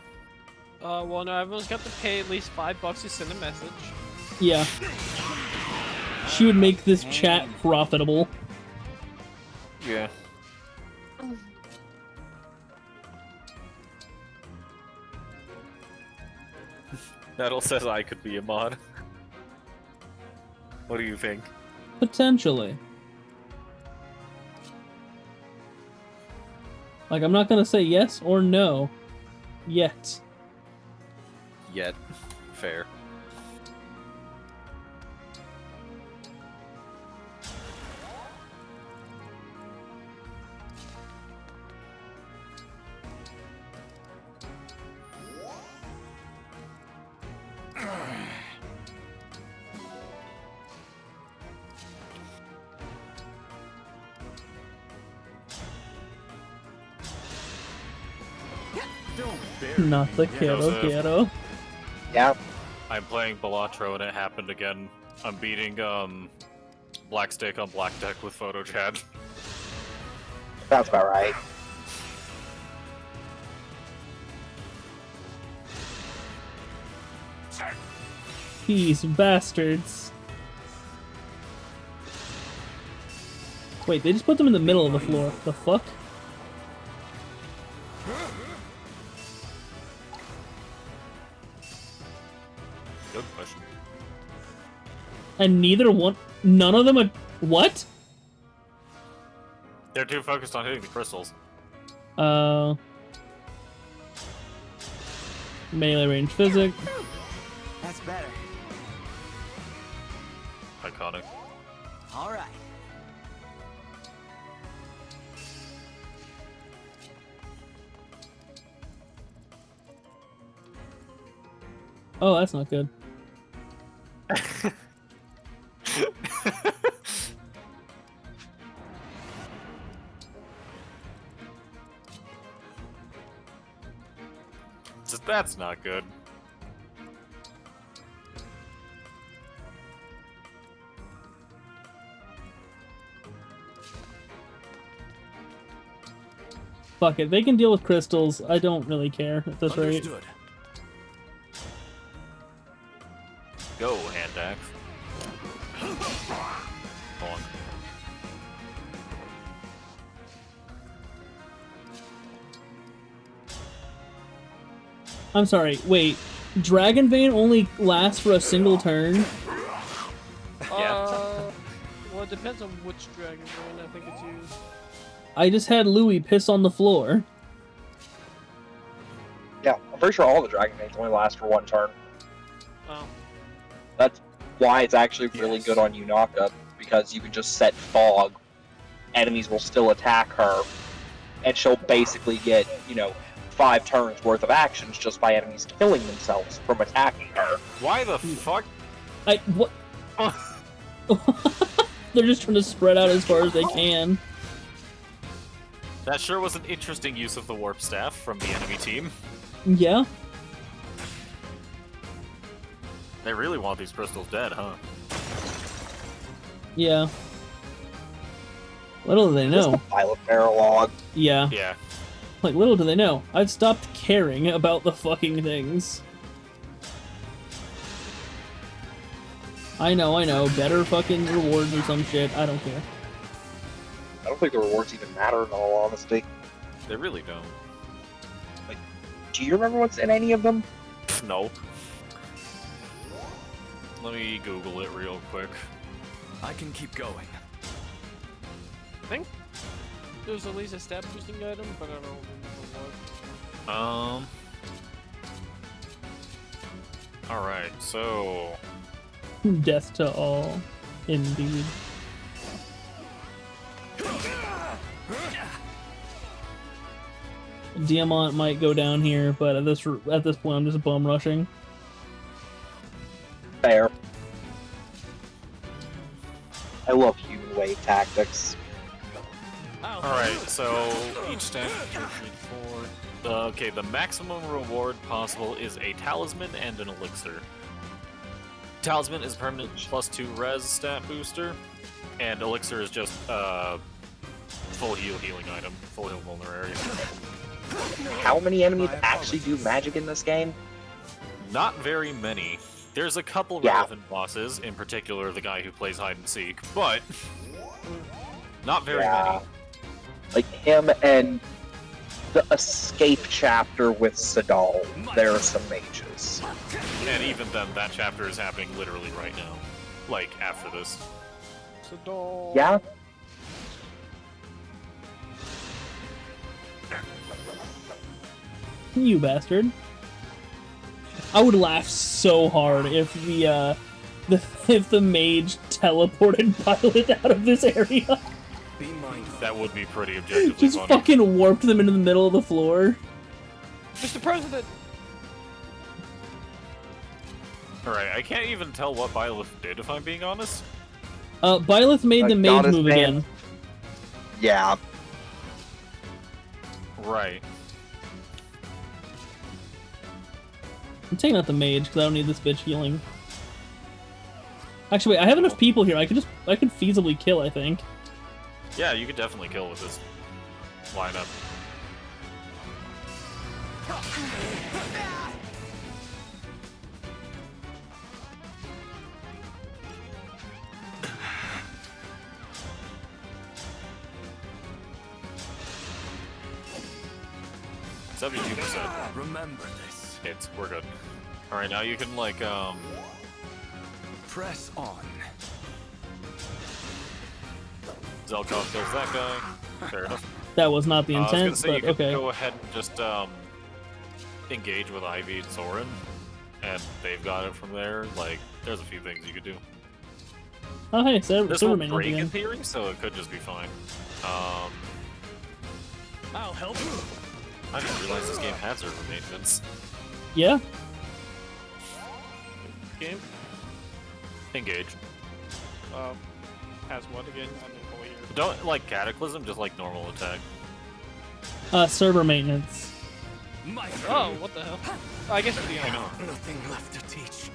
S4: Well, no, everyone's got to pay at least $5 to send a message.
S1: Yeah. She would make this chat profitable.
S3: Yeah. Nettle says I could be a mod. What do you think?
S1: Potentially. Like, I'm not gonna say yes or no. Yet.
S3: Yet. Fair.
S1: Not the Kero.
S9: Yeah.
S3: I'm playing Balatro and it happened again. I'm beating Black Stick on Black Deck with Photo Chat.
S9: Sounds about right.
S1: These bastards. Wait, they just put them in the middle of the floor. The fuck?
S3: Good question.
S1: And none of them are... What?
S3: They're too focused on hitting the crystals.
S1: Melee range physic.
S10: That's better.
S3: Iconic.
S10: All right.
S1: Oh, that's not good.
S3: That's not good.
S1: Fuck it, they can deal with crystals. I don't really care at this rate.
S10: Understood.
S3: Go, hand axe. Bonk.
S1: I'm sorry, wait. Dragon Vein only lasts for a single turn?
S3: Yeah.
S4: Well, it depends on which dragon vein I think it's used.
S1: I just had Louis piss on the floor.
S9: Yeah, I'm pretty sure all the Dragon Veins only last for one turn.
S4: Oh.
S9: That's why it's actually really good on Yunaka, because you can just set fog. Enemies will still attack her, and she'll basically get, 5 turns worth of actions just by enemies killing themselves from attacking her.
S3: Why the fuck?
S1: What? They're just trying to spread out as far as they can.
S3: That sure was an interesting use of the warp staff from the enemy team.
S1: Yeah.
S3: They really want these crystals dead, huh?
S1: Yeah. Little do they
S9: Just
S1: know.
S9: a pile of paralog.
S1: Yeah.
S3: Yeah.
S1: Like, little do they know. I've stopped caring about the fucking things. I know. Better fucking rewards or some shit. I don't care.
S9: I don't think the rewards even matter, in all honesty.
S3: They really don't.
S9: Do you remember what's in any of them?
S3: Nope. Let me Google it real quick.
S10: I can keep going.
S4: I think there's at least a stat boosting item, but I don't remember what.
S3: Alright, so...
S1: Death to all. Indeed. Diamant might go down here, but at this point I'm just bum rushing.
S9: Fair. I love human wave tactics.
S3: Alright, so each stat... Okay, the maximum reward possible is a talisman and an elixir. Talisman is permanent +2 res stat booster, and elixir is just full healing item, full heal vulnerary.
S9: How many enemies actually do magic in this game?
S3: Not very many. There's a couple relevant bosses, in particular the guy who plays hide and seek, but not very many.
S9: Like him and the escape chapter with Sadal. There are some mages.
S3: And even then, that chapter is happening literally right now. Like, after this.
S9: Yeah?
S1: You bastard. I would laugh so hard if if the mage teleported Pilot out of this area.
S3: That would be pretty objectively
S1: Just
S3: funny.
S1: fucking warped them into the middle of the floor.
S4: Mr. President!
S3: Alright, I can't even tell what Byleth did, if I'm being honest.
S1: Byleth made the mage
S9: Goddess
S1: move
S9: man.
S1: again.
S9: Yeah.
S3: Right.
S1: I'm taking out the mage because I don't need this bitch healing. Actually, wait, I have enough people here. I could feasibly kill, I think.
S3: Yeah, you could definitely kill with this lineup. %.
S10: Remember this.
S3: Hits. We're good. Alright, now you can, like,
S10: Press on.
S3: Zelkov kills that guy. Fair enough.
S1: That was not the
S3: I was gonna
S1: intent,
S3: say, you
S1: but
S3: could
S1: okay.
S3: go ahead and just, engage with Ivy and Soren, and they've got it from there. Like, there's a few things you could do.
S1: Oh, hey,
S3: This
S1: Silver
S3: will
S1: Maintenance
S3: break in
S1: again.
S3: theory, so it could just be fine.
S4: I'll help you.
S3: I didn't realize this game had server maintenance.
S1: Yeah?
S4: Game?
S3: Engage.
S4: Has what again? I didn't fully hear.
S3: Don't like Cataclysm, just like normal attack.
S1: Server maintenance.
S10: My
S4: Oh, what the hell? I guess it's the
S10: I know. Nothing left to teach.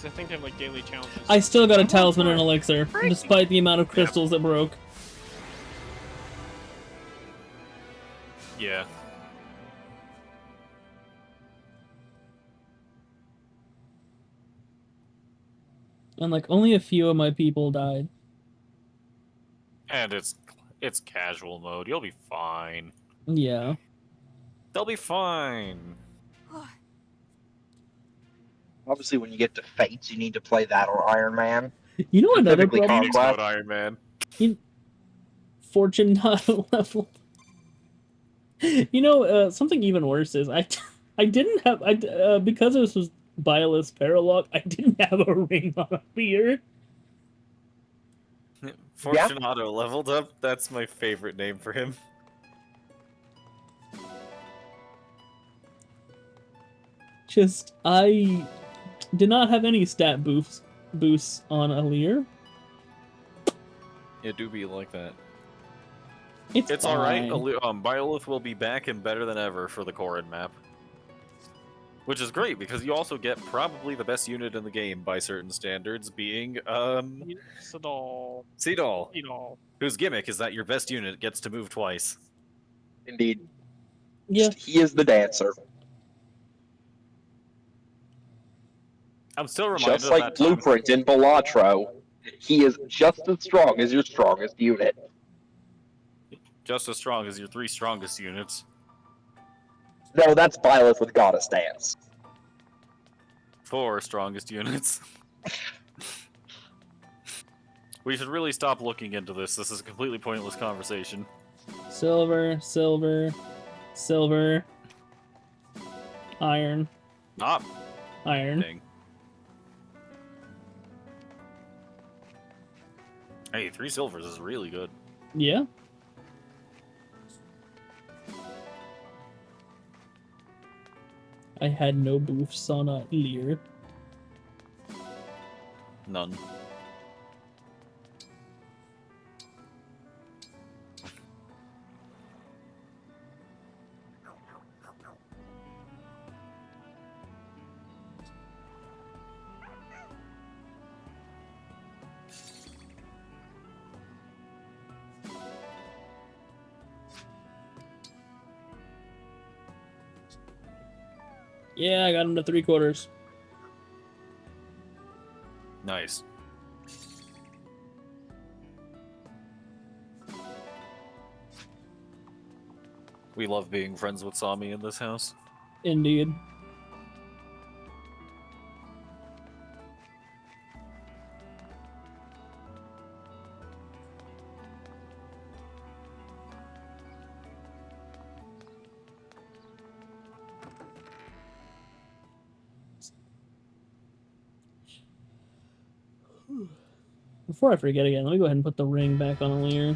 S4: I think they have like daily challenges.
S1: I still got a talisman and elixir, despite the amount of crystals that broke.
S3: Yeah.
S1: And like only a few of my people died.
S3: And it's casual mode. You'll be fine.
S1: Yeah.
S3: They'll be fine.
S9: Obviously, when you get to Fates, you need to play that or Iron Man.
S1: You know another
S9: Specifically
S1: problem?
S3: Phoenix mode
S9: Conquest.
S3: Iron Man.
S1: Fortune not leveled. You know, something even worse is I didn't have because this was Byleth Paralock, I didn't have a ring on a beer.
S3: Fortunato leveled up. That's my favorite name for him.
S1: Just I did not have any stat boosts on Alir.
S3: It do be like that.
S1: It's
S3: alright.
S1: fine.
S3: Byleth will be back and better than ever for the Corrin map. Which is great, because you also get probably the best unit in the game by certain standards, being,
S4: Sidol.
S3: Seedol. Whose gimmick is that your best unit gets to move twice.
S9: Indeed.
S1: Yeah.
S9: He is the dancer.
S3: I'm still reminded
S9: Just
S3: of
S9: like
S3: that time.
S9: Blueprint in Balatro, he is just as strong as your strongest unit.
S3: Just as strong as your 3 strongest units.
S9: No, that's Byleth with Goddess Dance.
S3: 4 strongest units. We should really stop looking into this. This is a completely pointless conversation.
S1: Silver, silver, silver, iron,
S3: Not
S1: iron.
S3: thing. Hey, 3 silvers is really good.
S1: Yeah. I had no boosts on Lear.
S3: None.
S1: Yeah, I got him to 3/4.
S3: Nice. We love being friends with Sami in this house.
S1: Indeed. Before I forget again, let me go ahead and put the ring back on Lear.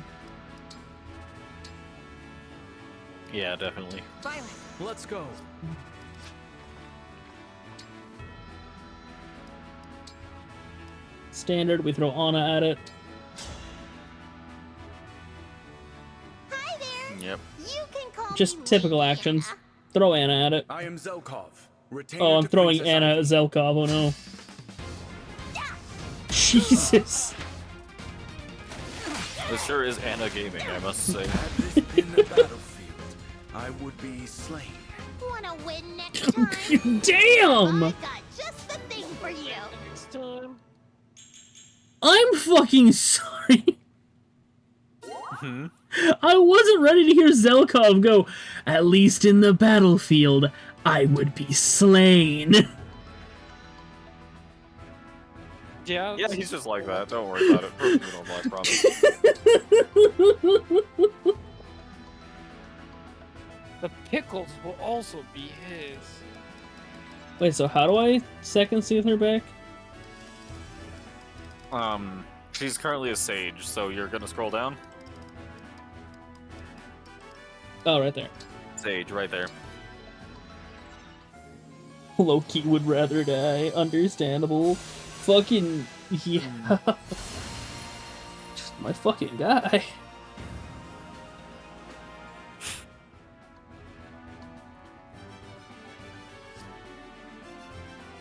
S3: Yeah, definitely.
S10: Let's go.
S1: Standard, we throw Anna at it.
S8: Hi there.
S3: Yep.
S8: You can call
S1: Just
S8: me
S1: typical
S8: Anna.
S1: actions. Throw Anna at it.
S10: I am Zelkov. Retainer
S1: Oh, I'm
S10: to
S1: throwing
S10: Princess
S1: Anna at
S10: Ivy.
S1: Zelkov, oh no. Jesus.
S3: This sure is Anna gaming, I must say.
S10: Had this been the battlefield, I would be slain.
S8: Wanna win next time?
S1: Damn!
S8: I got just the thing for you.
S4: Next time.
S1: I'm fucking sorry.
S3: Hmm?
S1: I wasn't ready to hear Zelkov go, at least in the battlefield, I would be slain.
S4: Yeah.
S3: Yeah, he's just like that. Don't worry about it. Perfectly normal, I promise.
S4: The pickles will also be his.
S1: Wait, so how do I second see her back?
S3: She's currently a sage, so you're gonna scroll down.
S1: Oh, right there.
S3: Sage, right there.
S1: Loki would rather die. Understandable. Fucking yeah. My fucking guy.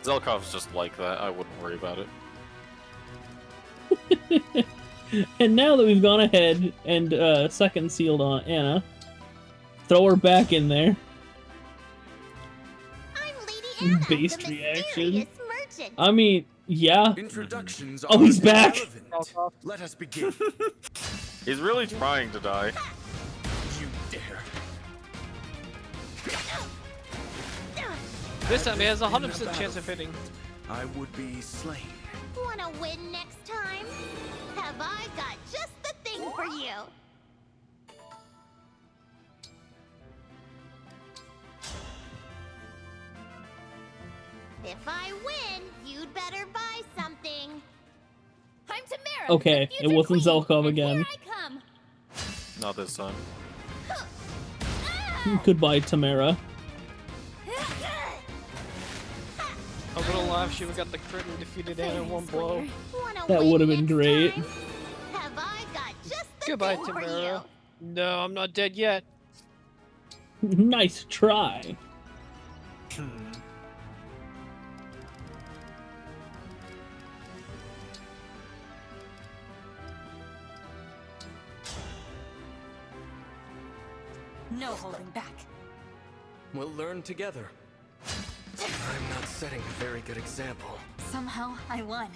S3: Zelkov's just like that. I wouldn't worry about it.
S1: And now that we've gone ahead and second sealed on Anna, throw her back in there.
S8: I'm Lady Anna,
S1: Based
S8: the
S1: reaction.
S8: mysterious merchant.
S1: I mean, yeah.
S10: Introductions
S1: Oh, he's
S10: are
S1: back.
S10: irrelevant. Let us begin.
S3: He's really trying to die.
S10: You dare.
S4: This time he has a 100% chance of hitting.
S10: I would be slain.
S8: Wanna win next time? Have I got just the thing for you? If I win, you'd better buy something. I'm Tamara.
S1: Okay,
S8: the
S1: it
S8: future
S1: wasn't
S8: queen,
S1: Zelkov
S8: and
S1: again.
S8: Here I come.
S3: Not this time.
S1: Goodbye, Tamara.
S4: I'm gonna laugh. She would got the crit and defeated Anna in one blow.
S8: Wanna
S1: That
S8: win
S1: would have been
S8: next
S1: great.
S8: time? Have I got just the
S4: Goodbye,
S8: thing for you?
S4: Tamara. No, I'm not dead yet.
S1: Nice try.
S11: No holding back.
S10: We'll learn together. I'm not setting a very good example.
S11: Somehow I won.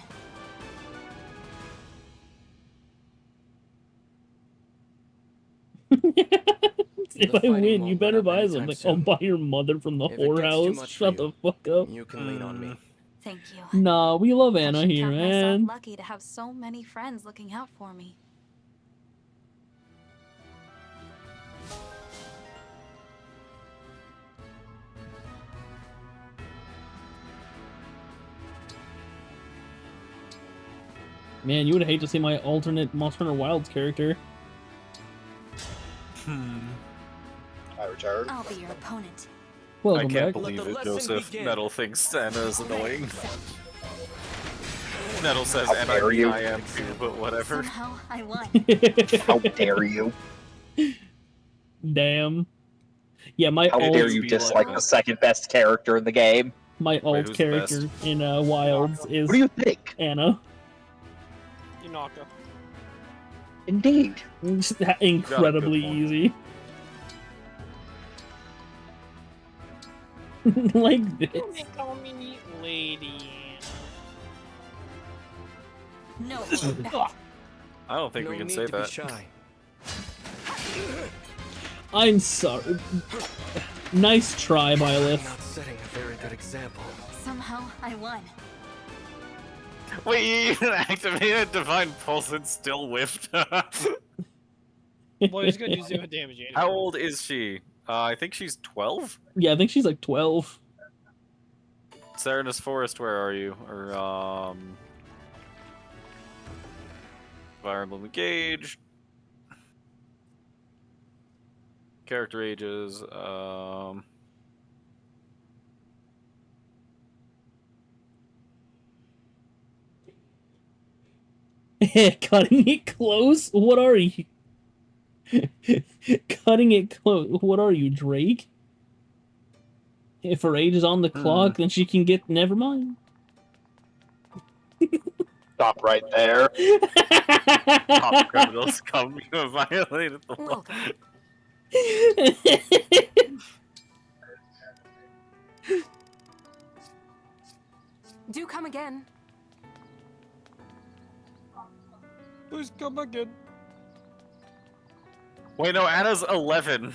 S1: If I win, you better buy something. I'll buy your mother from the
S10: If it gets too
S1: whorehouse.
S10: much
S1: Shut
S10: for
S1: the fuck up.
S10: You can lean on me.
S11: Thank you.
S1: Nah, we love
S11: I
S1: Anna
S11: should
S1: here,
S11: count myself
S1: man.
S11: lucky to have so many friends looking out for me.
S1: Man, you would hate to see my alternate Monster Hunter Wilds character.
S9: I return.
S11: I'll be your opponent.
S1: Welcome
S3: I can't
S1: back.
S3: believe
S10: Let the
S3: it,
S10: lesson
S3: Joseph.
S10: begin.
S3: Nettle thinks Anna is annoying. Nettle says,
S9: How
S3: and
S9: dare you.
S3: I am too, but whatever.
S11: Somehow I won.
S9: How dare you?
S1: Damn. Yeah, my
S9: How
S1: alt,
S9: dare you
S3: be
S9: dislike
S3: like
S9: the second best character in the game?
S1: my alt
S3: who's the
S1: character
S3: best?
S1: in Wilds is
S9: What do you think?
S1: Anna.
S4: Inaka.
S9: Indeed.
S1: Just that incredibly
S3: point.
S1: easy. Like this.
S4: They call me Lady
S11: No holding back.
S3: I don't think
S10: no
S3: we can
S10: need
S3: say
S10: to be
S3: that.
S10: shy.
S1: I'm sorry. Nice try,
S10: I'm
S1: Byleth.
S10: not setting a very good example.
S11: Somehow I won.
S3: Wait, you even activated Divine Pulse and still whiffed?
S4: Well, he's gonna do 0 damage anyway.
S3: How old is she? I think she's 12?
S1: Yeah, I think she's like 12.
S3: Serenus Forest, where are you? Or, Fire Emblem Engage. Character ages,
S1: Cutting it close? What are you? Cutting it close. What are you, Drake? If her age is on the clock, then she can get. Never mind.
S9: Stop right there.
S3: top criminals come. You have violated the law.
S11: Welcome. Do come again.
S4: Please come again.
S3: Wait, no, Anna's 11.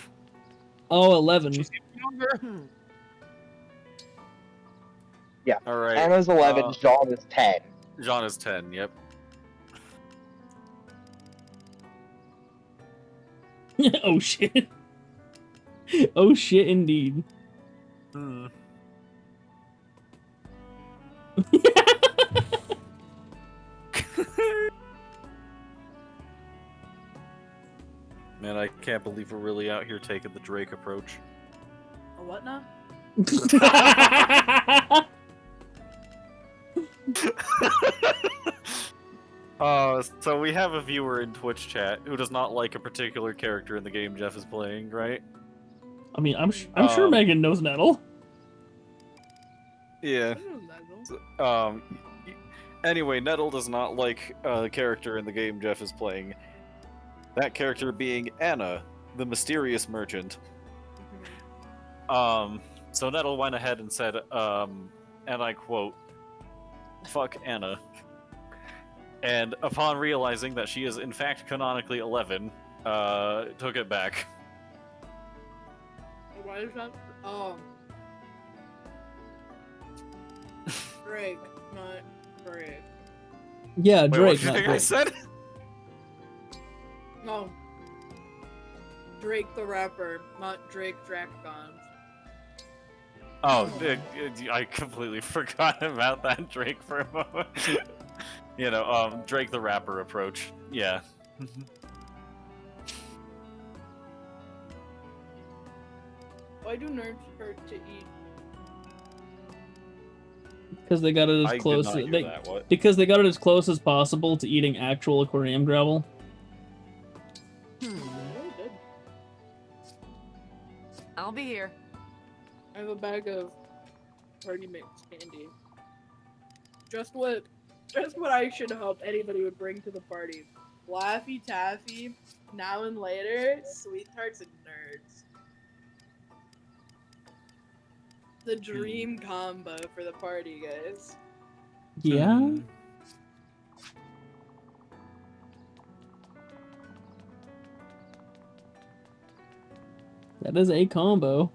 S1: Oh, 11.
S4: She's younger.
S9: Yeah.
S3: Alright.
S9: Anna's 11, Jean is 10.
S3: Jean is 10, yep.
S1: Oh shit. Oh shit, indeed.
S3: Hmm. Man, I can't believe we're really out here taking the Drake approach.
S5: What now?
S3: So we have a viewer in Twitch chat who does not like a particular character in the game Jeff is playing, right?
S1: I mean, I'm sure Megan knows Nettle.
S3: Yeah. Anyway, Nettle does not like a character in the game Jeff is playing. That character being Anna, the mysterious merchant. So Nettle went ahead and said, and I quote, "Fuck Anna." And upon realizing that she is in fact canonically 11, took it back.
S5: Why is that? Drake, not Drake.
S1: Yeah,
S3: Wait,
S1: Drake.
S3: what did you
S1: not
S3: think I
S1: Drake.
S3: said?
S5: No. Drake the rapper, not Drake Dracon.
S3: Oh, I completely forgot about that Drake for a moment. You know, Drake the rapper approach. Yeah.
S5: Why do nerds hurt to eat?
S1: Because they got it
S3: I
S1: as close.
S3: did not hear that. What?
S1: Because they got it as close as possible to eating actual aquarium gravel.
S11: I'll be here.
S5: I have a bag of party mix candy. Just what I should hope anybody would bring to the party. Laffy Taffy, Now and Later, Sweet Tarts, and Nerds. The dream combo for the party, guys.
S1: Yeah. That is a combo.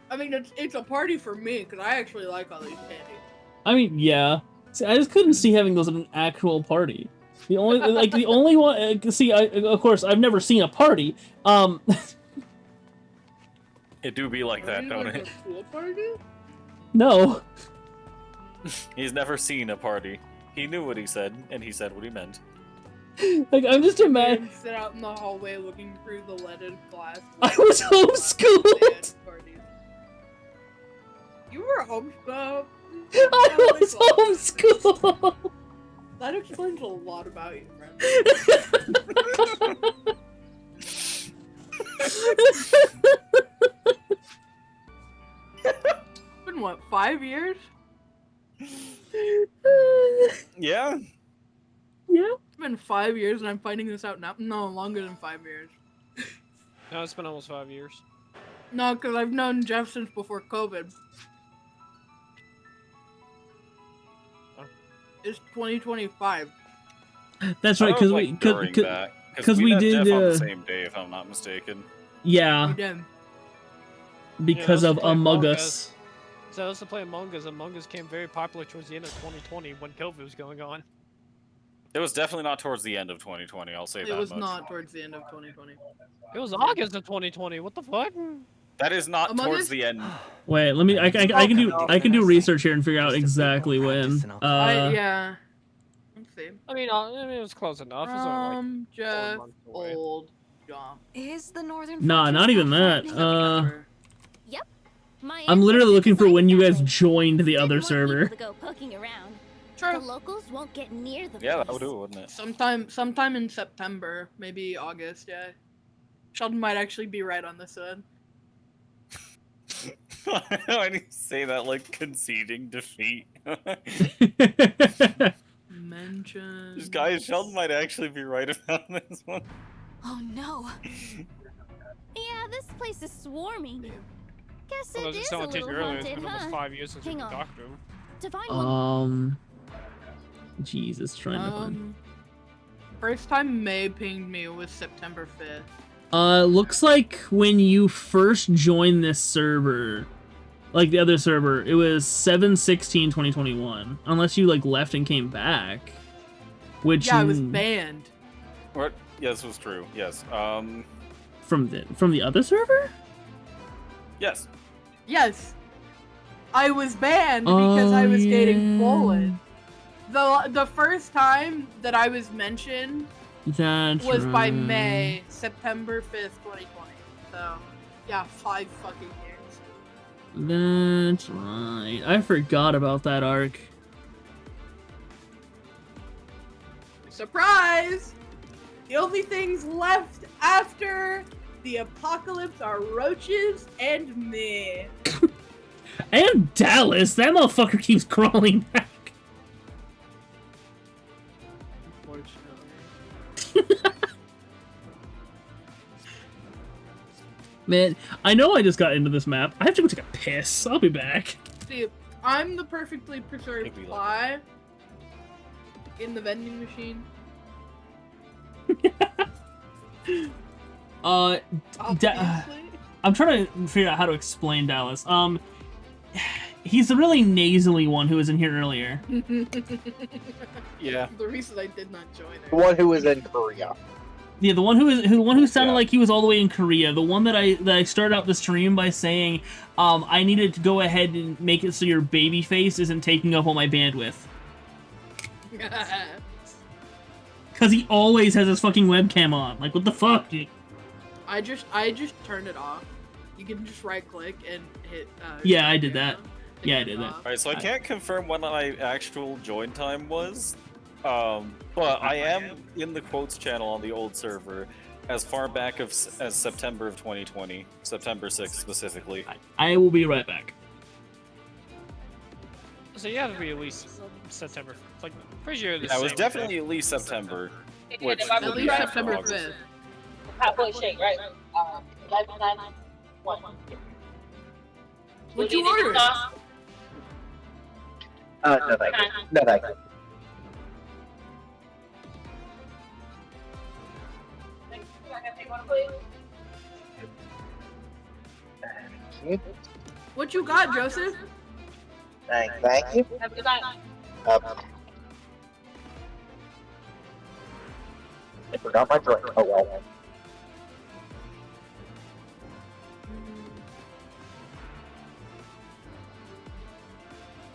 S5: I mean, it's a party for me because I actually like all these candies.
S1: I mean, yeah. See, I just couldn't see having those at an actual party. The only one. See, of course, I've never seen a party.
S3: It do be like that, don't it?
S5: A pool party?
S1: No.
S3: He's never seen a party. He knew what he said, and he said what he meant.
S1: Like, I'm just imagining.
S5: Sit out in the hallway looking through the leaded glass.
S1: I was homeschooled.
S5: You were homeschooled.
S1: I was homeschooled.
S5: That explains a lot about you, friend. Been what, 5 years?
S3: Yeah.
S1: Yeah.
S5: It's been 5 years and I'm finding this out now. No, longer than 5 years.
S4: No, it's been almost 5 years.
S5: No, because I've known Jeff since before COVID. It's 2025.
S1: That's right, because we did
S3: Jeff on the same day, if I'm not mistaken.
S1: Yeah.
S5: We did.
S1: Because
S4: Yeah,
S1: of Among Us.
S4: So I also play Among Us. Among Us became very popular towards the end of 2020 when COVID was going on.
S3: It was definitely not towards the end of 2020, I'll say that
S5: It was
S3: much.
S5: not towards the end of 2020.
S4: It was August of 2020. What the fuck?
S3: That is not
S5: Among
S3: towards
S5: Us?
S3: the end.
S1: Wait, let me. I can do research here and figure out exactly when.
S5: Yeah. Let's see.
S4: I mean, it was close enough. It was only like
S5: Jeff,
S4: 4 months away.
S5: old, John.
S11: Is the northern
S1: Nah, not even that.
S8: Yep. My
S1: I'm literally
S8: ancestors
S1: looking for
S8: like
S1: when you
S8: that
S1: guys
S8: way.
S1: joined the
S8: Didn't
S1: other
S8: want
S1: server.
S8: people to go poking around.
S5: True.
S8: The locals won't get near the
S3: Yeah, that
S8: place.
S3: would do it, wouldn't it?
S5: Sometime in September, maybe August, yeah. Sheldon might actually be right on this one.
S3: Why do you say that like conceding defeat?
S5: Mention.
S3: Guys, Sheldon might actually be right about this one.
S11: Oh no.
S8: Yeah, this place is swarming. Guess
S4: Well,
S8: it
S4: as
S8: is a
S4: someone told
S8: little
S4: you earlier, it's
S8: haunted,
S4: been almost
S8: huh?
S4: 5 years since
S8: Hang
S4: we
S8: on.
S4: talked to him.
S8: To find one.
S1: Jesus, trying to find.
S5: First time May pinged me was September 5th.
S1: Looks like when you first joined this server, like the other server, it was 7/16/2021. Unless you like left and came back, which
S5: Yeah, I was banned.
S3: What? Yes, was true. Yes.
S1: from the other server.
S3: Yes.
S5: Yes. I was banned because I was dating
S1: yeah.
S5: Poland. The first time that I was mentioned
S1: That's
S5: was by
S1: right.
S5: September 5th, 2020. So, yeah, 5 fucking years.
S1: That's right. I forgot about that arc.
S5: Surprise! The only things left after the apocalypse are roaches and me.
S1: And Dallas! That motherfucker keeps crawling back.
S5: Unfortunately.
S1: Man, I know I just got into this map. I have to go take a piss. I'll be back.
S5: See, I'm the perfectly preserved
S3: Maybe like-
S5: pie in the vending machine. Obviously.
S1: I'm trying to figure out how to explain Dallas. He's the really nasally one who was in here earlier.
S3: Yeah.
S5: The reason I did not join
S9: The
S5: it.
S9: one who was in Korea.
S1: Yeah, the one who sounded
S3: Yeah.
S1: like he was all the way in Korea. The one that I started out the stream by saying, I needed to go ahead and make it so your baby face isn't taking up all my bandwidth. Cause he always has his fucking webcam on. Like, what the fuck, dude?
S5: I just turned it off. You can just right click and hit.
S1: Yeah, I did
S5: camera
S1: that.
S5: to
S1: Yeah, I
S5: turn
S1: did
S5: it
S1: that.
S5: off.
S3: Alright, so I can't confirm when my actual join time was, but I am in the quotes channel on the old server as far back as September of 2020, September 6th specifically.
S1: I will be right back.
S4: So you have to be at least September. Like, pretty sure the
S3: Yeah, it was
S4: same
S3: definitely at least September. Which
S5: At
S3: would be
S5: least
S3: after
S5: September
S3: August.
S5: 5th. What you order?
S9: No thank you. No thank you.
S5: What you got, Joseph?
S9: Thank you. I forgot my drink. Oh well.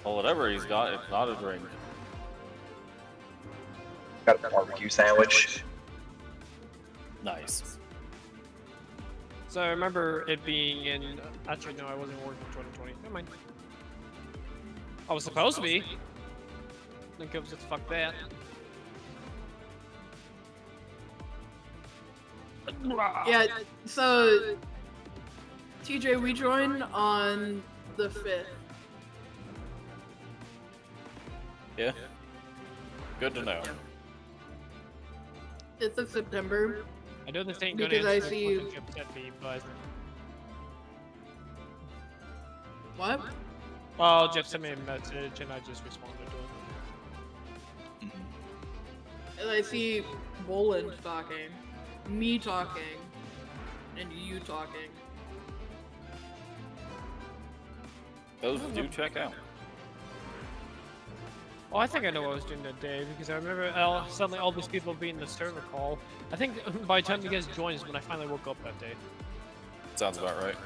S3: Well, whatever he's got, it's not a drink.
S9: Got a barbecue sandwich.
S3: Nice.
S4: So I remember it being in. Actually, no, I wasn't working in 2020. Never mind. I was supposed to be. Then comes just fuck that.
S5: Yeah, so TJ, we joined on the 5th.
S3: Yeah. Good to know.
S5: 5th of September.
S4: I know this ain't gonna
S5: Because I
S4: answer
S5: see-
S4: fucking upset me, but
S5: What?
S4: well, Jeff sent me a message and I just responded to it.
S5: And I see Boland talking, me talking, and you talking.
S3: Those do check out.
S4: Oh, I think I know what I was doing that day because I remember suddenly all these people being in the server call. I think by the time you guys joined is when I finally woke up that day.
S3: Sounds about right.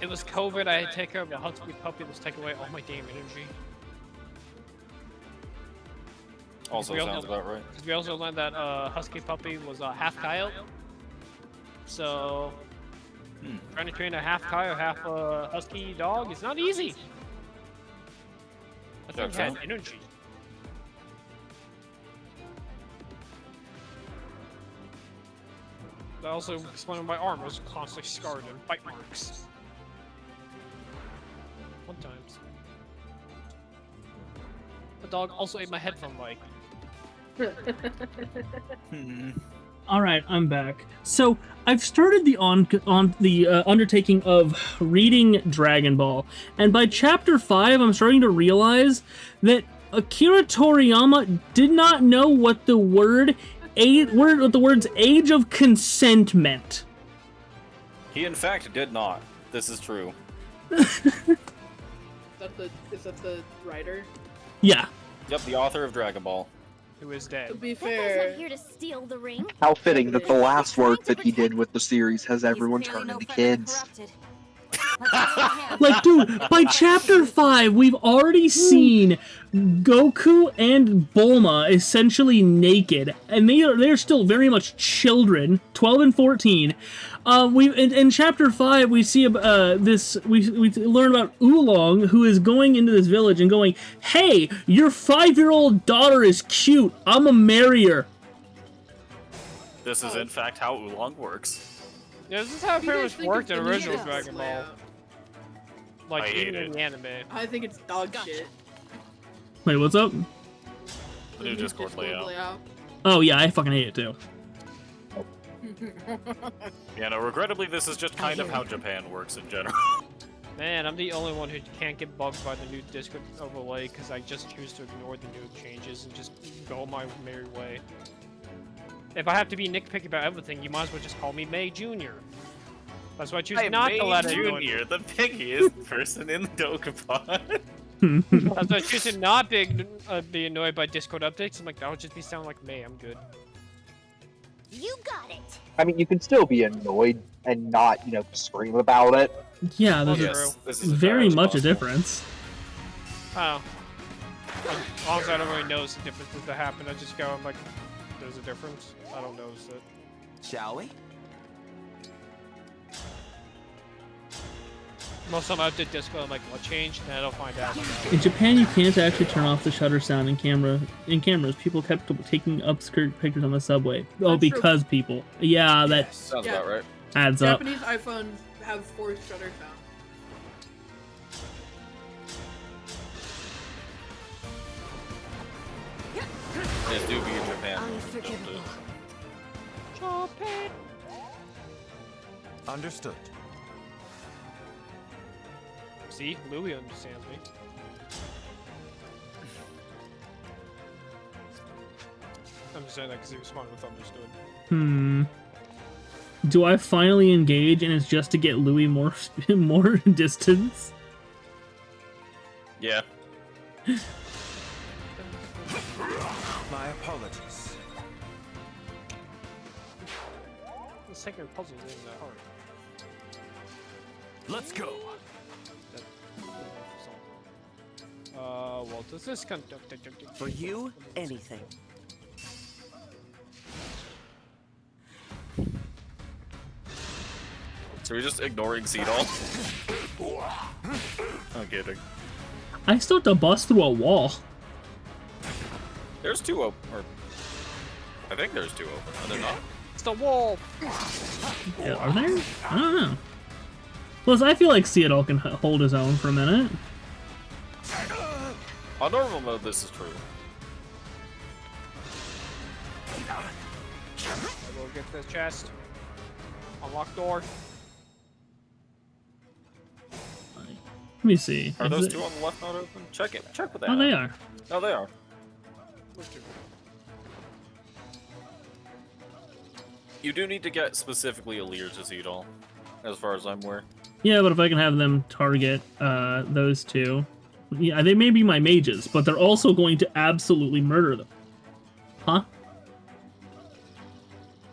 S4: It was COVID. I had to take care of a husky puppy that was taking away all my damn energy.
S3: Also
S4: We
S3: sounds about right.
S4: We also learned that husky puppy was a half coyote. So trying to train a half coyote, half husky dog is not easy. I think
S3: Checks
S4: had
S3: out.
S4: energy. That also explained why my arm was constantly scarred and bite marks. One times. The dog also ate my headphone mic.
S1: All right, I'm back. So I've started the undertaking of reading Dragon Ball, and by chapter 5, I'm starting to realize that Akira Toriyama did not know what the words "age of consent" meant.
S3: He in fact did not. This is true.
S5: Is that the writer?
S1: Yeah.
S3: Yep, the author of Dragon Ball.
S4: Who is
S5: To
S4: dead.
S5: be
S8: That guy's
S5: fair,
S8: not here to steal the ring.
S9: How fitting that the last work that he did with the series has everyone
S11: He's clearly
S9: turn
S11: no
S9: into
S11: friend of the
S9: kids.
S11: corrupted. Let's give him a hand.
S1: Like, dude, by chapter 5, we've already seen Goku and Bulma essentially naked, and they're still very much children, 12 and 14. We in chapter 5 we see this we learn about Oolong, who is going into this village and going, "Hey, your 5-year-old daughter is cute. I'ma marry her."
S3: This is in fact how Oolong works.
S4: Yeah, this is how it
S5: You
S4: pretty
S5: guys
S4: much
S5: think
S4: worked
S5: of
S4: in
S5: the
S4: original
S5: Discord
S4: Dragon Ball.
S5: layout?
S4: Like,
S3: I hate
S4: even in
S3: it.
S4: the anime.
S5: I think it's dog shit.
S1: Wait, what's up?
S3: The new Discord layout.
S1: Oh yeah, I fucking hate it too.
S3: Yeah, no, regrettably, this is just kind of how Japan works in general.
S4: Man, I'm the only one who can't get bugged by the new Discord overlay because I just choose to ignore the new changes and just go my merry way. If I have to be nitpicky about everything, you might as well just call me May Jr. That's why I choose not to let it annoy me.
S3: Junior, the pickiest person in the Dokapon.
S4: That's why I choose to not be annoyed by Discord updates. I'm like, that would just be sound like May. I'm good.
S8: You got it.
S9: I mean, you can still be annoyed and not, you know, scream about it.
S1: Yeah, there's
S4: Yes,
S3: this is
S1: very
S3: entirely
S1: much a
S3: possible.
S1: difference.
S4: Oh. As long as I don't really notice the differences that happen, I just go, I'm like, there's a difference. I don't notice it.
S10: Shall we?
S4: Most of the time I did Discord, I'm like, what changed? And I don't find out.
S1: In Japan, you can't actually turn off the shutter sound in cameras. People kept taking upskirt pictures on the subway. Oh,
S5: That's true.
S1: because people. Yeah, that
S3: Sounds
S5: Yeah.
S3: about right.
S1: adds up.
S5: Japanese iPhones have forced shutter sound.
S3: Yes, do be in Japan.
S11: Unforgivable.
S4: Japan.
S10: Understood.
S4: See, Louis understands me. I'm just saying that because he responded with understood.
S1: Do I finally engage and it's just to get Louis more more distance?
S3: Yeah.
S10: My apologies.
S4: The second puzzle isn't that hard.
S10: Let's go.
S4: Well, does this conduct?
S10: For you, anything.
S3: So we're just ignoring Xeedol? I'm kidding.
S1: I still have to bust through a wall.
S3: There's two open, or I think there's two open. Are there not?
S4: It's the wall.
S1: Yeah, are there? I don't know. Plus, I feel like Seattle can hold his own for a minute.
S3: On normal mode, this is true.
S4: I will get this chest. Unlock door.
S1: Let me see.
S3: Are
S1: Is
S3: those
S1: it-
S3: two on the left not open? Check it. Check with that.
S1: Oh, they are.
S3: Oh, they are. You do need to get specifically Alir to Xeedol, as far as I'm aware.
S1: Yeah, but if I can have them target those two, yeah, they may be my mages, but they're also going to absolutely murder them. Huh?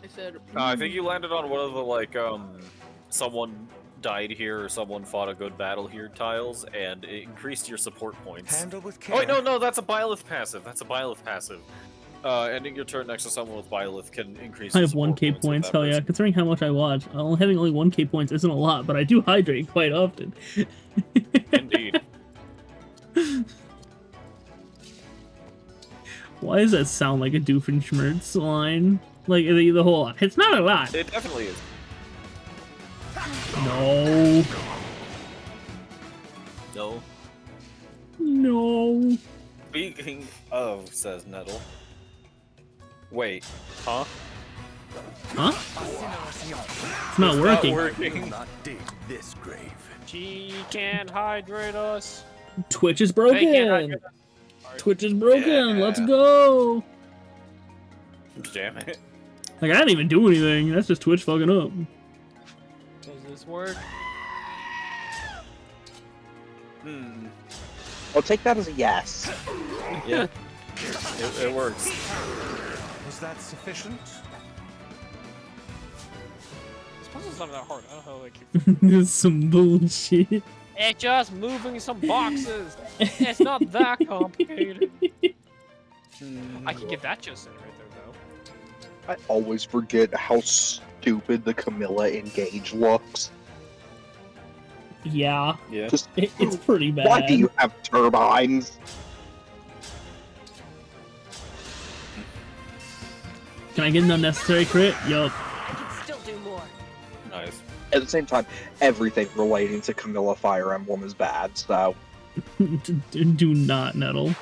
S5: I said.
S3: I think you landed on one of the, like, someone died here or someone fought a good battle here tiles, and it increased your support points.
S10: Handle with care.
S3: Oh, wait, no, that's a Byleth passive. That's a Byleth passive. Ending your turn next to someone with Byleth can increase
S1: I
S3: your
S1: have
S3: support
S1: 1k
S3: with
S1: points.
S3: that
S1: Hell yeah!
S3: person.
S1: Considering how much I watch, having only 1k points isn't a lot, but I do hydrate quite often.
S3: Indeed.
S1: Why does that sound like a Doofenshmirtz line? Like the whole. It's not a lot.
S3: It definitely is.
S1: No.
S3: No.
S1: No.
S3: Speaking of, says Nettle. Wait, huh?
S1: Huh? It's not working.
S10: Will not dig this grave.
S4: She can't hydrate us.
S1: Twitch is
S4: They can't
S1: broken.
S4: hydrate us.
S1: Twitch is broken.
S3: Yeah.
S1: Let's go.
S3: Damn it.
S1: Like I didn't even do anything. That's just Twitch fucking up.
S4: Does this work?
S3: Hmm.
S9: I'll take that as a yes.
S3: Yeah. It works.
S10: Was that sufficient?
S4: This puzzle's not that hard. I don't know how they keep.
S1: This is some bullshit.
S4: It's just moving some boxes. It's not that complicated. I can get that just in right there, though.
S9: I always forget how stupid the Camilla Engage looks.
S1: Yeah,
S3: Yeah.
S9: Just
S1: it's pretty bad.
S9: why do you have turbines?
S1: Can I get an unnecessary crit? Yup.
S11: I can still do more.
S3: Nice.
S9: At the same time, everything relating to Camilla Fire Emblem is bad, so...
S1: Do not nettle.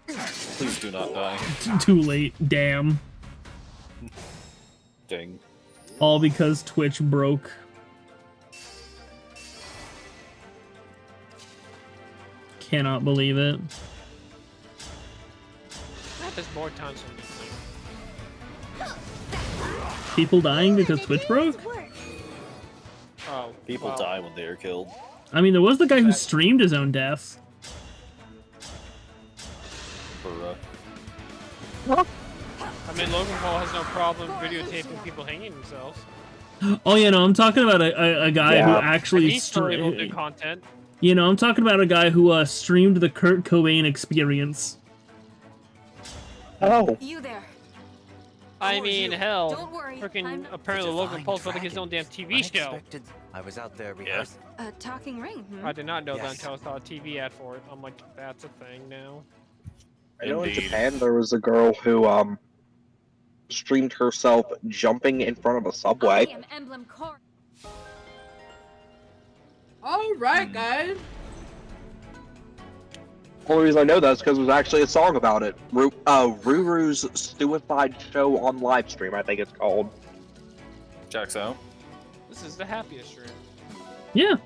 S3: Please do not die.
S1: Too late. Damn.
S3: Dang.
S1: All because Twitch broke. Cannot believe it.
S4: That happens more times than you think.
S1: People dying because Twitch broke?
S4: Oh,
S3: People
S4: wow.
S3: die when they are killed.
S1: I mean, there was the guy who streamed his own death.
S4: I mean, Logan Paul has no problem videotaping people hanging themselves.
S1: Oh, yeah, no, I'm talking about a guy who actually
S4: He's still able to do content.
S1: You know, I'm talking about a guy who streamed the Kurt Cobain experience.
S9: Oh.
S11: You there.
S4: I mean, hell,
S11: Don't worry,
S4: freaking
S11: I'm-
S4: apparently Logan Paul's running his own damn TV show.
S10: Unexpected. I was out there rehearsing.
S11: A talking ring, hmm?
S4: I did not know that
S10: Yes.
S4: until I saw a TV ad for it. I'm like, that's a thing now.
S9: I know in
S3: Indeed.
S9: Japan there was a girl who, streamed herself jumping in front of a subway.
S11: I am Emblem Core.
S5: Alright, guys.
S9: The only reason I know that is because there's actually a song about it. Ruru's Suicide Show on live stream, I think it's called.
S3: Checks out.
S4: This is the happiest stream.
S1: Yeah.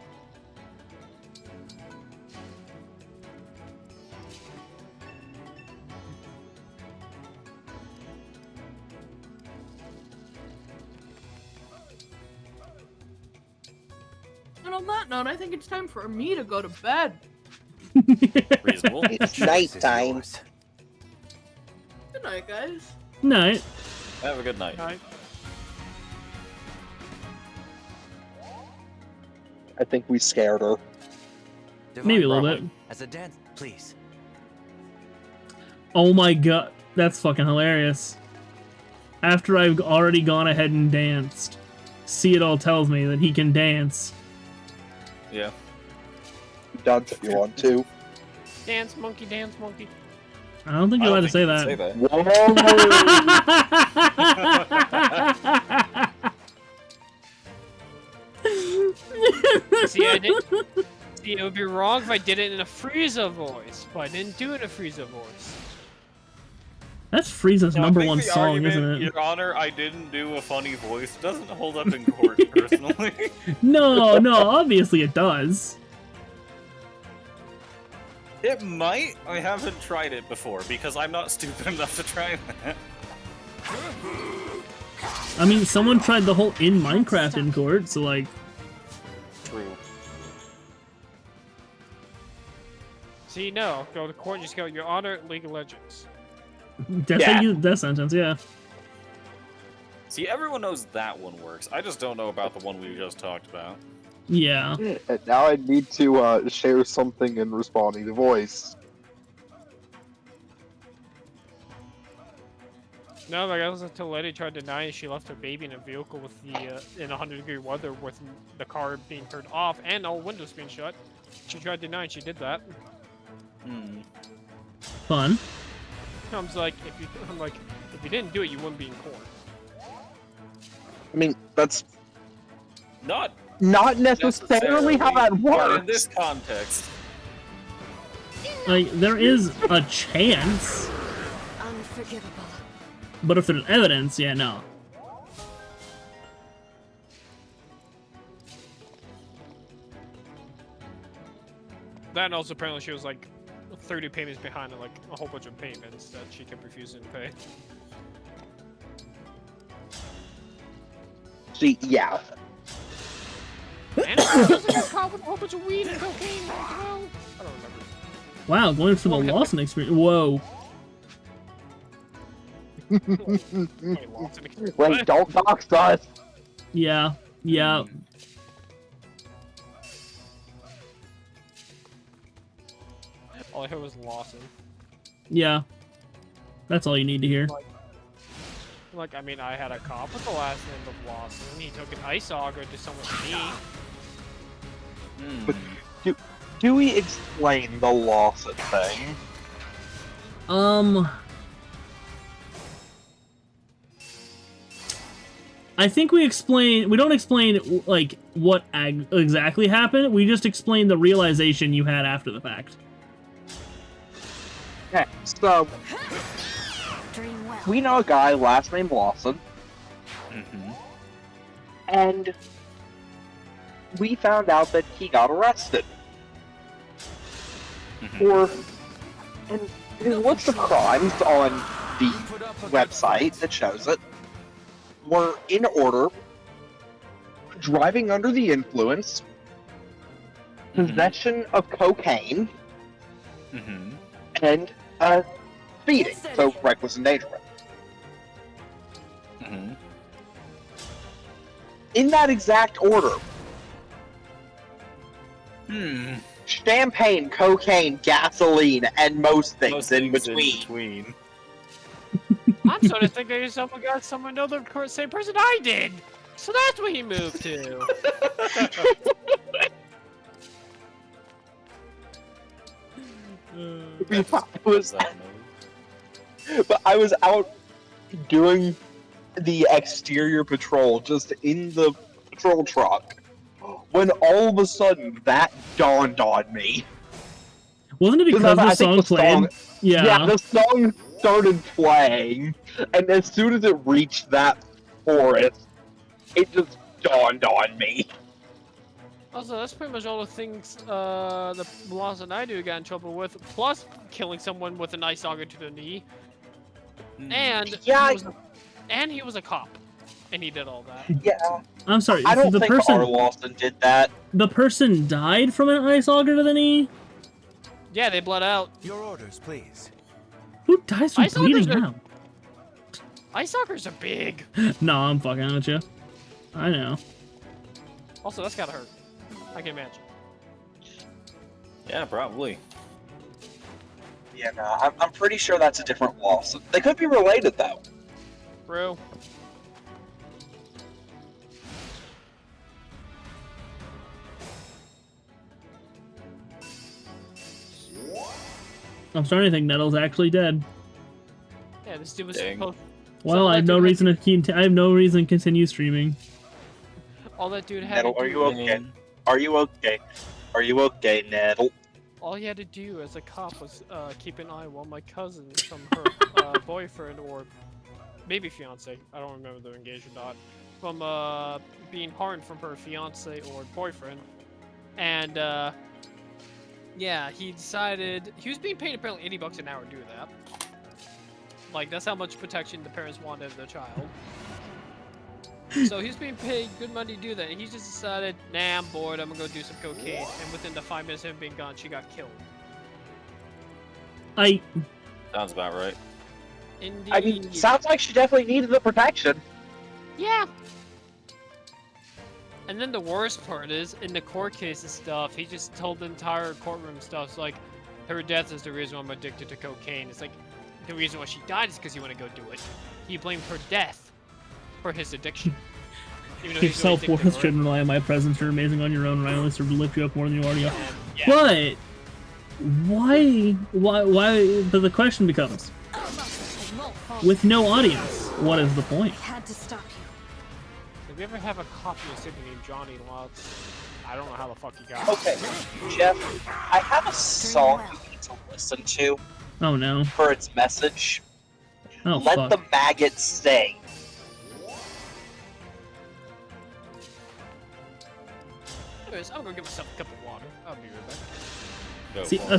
S5: And on that note, I think it's time for me to go to bed.
S3: Reasonable.
S9: It's nighttime.
S5: Good night, guys.
S1: Night.
S3: Have a good night.
S9: I think we scared her.
S1: Maybe a little bit.
S10: As a dance, please.
S1: Oh my god, that's fucking hilarious. After I've already gone ahead and danced, See It All tells me that he can dance.
S3: Yeah.
S9: Dance if you want to.
S4: Dance monkey, dance monkey.
S1: I don't think you're allowed to say that.
S4: See, I didn't. See, it would be wrong if I did it in a Frieza voice, but I didn't do it in a Frieza voice.
S1: That's Frieza's
S3: No, I
S1: number
S3: think
S1: one
S3: the
S1: song,
S3: argument,
S1: isn't it?
S3: Your Honor, I didn't do a funny voice. Doesn't hold up in court, personally.
S1: No, no, obviously it does.
S3: It might. I haven't tried it before because I'm not stupid enough to try that.
S1: I mean, someone tried the whole in Minecraft in court, so like...
S3: True.
S4: See, no, go to court and just go, Your Honor, League of Legends.
S1: That's how you use that sentence, yeah.
S3: See, everyone knows that one works. I just don't know about the one we just talked about.
S1: Yeah.
S9: And now I need to share something in responding to voice.
S4: No, I guess until Letty tried to deny she left her baby in a vehicle with the in 100-degree weather with the car being turned off and all windows being shut. She tried denying she did that.
S3: Hmm.
S1: Fun.
S4: I'm like, if you didn't do it, you wouldn't be in court.
S9: I mean, that's
S3: Not
S9: necessarily how that
S3: But
S9: works.
S3: in this context.
S1: Like, there is a chance,
S11: Unforgivable.
S1: but if there's evidence, yeah, no.
S4: That and also apparently she was like 30 payments behind on like a whole bunch of payments that she kept refusing to pay.
S9: See, yeah.
S4: And it was in a car with a whole bunch of weed and cocaine as well. I don't remember.
S1: Wow, going for the Lawson experience. Whoa.
S4: Wait, Lawson-
S9: Wait, don't dox us.
S1: Yeah. Yeah.
S4: All I heard was Lawson.
S1: Yeah. That's all you need to hear.
S4: Like, I mean, I had a cop with the last name of Lawson. He took an ice auger to someone's knee.
S9: But do we explain the Lawson thing?
S1: I think we don't explain, like, what exactly happened. We just explain the realization you had after the fact.
S9: Okay, so
S11: Dream well.
S9: we know a guy last name Lawson, and we found out that he got arrested. And his list of crimes on the website that shows it were in order: driving under the influence, possession of cocaine, and speeding, so reckless and dangerous. In that exact order. Champagne, cocaine, gasoline, and most things in between.
S4: I'm starting to think that someone got someone know the same person I did. So that's where he moved to.
S9: I was out doing the exterior patrol, just in the patrol truck, when all of a sudden that dawned on me.
S1: Wasn't it because the song played?
S9: Yeah, the song started playing, and as soon as it reached that chorus, it just dawned on me.
S4: Also, that's pretty much all the things the Lawson I do got in trouble with, plus killing someone with an ice auger to the knee. And he was a cop, and he did all that.
S9: Yeah.
S1: I'm sorry.
S9: I don't
S1: the
S9: think
S1: person,
S9: our Lawson did that.
S1: The person died from an ice auger to the knee?
S4: Yeah, they bled out.
S10: Your orders, please.
S1: Who dies from
S4: Ice
S1: bleeding
S4: augers
S1: out?
S4: Ice augers are big.
S1: No, I'm fucking with you. I know.
S4: Also, that's gotta hurt. I can imagine.
S3: Yeah, probably.
S9: Yeah, no, I'm pretty sure that's a different Lawson. They could be related, though.
S4: True.
S1: I'm starting to think Nettle's actually dead.
S4: Yeah, this dude was
S3: Dang.
S4: supposed.
S1: Well, I have no reason to continue streaming.
S4: All that dude had
S9: Nettle,
S4: to do.
S9: are you okay? Are you okay? Are you okay, Nettle?
S4: All he had to do as a cop was keep an eye while my cousin from her boyfriend or maybe fiance, I don't remember if they're engaged or not, from being harmed from her fiance or boyfriend. And yeah, he decided he was being paid apparently $80 an hour to do that. Like, that's how much protection the parents wanted of their child. So he was being paid good money to do that, and he just decided, nah, I'm bored, I'm gonna go do some cocaine. And within the 5 minutes of him being gone, she got killed.
S3: Sounds about right.
S4: Indeed.
S9: I mean, sounds like she definitely needed the protection.
S4: Yeah. And then the worst part is, in the court case and stuff, he just told the entire courtroom stuff. It's like, her death is the reason why I'm addicted to cocaine. It's like, the reason why she died is because he went to go do it. He blamed her death for his addiction.
S1: Your self-worth shouldn't rely on my presence. You're amazing on your own, and I only serve to lift you up more than you already are.
S4: Yeah.
S1: But why? But the question becomes, with no audience, what is the point?
S11: I had to stop you.
S4: Did we ever have a copy of City named Johnny Lutz? I don't know how the fuck he got
S9: Okay, Jeff, I have a song you need to listen to
S1: Oh no.
S9: for its message.
S1: Oh
S9: Let
S1: fuck.
S9: the maggots sing.
S4: Anyways, I'm gonna give myself a cup of water. I'll be right back.
S3: Go
S1: See,
S3: for
S1: a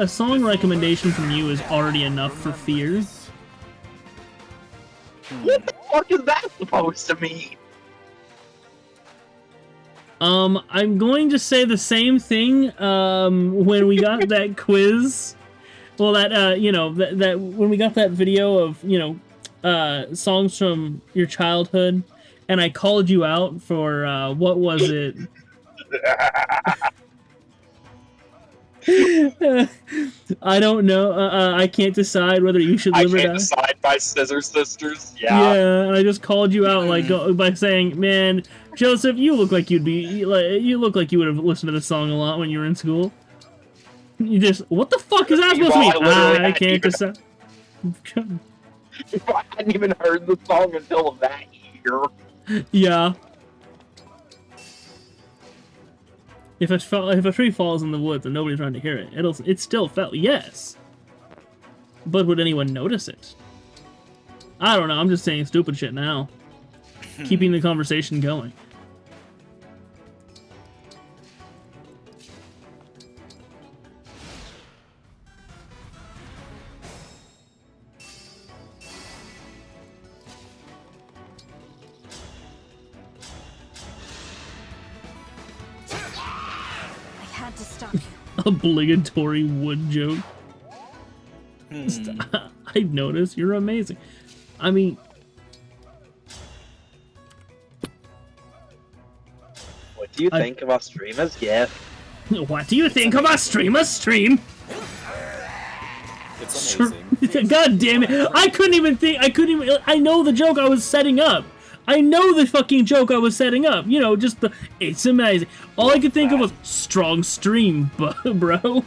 S3: it.
S1: song recommendation from you is already enough for fear.
S9: What the fuck is that supposed to mean?
S1: I'm going to say the same thing, when we got that quiz. Well, that, you know, that when we got that video of, you know, songs from your childhood, and I called you out for what was it? I don't know. I can't decide whether you should live or die.
S9: I can't decide by Scissor Sisters.
S1: Yeah, and I just called you out like by saying, "Man, Joseph, you look like you'd be like you look like you would have listened to this song a lot when you were in school." You just what the fuck is that supposed to mean? I can't decide.
S9: I hadn't even heard the song until that year.
S1: Yeah. If a tree falls in the woods and nobody's trying to hear it, it still fell. Yes. But would anyone notice it? I don't know. I'm just saying stupid shit now. Keeping the conversation going.
S11: I had to stop you.
S1: Obligatory wood joke. I noticed. You're amazing. I mean...
S9: What do you think of us streamers? Yeah.
S1: What do you think of our streamer's stream?
S3: It's amazing.
S1: God damn it. I couldn't even I know the joke I was setting up. I know the fucking joke I was setting up. You know, just it's amazing. All I could think of was strong stream, bro.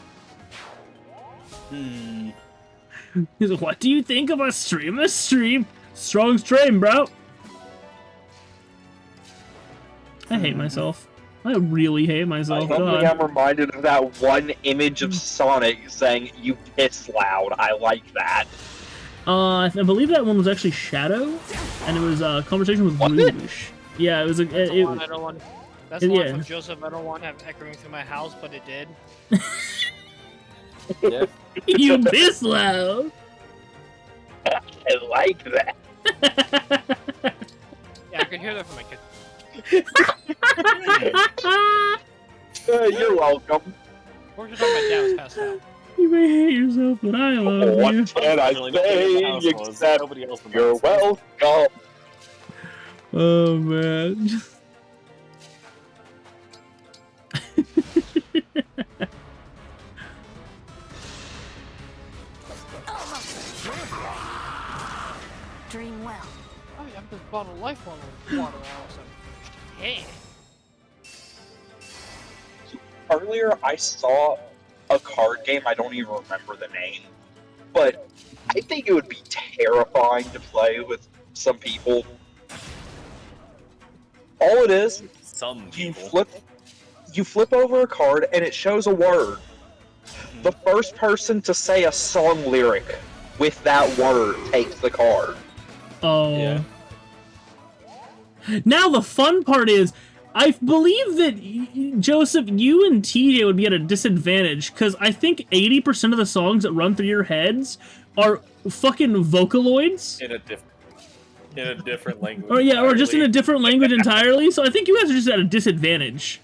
S1: He's like, what do you think of a streamer's stream? Strong stream, bro. I hate myself. I really hate myself.
S9: I'm reminded of that one image of Sonic saying, "You piss loud." I like that.
S1: I believe that one was actually Shadow, and it was a conversation with Rouge. Yeah, it was
S4: That's the one I don't want. That's the one from Joseph. I don't want to have echoing through my house, but it did.
S3: Yeah.
S1: You piss loud.
S9: I like that.
S4: Yeah, I can hear that from my kid.
S9: You're welcome.
S4: Fortunately, my dad was passed out.
S1: You may hate yourself, but I love you.
S9: What can I say except you're welcome?
S1: Oh man.
S11: Dream well.
S4: Oh, yeah, I've just bought a life water out of Hey.
S9: Earlier, I saw a card game. I don't even remember the name, but I think it would be terrifying to play with some people. All it is, you flip over a card and it shows a word. The first person to say a song lyric with that word takes the card.
S1: Oh.
S3: Yeah.
S1: Now the fun part is, I believe that, Joseph, you and TJ would be at a disadvantage, because I think 80% of the songs that run through your heads are fucking Vocaloids.
S3: In a different language.
S1: Or yeah, or just in a different language entirely, so I think you guys are just at a disadvantage.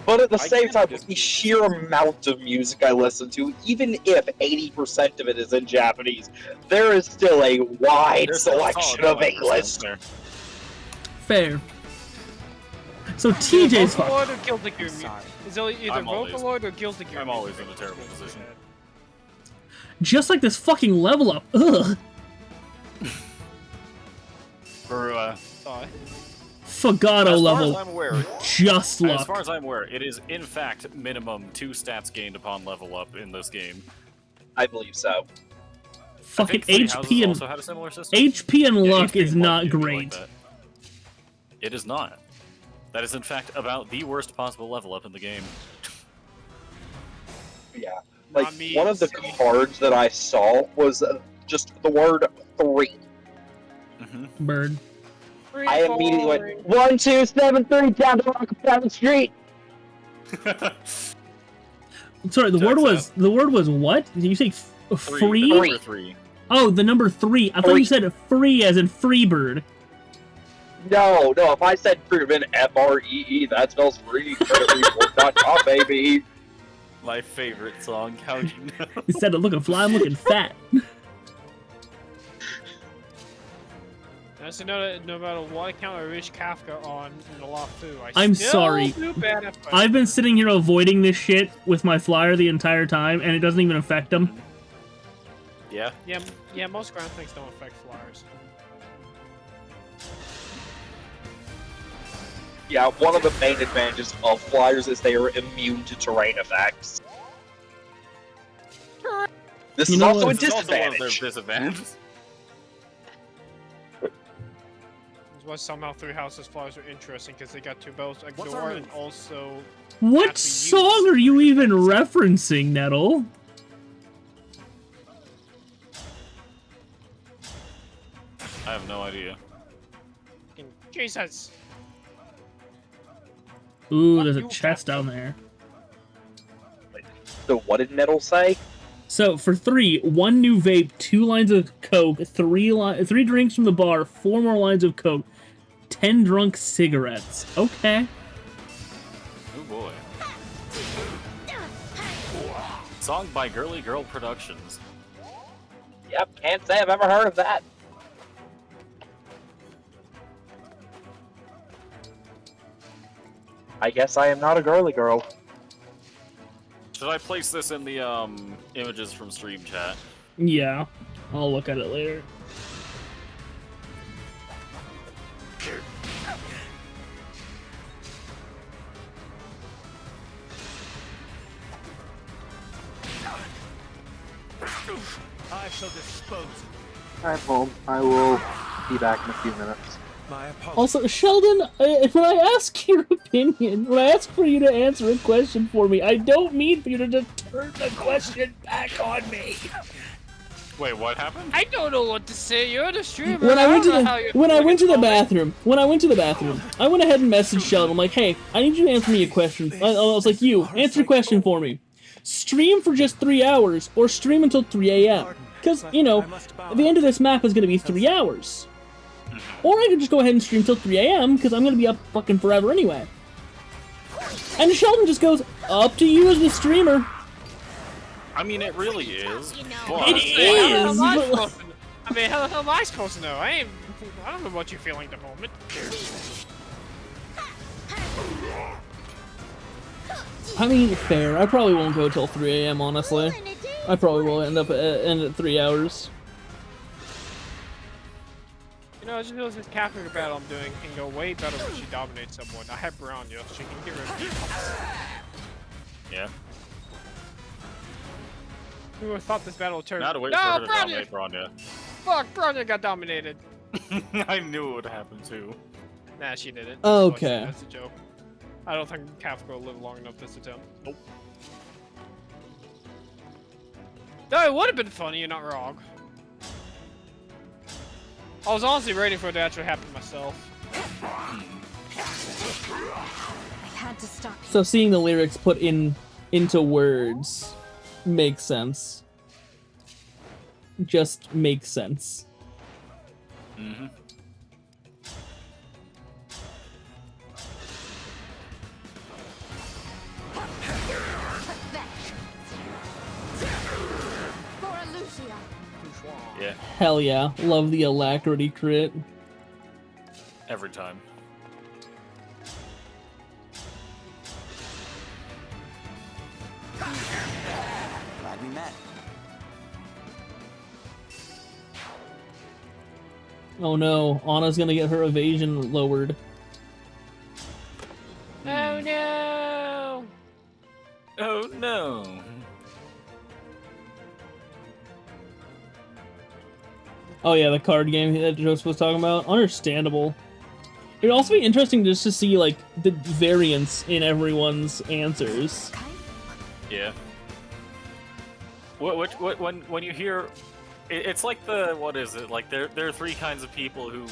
S9: But at the same time, with the sheer amount of music I listen to, even if 80% of it is in Japanese, there is still a wide selection of English.
S1: Fair. So TJ's fucked.
S4: Vocaloid or Guilty Gear? Is it either Vocaloid or Guilty Gear?
S3: I'm always in a terrible position.
S1: Just like this fucking level up. Ugh.
S3: For
S1: Fagato level.
S3: As far as I'm aware,
S1: just luck.
S3: As far as I'm aware, it is in fact minimum 2 stats gained upon level up in this game.
S9: I believe so.
S1: Fucking HP and
S3: also had a similar system.
S1: HP and luck
S3: HP
S1: is
S3: and
S1: not
S3: luck can be
S1: great.
S3: like that. It is not. That is in fact about the worst possible level up in the game.
S9: Yeah. Like, one of the cards that I saw was just the word 3.
S1: Bird.
S9: I immediately went 1, 2, 7, 3 down to Rockefeller Street.
S1: Sorry, the word was what? Did you say free?
S3: The number 3.
S1: Oh, the number 3. I thought you said free as in Freebird.
S9: No, if I said free, it would have been F-R-E-E, that spells free. Creditreports.com, baby.
S3: My favorite song. How'd you know?
S1: Instead of looking fly, I'm looking fat.
S4: That's another. No matter what account I reach Kafka on in the Lafu,
S1: I'm
S4: still
S1: sorry.
S4: do bad at fighting.
S1: I've been sitting here avoiding this shit with my flyer the entire time, and it doesn't even affect them.
S3: Yeah.
S4: Yeah. Most ground things don't affect flyers.
S9: Yeah, one of the main advantages of flyers is they are immune to terrain effects. This
S1: You
S9: is
S1: know
S9: also a
S1: what?
S3: This is also one of their
S9: disadvantage.
S3: disadvantages.
S4: That's why somehow Three Houses flyers are interesting because they got two bells
S10: What's our
S4: ignore and
S10: move?
S4: also.
S1: What
S4: Actually
S1: song are you even referencing, Nettle?
S3: I have no idea.
S4: Jesus.
S1: Ooh, there's a
S4: you,
S1: chest down there.
S9: So what did Nettle say?
S1: So for 3, 1 new vape, 2 lines of coke, 3 drinks from the bar, 4 more lines of coke, 10 drunk cigarettes. Okay.
S3: Oh boy. Song by Girly Girl Productions.
S9: Yep, can't say I've ever heard of that. I guess I am not a girly girl.
S3: Should I place this in the images from stream chat?
S1: Yeah, I'll look at it later.
S10: I shall dispose.
S12: I'm home. I will be back in a few minutes.
S10: My apologies.
S1: Also, Sheldon, when I ask your opinion, when I ask for you to answer a question for me, I don't mean for you to just turn the question back on me.
S3: Wait, what happened?
S4: I don't know what to say. You're the streamer.
S1: When I went to
S4: don't know how you're
S1: the when I went to the
S4: fucking
S1: bathroom, I went ahead and messaged Sheldon. I'm like, hey, I need you to answer me a question. I was like, you answer a question for me. Stream for just 3 hours or stream until 3 a.m. Because you know, the end of this map is going to be 3 hours. Or I could just go ahead and stream till 3 a.m. because I'm going to be up fucking forever anyway. And Sheldon just goes, up to you as the streamer.
S3: I mean, it really is.
S4: How
S1: It
S4: the hell
S1: is.
S4: am I
S1: but-
S4: supposed to- I mean, how the hell am I supposed to know? I don't know what you're feeling at the moment.
S1: I mean, fair. I probably won't go till 3 a.m. honestly. I probably will end at 3 hours.
S4: You know, I just realized this Catherine battle I'm doing can go way better when she dominates someone. I have Bronya, she can get rid of me.
S3: Yeah.
S4: Who would have thought this battle would turn?
S3: Now to wait
S4: No,
S3: for her to
S4: Bronya!
S3: dominate Bronya.
S4: Fuck, Bronya got dominated.
S3: I knew it would happen too.
S4: Nah, she didn't.
S1: Okay.
S4: That's a joke. I don't think Kafka will live long enough this attempt. Nope. No, it would have been funny, you're not wrong. I was honestly waiting for it to actually happen myself.
S11: I had to stop you.
S1: So seeing the lyrics put into words makes sense. Just makes sense.
S3: Mm-hmm.
S8: For Lucia.
S3: Yeah,
S1: Hell yeah. Love the alacrity crit.
S3: every time.
S10: Glad we met.
S1: Oh no, Anna's gonna get her evasion lowered.
S4: Oh no!
S3: Oh no.
S1: Oh yeah, the card game that Joseph was talking about. Understandable. It'd also be interesting just to see like the variance in everyone's answers.
S3: Yeah. When you hear, it's like what is it? Like there are 3 kinds of people who,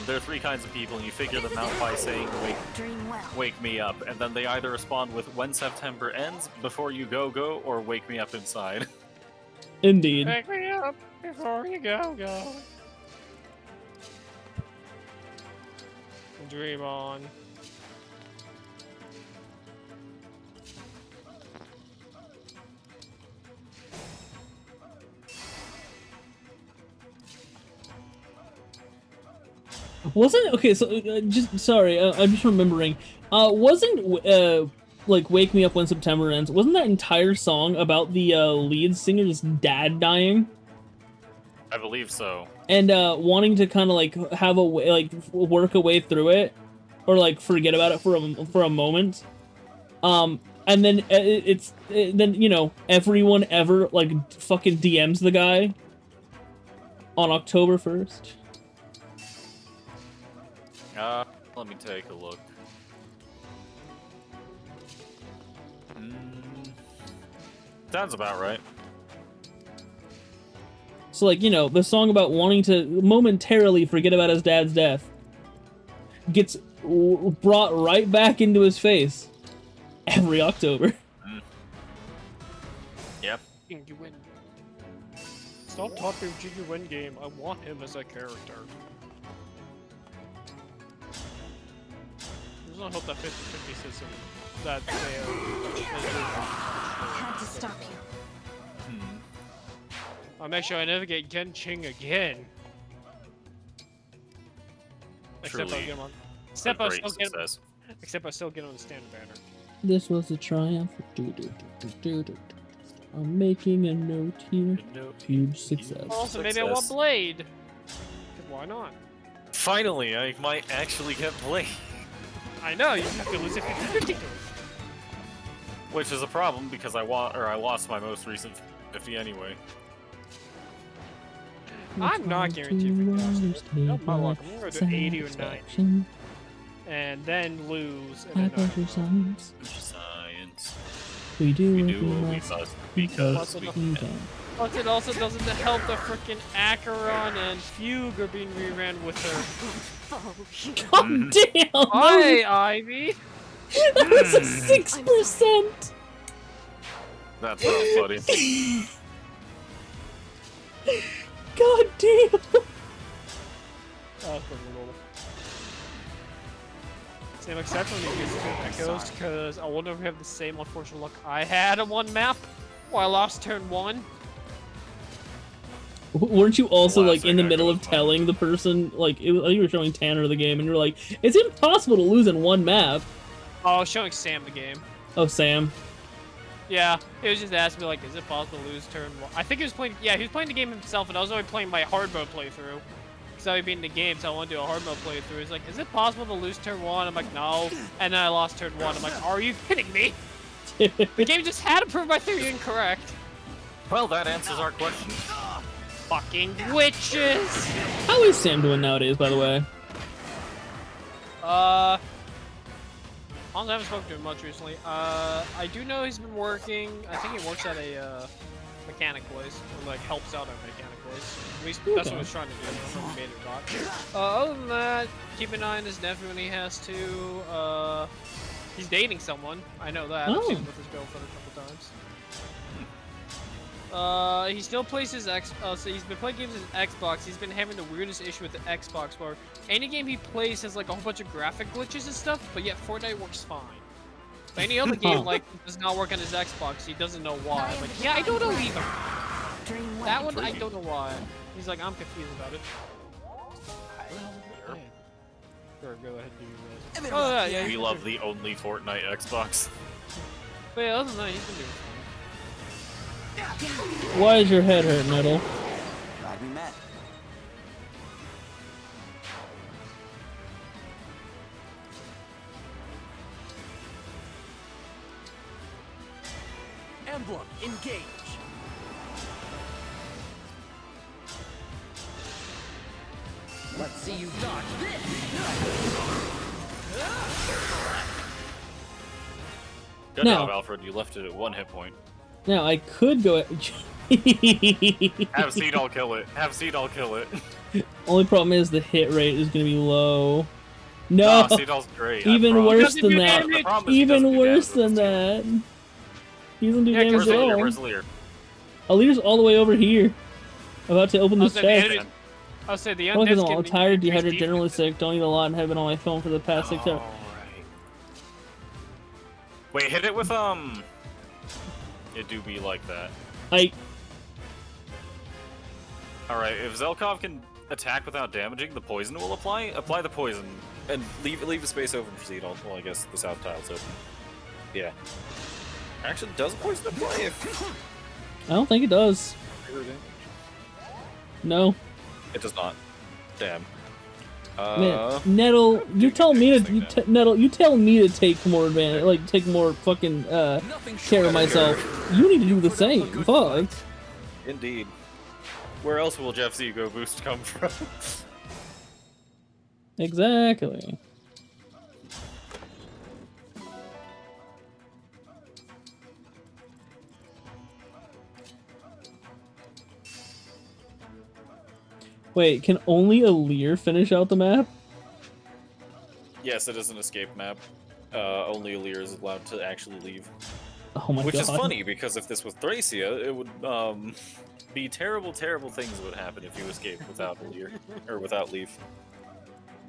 S3: there are 3 kinds of people, and you figure them out by saying
S11: Dream well.
S3: wake me up, and then they either respond with when September ends, before you go, or wake me up inside.
S1: Indeed.
S4: Wake me up before you go. Dream on.
S1: Wasn't okay? So just sorry, I'm just remembering. Wasn't like "Wake Me Up When September Ends"? Wasn't that entire song about the lead singer's dad dying
S3: I believe so.
S1: and wanting to kind of like have a way, like work a way through it, or like forget about it for a moment? And then then you know everyone ever like fucking DMs the guy on October 1st.
S3: Let me take a look. Sounds about right.
S1: So like, you know, the song about wanting to momentarily forget about his dad's death gets brought right back into his face every October.
S3: Yep.
S4: Genuine. Stop talking genuine game. I want him as a character. There's no hope that 50-50 system that they
S11: Had to stop you.
S4: I'll make sure I never get Genching again. Except I'll
S3: Truly
S4: get him on.
S3: a
S4: Except I'll
S3: great
S4: still get him.
S3: success.
S4: Except I still get on the standard banner.
S1: This was a triumph. I'm making a note here. Huge success.
S4: Also, maybe I want Blade. 'Cause why not?
S3: Finally, I might actually get Blade.
S4: I know, you have to lose it 50-50.
S3: Which is a problem because I lost my most recent 50 anyway.
S4: I'm not guaranteed for this. Oh my luck. I'm gonna go to 80 or 90. And then lose. And then
S1: Science.
S3: Science.
S1: We do
S3: We
S1: what
S3: do
S1: we
S3: what we
S1: must
S3: must
S1: because
S3: because
S1: we
S3: we
S1: can.
S4: plus it also doesn't help that frickin' Acheron and Fugue are being reran with her.
S1: God damn!
S4: Hi, Ivy!
S1: That was a 6%!
S3: That's not funny.
S1: God damn!
S4: Oh, same except when you use echoes, because I wonder if we have the same unfortunate luck I had on one map where I lost turn 1.
S1: Weren't you also like in the
S3: Classic
S1: middle of
S3: Echoes
S1: telling the person, like, you were showing Tanner the game, and you're like, it's impossible to lose in one map?
S4: Oh, I was showing Sam the game.
S1: Oh, Sam.
S4: Yeah, he was just asking me, like, is it possible to lose turn 1? I think he was playing, yeah, he was playing the game himself, and I was only playing my hard mode playthrough. Because I was beating the game, so I want to do a hard mode playthrough. He's like, is it possible to lose turn 1? I'm like, no. And then I lost turn 1. I'm like, are you kidding me? The game just had to prove my theory incorrect.
S3: Well, that answers our question.
S4: Fucking witches!
S1: How is Sam doing nowadays, by the way?
S4: Honestly, I haven't spoken to him much recently. I do know he's been working. I think he works at a mechanic place, or like helps out at a mechanic place. At least that's what he was trying to do. I don't know if he made it or not. Other than that, keep an eye on his nephew when he has to. He's dating someone. I know that. I've seen him with his girlfriend a couple times. He still plays his so he's been playing games on his Xbox. He's been having the weirdest issue with the Xbox where any game he plays has like a whole bunch of graphic glitches and stuff, but yet Fortnite works fine. But any other game like does not work on his Xbox, he doesn't know why. I'm like, yeah, I don't know either. That one, I don't know why. He's like, I'm confused about it. Sure, go ahead and do this. Oh yeah.
S3: We love the only Fortnite Xbox.
S4: But yeah, other than that, he's been doing
S1: Why is your head hurt, Nettle?
S10: Glad we met. Emblem, engage. Let's see you dodge this.
S3: Good
S1: No.
S3: job, Alfred. You left it at 1 hit point.
S1: Now, I could go at...
S3: Have Seedall kill it. Have Seedall kill it.
S1: Only problem is the hit rate is going to be low. No!
S3: Seedall's great.
S1: Even worse than that.
S3: The problem is he
S1: Even
S3: doesn't do
S1: worse
S3: damage
S1: than that. He doesn't do damage
S3: Where's
S1: at
S3: the leader?
S1: all.
S3: Where's the leader?
S1: Leader's all the way over here. About to open this chest.
S4: I'll say the
S1: Look at
S4: undead's
S1: them all
S4: getting
S1: tired,
S4: increased
S1: dehydrated,
S4: defense.
S1: generally sick, don't eat a lot, and have been on my phone for the past 6 hours.
S3: Wait, hit it with It do be like that.
S1: I...
S3: Alright, if Zelkov can attack without damaging, the poison will apply. Apply the poison and leave a space open for Seed. Well, I guess the south tile's open. Yeah. Actually, does poison apply if?
S1: I don't think it does. No.
S3: It does not. Damn.
S1: Man, Nettle, you tell me to Nettle, you tell me to take more advantage, like take more fucking care of myself. You need to do the same. Fuck.
S3: Indeed. Where else will Jeff's ego boost come from?
S1: Exactly. Wait, can only a Lear finish out the map?
S3: Yes, it is an escape map. Only Alir is allowed to actually leave.
S1: Oh my god.
S3: Which is funny, because if this was Thracia, it would be terrible, terrible things would happen if you escaped without Alir. Or without Leaf.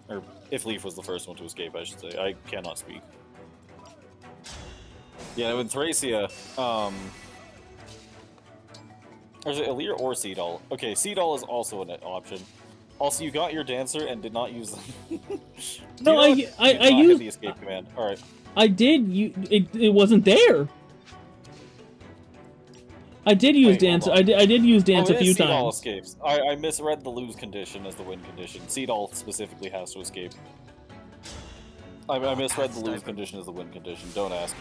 S3: Or if Leaf was the first one to escape, I should say. I cannot speak. Yeah, with Thracia, or is it Alir or Seedall? Okay, Seedall is also an option. Also, you got your Dancer and did not use them.
S1: No, I
S3: used the escape command. All right.
S1: I did. It wasn't there. I did use Dance. I did use Dance a few
S3: Seedall
S1: times.
S3: escapes. I misread the lose condition as the win condition. Seedall specifically has to escape. I misread the lose condition as the win condition. Don't ask.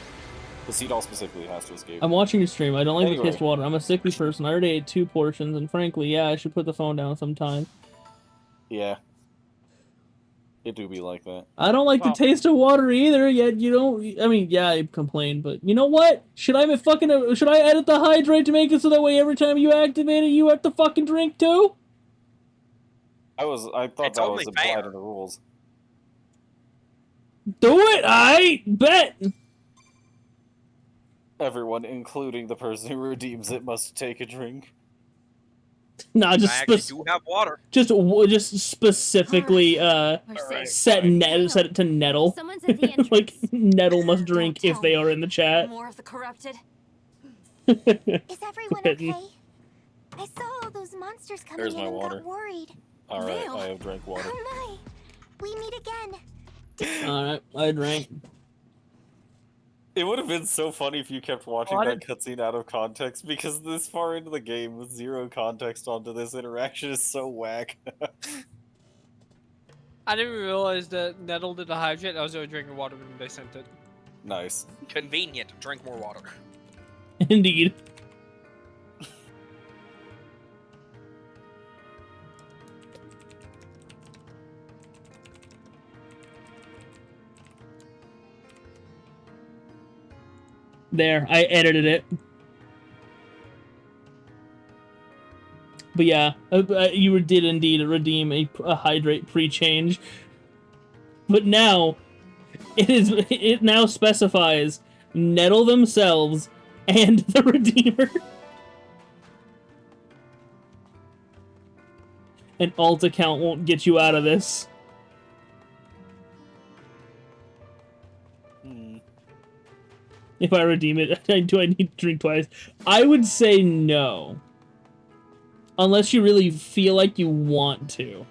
S3: The Seedall specifically has to escape.
S1: I'm watching your stream. I don't like the
S3: Anyway.
S1: taste of water. I'm a sickly person. I already ate 2 portions, and frankly, yeah, I should put the phone down sometime.
S3: Yeah. It do be like that.
S1: I don't like the taste of water either, yet you don't... I mean, yeah, I complain, but you know what? Should I edit the hydrate to make it so that way every time you activate it, you have to fucking drink too?
S3: I thought that was implied in the rules.
S1: Do it! I bet!
S3: Everyone, including the person who redeems it, must take a drink.
S1: Nah, just
S13: I actually do have water.
S1: just specifically set it to Nettle. Like Nettle must drink if they are in the chat.
S11: More of the corrupted.
S8: Is everyone okay? I saw all those monsters coming
S3: There's
S8: in
S3: my
S8: and
S3: water.
S8: got worried.
S3: Alright,
S8: Veil.
S3: I have drank water.
S8: Oh my! We meet again.
S1: Alright, I drank.
S3: It would have been so funny if you kept watching that cutscene out of context, because this far into the game with zero context onto this interaction is so whack.
S4: I didn't realize that Nettle did a hydrate. I was only drinking water when they sent it.
S3: Nice.
S13: Convenient. Drink more water.
S1: Indeed. There, I edited it. But yeah, you did indeed redeem a hydrate pre-change. But now, it now specifies Nettle themselves and the Redeemer. An alt account won't get you out of this. If I redeem it, do I need to drink twice? I would say no. Unless you really feel like you want to.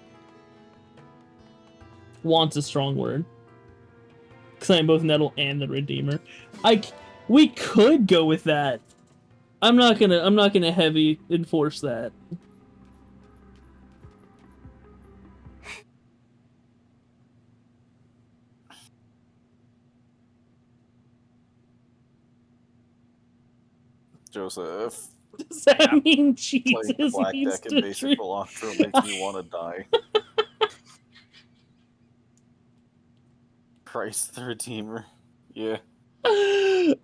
S1: Want's a strong word. Because I'm both Nettle and the Redeemer. We could go with that. I'm not gonna heavy enforce that.
S3: Joseph.
S1: Does that mean Jesus
S3: Playing Black
S1: needs
S3: Deck
S1: to
S3: and Basic
S1: drink?
S3: Cilantro makes me want to die. Christ the Redeemer. Yeah. That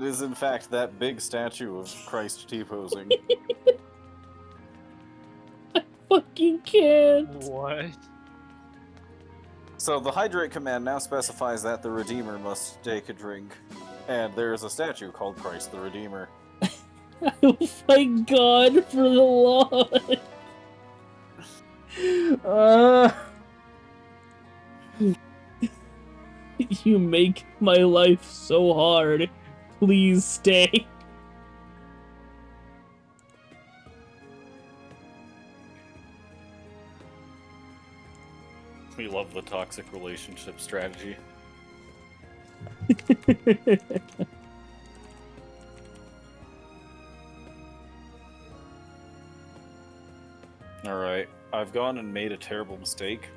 S3: is, in fact, that big statue of Christ T-posing.
S1: Fucking can't.
S4: What?
S3: So the hydrate command now specifies that the Redeemer must take a drink. And there is a statue called Christ the Redeemer.
S1: Oh my god, for the Lord. You make my life so hard. Please stay.
S3: We love the toxic relationship strategy. Alright, I've gone and made a terrible mistake.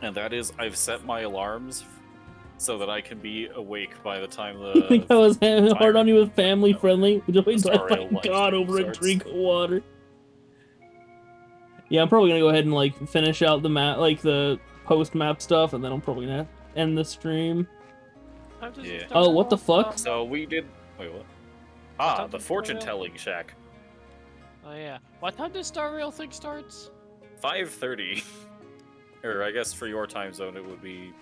S3: And that is, I've set my alarms so that I can be awake by the time the...
S1: You think I was hard on you with family friendly? Would you wait until I
S3: Sorry,
S1: find
S3: live
S1: God
S3: stream
S1: over a
S3: starts.
S1: drink of water? Yeah, I'm probably gonna go ahead and like finish out the map, like the post map stuff, and then I'm probably gonna end the stream.
S3: Yeah.
S1: Oh, what the fuck?
S3: So we did... Wait, what? Ah, the fortune-telling shack.
S4: Oh yeah. What time does Star Rail thing starts?
S3: 5:30. Or I guess for your time zone it would be...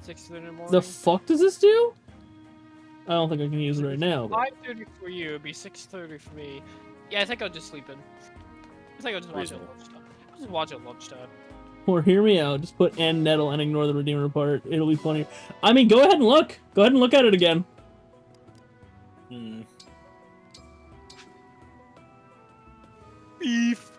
S4: 6:30 in the morning.
S1: The fuck does this do? I don't think I can use it right now. But...
S4: 5:30 for you, it'd be 6:30 for me. Yeah, I think I'll just sleep in. I think I'll just watch it at lunchtime. I'll just watch it at lunchtime.
S1: Or hear me out, just put and nettle and ignore the redeemer part. It'll be funnier. I mean, go ahead and look. Go ahead and look at it again.
S4: Beef.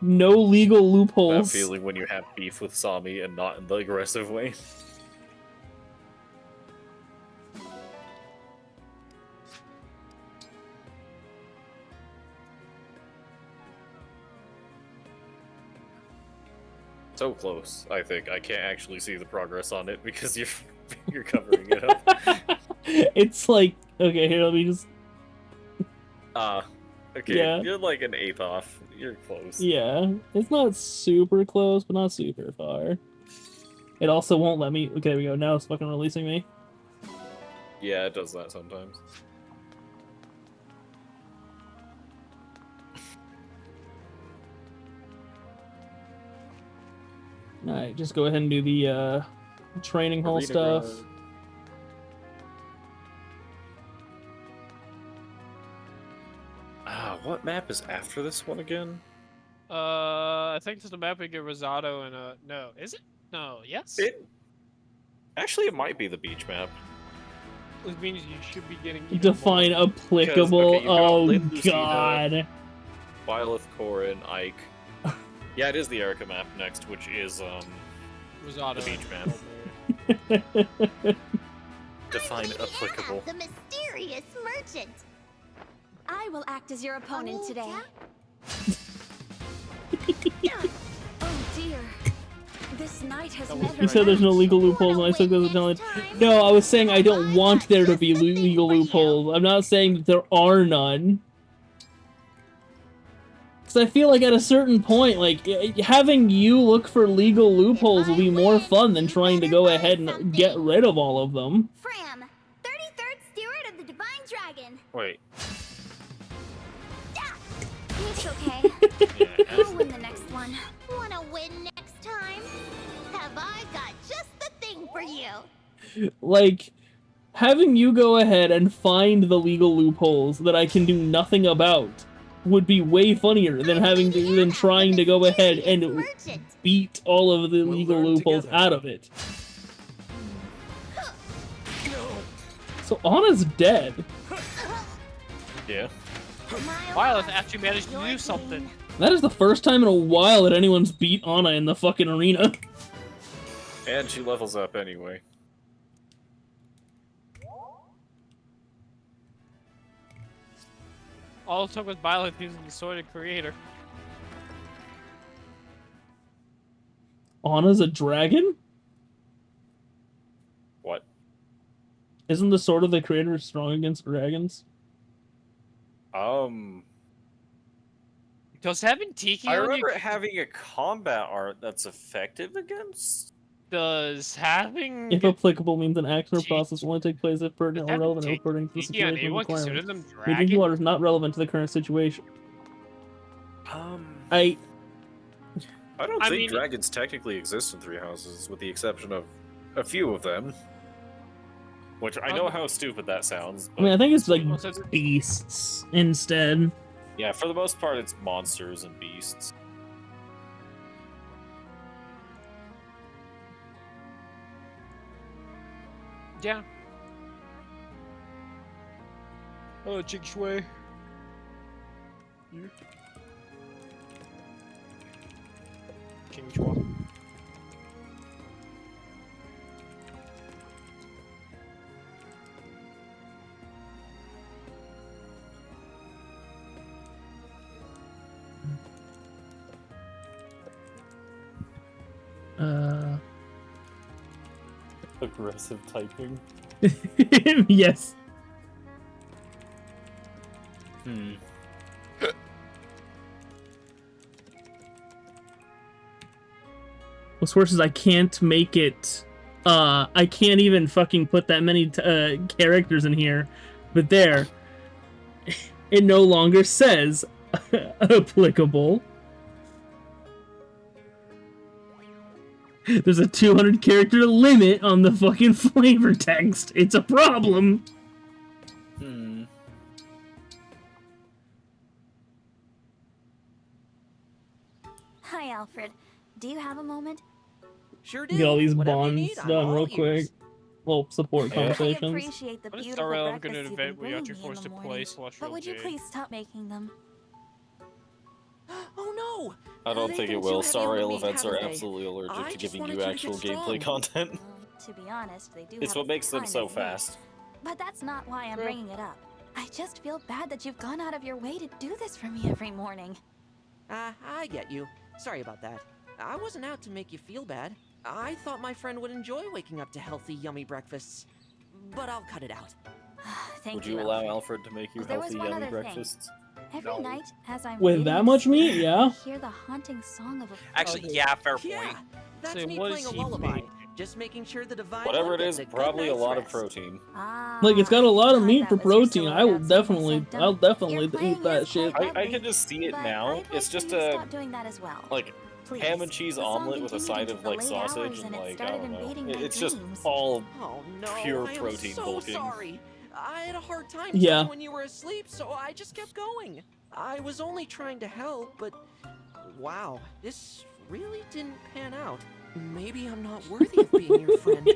S1: No legal
S3: That
S1: loopholes.
S3: feeling when you have beef with Sami and not in the aggressive way. So close, I think. I can't actually see the progress on it because you're covering it up.
S1: It's like, okay, here, let me just...
S3: Okay,
S1: Yeah.
S3: you're like an eighth off. You're close.
S1: Yeah, it's not super close, but not super far. It also won't let me... Okay, there we go. Now it's fucking releasing me.
S3: Yeah, it does that sometimes.
S1: Alright, just go ahead and do the, training hall
S3: Arena
S1: stuff.
S3: Grove. What map is after this one again?
S4: I think it's the map we get Rosado and no, is it? No, yes.
S3: Actually, it might be the beach map.
S4: Which means you should be getting even
S1: Define
S4: more.
S1: applicable.
S3: Because, okay, you've got
S1: Oh
S3: Lynn Lucina,
S1: god.
S3: Byleth, Corin, Ike. Yeah, it is the Erica map next, which is
S4: Rosado.
S3: the beach map. Define applicable.
S8: The mysterious merchant.
S11: I will act as your opponent today. Oh dear. This night has never
S1: You said there's no legal loopholes, and I said there's a challenge. No, I was saying I don't want there to be legal loopholes. I'm not saying that there are none. Because I feel like at a certain point, like, having you look for legal loopholes will be more fun than trying to go ahead and get rid of all of them.
S8: Fram, 33rd Steward of the Divine Dragon.
S3: Wait.
S11: It's okay.
S3: Yeah,
S11: I'll win the next one.
S8: Wanna win next time? Have I got just the thing for you?
S1: Like, having you go ahead and find the legal loopholes that I can do nothing about would be way funnier than trying to go ahead and beat all of the legal loopholes out of it. So Anna's dead.
S3: Yeah.
S4: Violet actually managed to do something.
S1: That is the first time in a while that anyone's beat Anna in the fucking arena.
S3: And she levels up anyway.
S4: All it took was Violet using the Sword of Creator.
S1: Anna's a dragon?
S3: What?
S1: Isn't the Sword of the Creator strong against dragons?
S4: Does having Tiki
S3: I
S4: on
S3: remember
S4: your...
S3: it having a combat art that's effective against.
S4: Does having...
S1: If applicable means an action or process will only take place if pertinent or relevant according to the
S4: Tiki on
S1: situation
S4: anyone consider
S1: requirements.
S4: them
S1: The drinking
S4: dragon?
S1: water is not relevant to the current situation. I
S3: don't think dragons technically exist in Three Houses, with the exception of a few of them. Which I know how stupid that sounds.
S1: I mean, I think it's like
S4: But...
S1: beasts instead.
S3: Yeah, for the most part, it's monsters and beasts.
S4: Yeah. Oh, Jig Shui. King Chua.
S3: Aggressive typing.
S1: Yes. What's worse is I can't make it. I can't even fucking put that many characters in here. But there, it no longer says applicable. There's a 200 character limit on the fucking flavor text. It's a problem.
S11: Hi, Alfred. Do you have a moment?
S14: Sure do.
S1: Get all these
S14: Whatever you
S1: bonds
S14: need, I'm
S1: done
S14: all
S1: real quick.
S14: ears.
S1: Well, support
S11: I
S1: conversations.
S11: appreciate the
S4: What is
S11: beautiful
S4: Sorrel? I'm
S11: breakfasts
S4: gonna
S11: you've been
S4: invent we have
S11: bringing
S4: to
S11: me in
S4: force
S11: the
S4: to play
S11: morning.
S4: Celestial
S11: But would you
S4: Jade.
S11: please stop making them?
S14: Oh no!
S3: I don't
S14: They've
S3: think it
S14: been
S3: will.
S14: too heavy on
S3: Sorrel
S14: me,
S3: events are
S14: haven't they?
S3: absolutely allergic
S14: I
S3: to
S14: just
S3: giving
S14: wanted
S3: you
S14: you to
S3: actual
S14: get
S3: gameplay
S14: strong.
S3: content.
S11: To be honest, they do
S3: It's
S11: have
S3: what
S11: a
S3: makes them
S11: ton
S3: so
S11: of meat.
S3: fast.
S11: But that's not why I'm bringing it up. I just feel bad that you've gone out of your way to do this for me every morning.
S14: I get you. Sorry about that. I wasn't out to make you feel bad. I thought my friend would enjoy waking up to healthy, yummy breakfasts. But I'll cut it out.
S11: Thank
S3: Would you
S11: you,
S3: allow
S11: Alfred.
S3: Alfred to make you
S11: There was
S3: healthy,
S11: one
S3: yummy
S11: other thing.
S3: breakfasts?
S11: Every night, as I'm
S1: With
S11: reading
S1: that
S11: the
S1: much meat,
S11: story,
S1: yeah.
S11: I hear the haunting song of a
S13: Actually, yeah, fair point.
S14: Yeah, that's
S4: So
S14: me
S4: what
S14: playing
S4: is
S14: a
S4: he
S14: lullaby.
S4: making?
S14: Just making sure the divine
S3: Whatever
S14: one
S3: it
S14: gets
S3: is,
S14: a good
S3: probably a
S14: night's
S3: lot of
S14: rest.
S3: protein.
S1: Like, it's got a lot of
S11: thought
S1: meat
S11: that
S1: for
S11: was your
S1: protein.
S11: silhouette
S1: I will
S11: outside my
S1: definitely,
S11: sanctum.
S1: I'll definitely
S11: Your
S1: eat
S11: playing
S1: that
S11: is
S1: shit.
S11: quite
S3: I can just see it
S11: but
S3: now.
S11: I'd
S3: It's
S11: like
S3: just
S11: for you to
S3: a
S11: stop doing that as well.
S3: like
S11: Please.
S3: ham and cheese
S11: The song
S3: omelet with a
S11: continued
S3: side
S11: into
S3: of
S11: the
S3: like
S11: late
S3: sausage
S11: hours,
S3: and
S11: and it
S3: like I
S11: started
S3: don't know.
S11: invading my
S3: It's just
S11: dreams.
S3: all
S14: Oh no,
S3: pure
S14: I am
S3: protein
S14: so
S3: bulking.
S14: sorry. I had a hard time
S1: Yeah.
S14: telling when you were asleep, so I just kept going. I was only trying to help, but wow, this really didn't pan out. Maybe I'm not worthy of being your friend.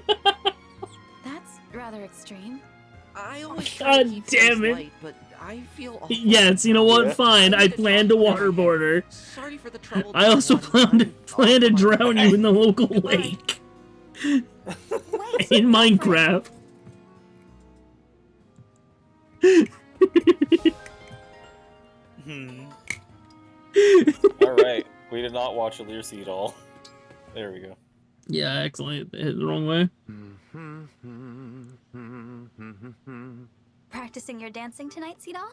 S11: That's rather extreme.
S14: I always try to
S1: God
S14: keep
S1: damn
S14: things
S1: it.
S14: light, but I feel awful.
S1: Yes, you know what?
S3: Yeah.
S1: Fine. I plan to waterboard her.
S14: Sorry for the trouble.
S1: I also plan to drown you in the local lake. In Minecraft.
S3: Alright. We did not watch Alir Seed all. There we go.
S1: Yeah, excellent. It hit the wrong way.
S11: Practicing your dancing tonight, Seedall?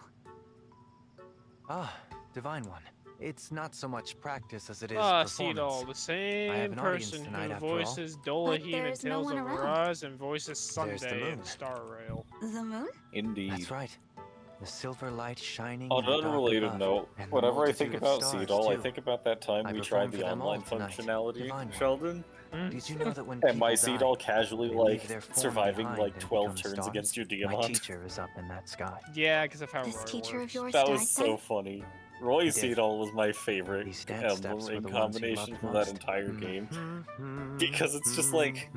S15: Ah, Divine One. It's not so much practice as it is
S4: Ah,
S15: performance.
S4: Seedall, the same
S15: an audience
S4: person
S15: tonight,
S4: who
S15: after all.
S4: voices
S11: But
S4: Dolaheen in
S11: there's no
S4: Tales
S11: one
S4: of
S11: around.
S4: Arise and voices
S15: There's the
S4: Sunday in
S15: moon.
S4: Star Rail.
S11: The moon?
S3: Indeed.
S15: That's right. The silver light shining
S3: On
S15: in the
S3: an
S15: dark
S3: unrelated
S15: above,
S3: note,
S15: and the
S3: whenever I think
S15: multitude of
S3: about
S15: stars,
S3: Seedall, I
S15: too.
S3: think about that time
S15: I
S3: we
S15: perform
S3: tried the
S15: for them
S3: online
S15: all tonight,
S3: functionality,
S15: Divine One.
S3: Sheldon.
S15: Did you know that when
S3: And my
S15: people die,
S3: Seedall casually
S15: they
S3: like
S15: leave their form
S3: surviving
S15: behind
S3: like
S15: and
S3: 12
S15: become
S3: turns
S15: stars?
S3: against your
S15: My
S3: Diamond.
S15: teacher is up in that sky.
S4: Yeah, because of how
S11: This
S4: Roy
S11: teacher
S4: works.
S11: of yours
S3: That
S11: died
S3: was so
S11: then?
S3: funny. Roy
S15: He did.
S3: Seedall was my favorite
S15: These dance steps
S3: emblem
S15: were
S3: in
S15: the ones he
S3: combination
S15: loved
S3: for that
S15: most.
S3: entire game. Because it's just like,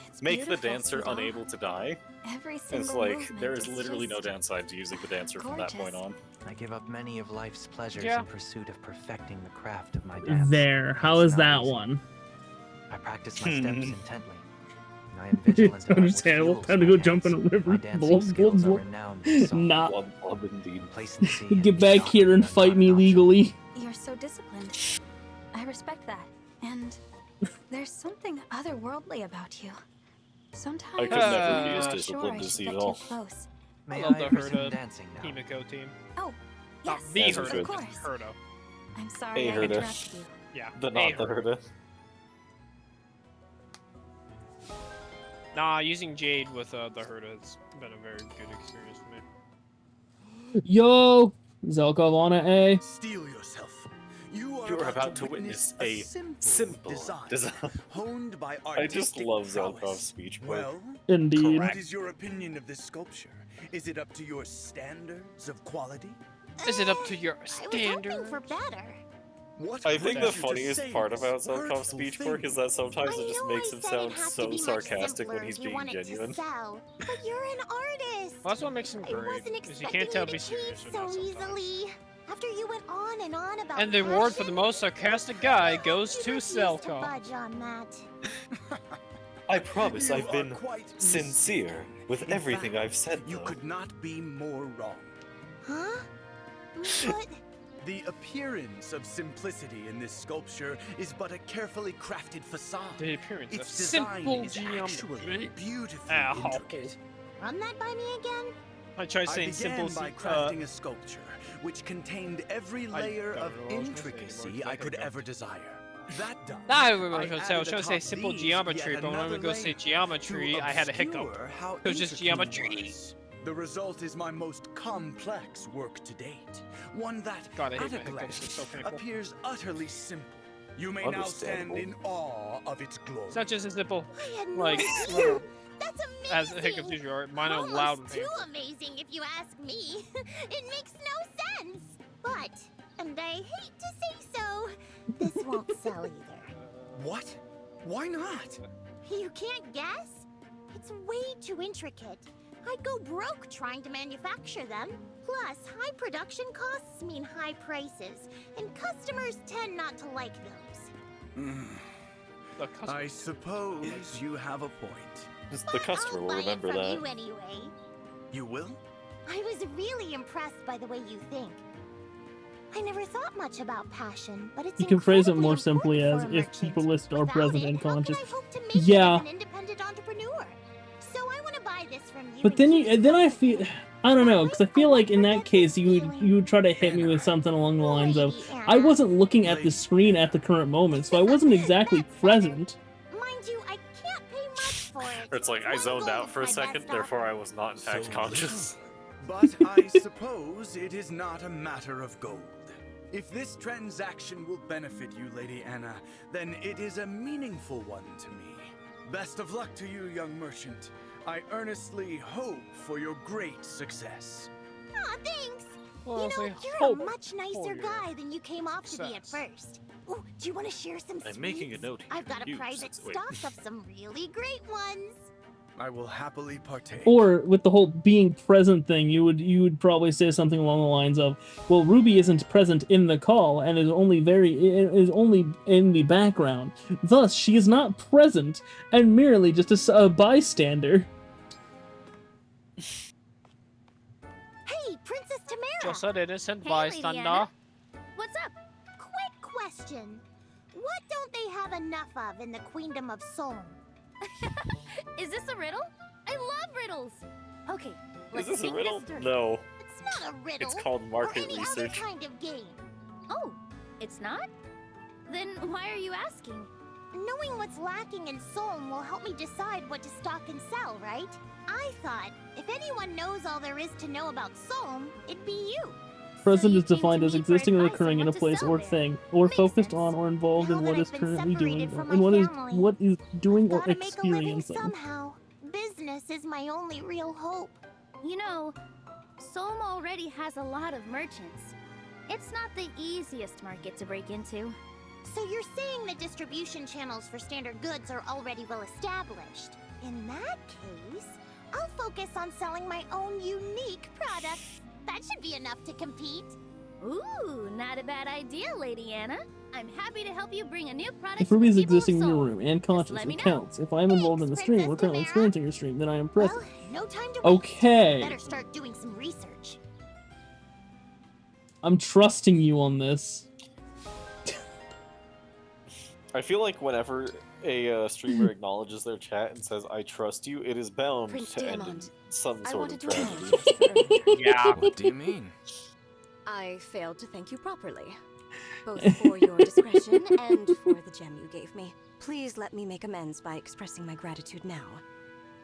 S11: It's
S3: make the
S11: beautiful,
S3: dancer
S11: Seedall.
S3: unable to die.
S11: Every
S3: It's
S11: single
S3: like,
S11: movement
S3: there is
S11: is
S3: literally no
S11: just
S3: downside to using the dancer from that point
S11: gorgeous.
S3: on.
S15: I give up many of life's pleasures
S4: Yeah.
S15: in pursuit of perfecting the craft of my dance.
S1: There. How
S15: It's
S1: is
S15: not
S1: that
S15: easy.
S1: one?
S15: I practice my steps intently. And I am vigilant about what
S1: Understandable.
S15: fuels
S1: Time to
S15: my
S1: go jump in a
S15: dance.
S1: river.
S15: My
S1: Blah,
S15: dancing
S1: blah,
S15: skills
S1: blah.
S15: are renowned in song.
S1: Nah.
S3: Blood indeed.
S15: Complacency and
S1: Get back here and
S15: mediocrity are
S1: fight
S15: not
S1: me
S15: an option.
S1: legally.
S11: You're so disciplined. I respect that. And there's something otherworldly about you. Sometimes
S3: I could never be
S11: I'm
S3: as
S11: not
S3: disciplined
S11: sure I
S3: as
S11: should get
S3: Seedall.
S11: too close.
S15: May
S4: I love
S15: I
S4: the
S15: resume
S4: Herda
S15: dancing now?
S4: Himiko team.
S11: Oh,
S4: Not
S11: yes,
S4: the
S3: That's
S4: Herda,
S3: good.
S11: of course.
S4: Herda.
S11: I'm sorry
S3: Hey,
S11: I
S3: Herda.
S11: interrupted you.
S4: Yeah.
S3: The
S4: a
S3: not the
S4: Herda.
S3: Herda.
S4: Nah, using Jade with the Herda has been a very good experience for me.
S1: Yo! Zelkov on it, eh?
S16: Steel yourself. You
S3: You are about to witness a simple design.
S16: honed by
S3: I just
S16: artistic
S3: love
S16: prowess.
S3: Zelkov's speech quirk.
S16: Well,
S1: Indeed.
S16: what is your opinion of this sculpture? Is it up to your standards of quality?
S4: Is it up to your
S8: I was
S4: standard?
S8: hoping for better.
S16: What
S3: I
S16: would
S3: think
S16: you
S3: the
S16: to
S3: funniest
S16: say
S3: part
S16: this
S3: about Zelkov's
S16: hurtful
S3: speech
S16: thing?
S3: quirk is that sometimes
S8: I
S3: it just
S8: know
S3: makes
S8: I
S3: him
S8: said
S3: sound
S8: it has to
S3: so
S8: be much
S3: sarcastic
S8: simpler
S3: when he's
S8: if you
S3: being
S8: want it
S3: genuine.
S8: To sell. But you're an artist.
S4: Well, that's what makes him
S8: I
S4: great.
S8: wasn't
S4: Is you
S8: expecting
S4: can't tell
S8: you
S4: if
S8: to
S4: he's serious
S8: change
S4: or not
S8: so
S4: sometimes.
S8: easily. After you went on and on about
S4: And the award for the
S8: passion,
S4: most sarcastic guy goes
S8: you
S4: to
S8: refused to
S4: Selka.
S8: budge on that.
S3: I promise
S16: You
S3: I've
S16: are
S3: been
S16: quite
S3: sincere
S16: mistaken.
S3: with
S16: In
S3: everything
S16: fact,
S3: I've said,
S16: You
S3: though.
S16: could not be more wrong.
S8: Huh? But
S16: The appearance of simplicity in this sculpture is but a carefully crafted facade.
S4: The appearance of
S16: Its design
S4: simple
S16: is
S4: geometry.
S16: actually beautifully
S4: Ow.
S16: intricate.
S8: run that by me again?
S4: I tried
S16: I
S4: saying
S16: began
S4: simple
S16: by crafting a sculpture which contained every layer
S4: don't
S16: of
S4: know what I was gonna say
S16: intricacy
S4: anymore, 'cause I
S16: I could
S4: hiccup.
S16: ever desire. That done,
S4: I remember what I was going to say. I was
S16: added
S4: trying to say
S16: atop
S4: simple
S16: these
S4: geometry,
S16: yet
S4: but when I would go
S16: another
S4: say
S16: layer
S4: geometry,
S16: to
S4: I had a hiccup.
S16: obscure how
S4: It was just
S16: intricate it
S4: geometry.
S16: was. The result is my most complex work to date. One that,
S4: God, I hate
S16: at
S4: my
S16: a
S4: hiccups.
S16: glance,
S4: It's so painful.
S16: appears utterly simple. You may now stand
S3: Understandable.
S16: in awe of its glory.
S4: It's not just as simple,
S8: I had no
S4: like,
S8: idea.
S4: little,
S8: That's
S4: as
S8: amazing.
S4: hiccups usually are. Mine are
S8: Almost
S4: loud and
S8: too
S4: painful.
S8: amazing if you ask me. It makes no sense. But, and I hate to say so, this won't sell either.
S16: What? Why not?
S8: You can't guess? It's way too intricate. I'd go broke trying to manufacture them. Plus, high production costs mean high prices, and customers tend not to like those.
S16: I suppose you have a point.
S3: The customer
S8: I'll
S3: will
S8: buy
S3: remember
S8: it from
S3: that.
S8: you anyway.
S16: You will?
S8: I was really impressed by the way you think. I never thought much about passion, but it's
S1: You can phrase it
S8: incredibly
S1: more simply as
S8: important for a
S1: if
S8: merchant.
S1: people listed are
S8: Without
S1: present
S8: it,
S1: and
S8: how could
S1: conscious.
S8: I hope to make it
S1: Yeah.
S8: as an independent entrepreneur? So I want to buy this from you.
S1: But
S8: and
S1: then
S8: keep it
S1: then I
S8: secret.
S1: feel, I don't know, because I feel like in that case you would try to hit me with something along the lines of, I wasn't looking at the screen at the current moment, so I wasn't exactly present.
S8: Mind you, I can't pay much for it.
S3: It's like I zoned out for a
S8: my
S3: second,
S8: best
S3: therefore I was not in fact conscious.
S16: But I suppose it is not a matter of gold. If this transaction will benefit you, Lady Anna, then it is a meaningful one to me. Best of luck to you, young merchant. I earnestly hope for your great success.
S8: Aw, thanks.
S4: Well,
S8: you
S4: I
S8: know,
S4: say
S8: you're a
S4: hope
S8: much nicer
S4: your
S8: guy than you came off to be at
S4: success.
S8: first. Ooh, do you want to share some
S3: I'm making a
S8: sweets?
S3: note here.
S8: I've got a
S3: You,
S8: private
S3: wait.
S8: stock of some really great ones.
S16: I will happily partake.
S1: Or with the whole being present thing, you would probably say something along the lines of, "Well, Ruby isn't present in the call and is only in the background. Thus, she is not present and merely just a bystander."
S8: Hey, Princess Tamara.
S4: Just an innocent
S8: Hey, Lady
S4: bystander.
S8: Anna. What's up? Quick question. What don't they have enough of in the Queendom of Solm?
S17: Is this a riddle? I love riddles. Okay,
S3: Is
S17: let's
S3: this a
S17: think
S3: riddle?
S17: through.
S3: No.
S8: It's not a riddle.
S3: It's called market
S8: or any
S3: research.
S8: other kind of game.
S17: Oh, it's not? Then why are you asking?
S8: Knowing what's lacking in Solm will help me decide what to stock and sell, right? I thought, if anyone knows all there is to know about Solm, it'd be you.
S1: Present is defined as existing or occurring in a place or thing, or focused on or involved in what is currently doing, and what is doing or
S8: Gotta make a living
S1: experiencing.
S8: somehow. Business is my only real hope.
S17: You know, Solm already has a lot of merchants. It's not the easiest market to break into.
S8: So you're saying the distribution channels for standard goods are already well established. In that case, I'll focus on selling my own unique products. That should be enough to compete.
S17: Ooh, not a bad idea, Lady Anna. I'm happy to help you bring a new product
S1: If
S17: to the
S1: Ruby's
S17: people of
S1: existing in your
S17: Seoul.
S1: room and conscious,
S17: let me
S1: it
S17: know.
S1: counts. If I am involved in the stream, we're currently experiencing your stream, then I am present.
S8: No time to
S1: Okay.
S8: Better start doing some research.
S1: I'm trusting you on this.
S3: I feel like whenever a streamer acknowledges their chat and says, "I trust you," it is bound
S11: Prince
S3: to end in
S11: Diamond,
S3: some
S11: I
S3: sort of
S11: wanted to
S3: tragedy.
S10: Yeah. What do you mean?
S11: I failed to thank you properly, both for your discretion and for the gem you gave me. Please let me make amends by expressing my gratitude now.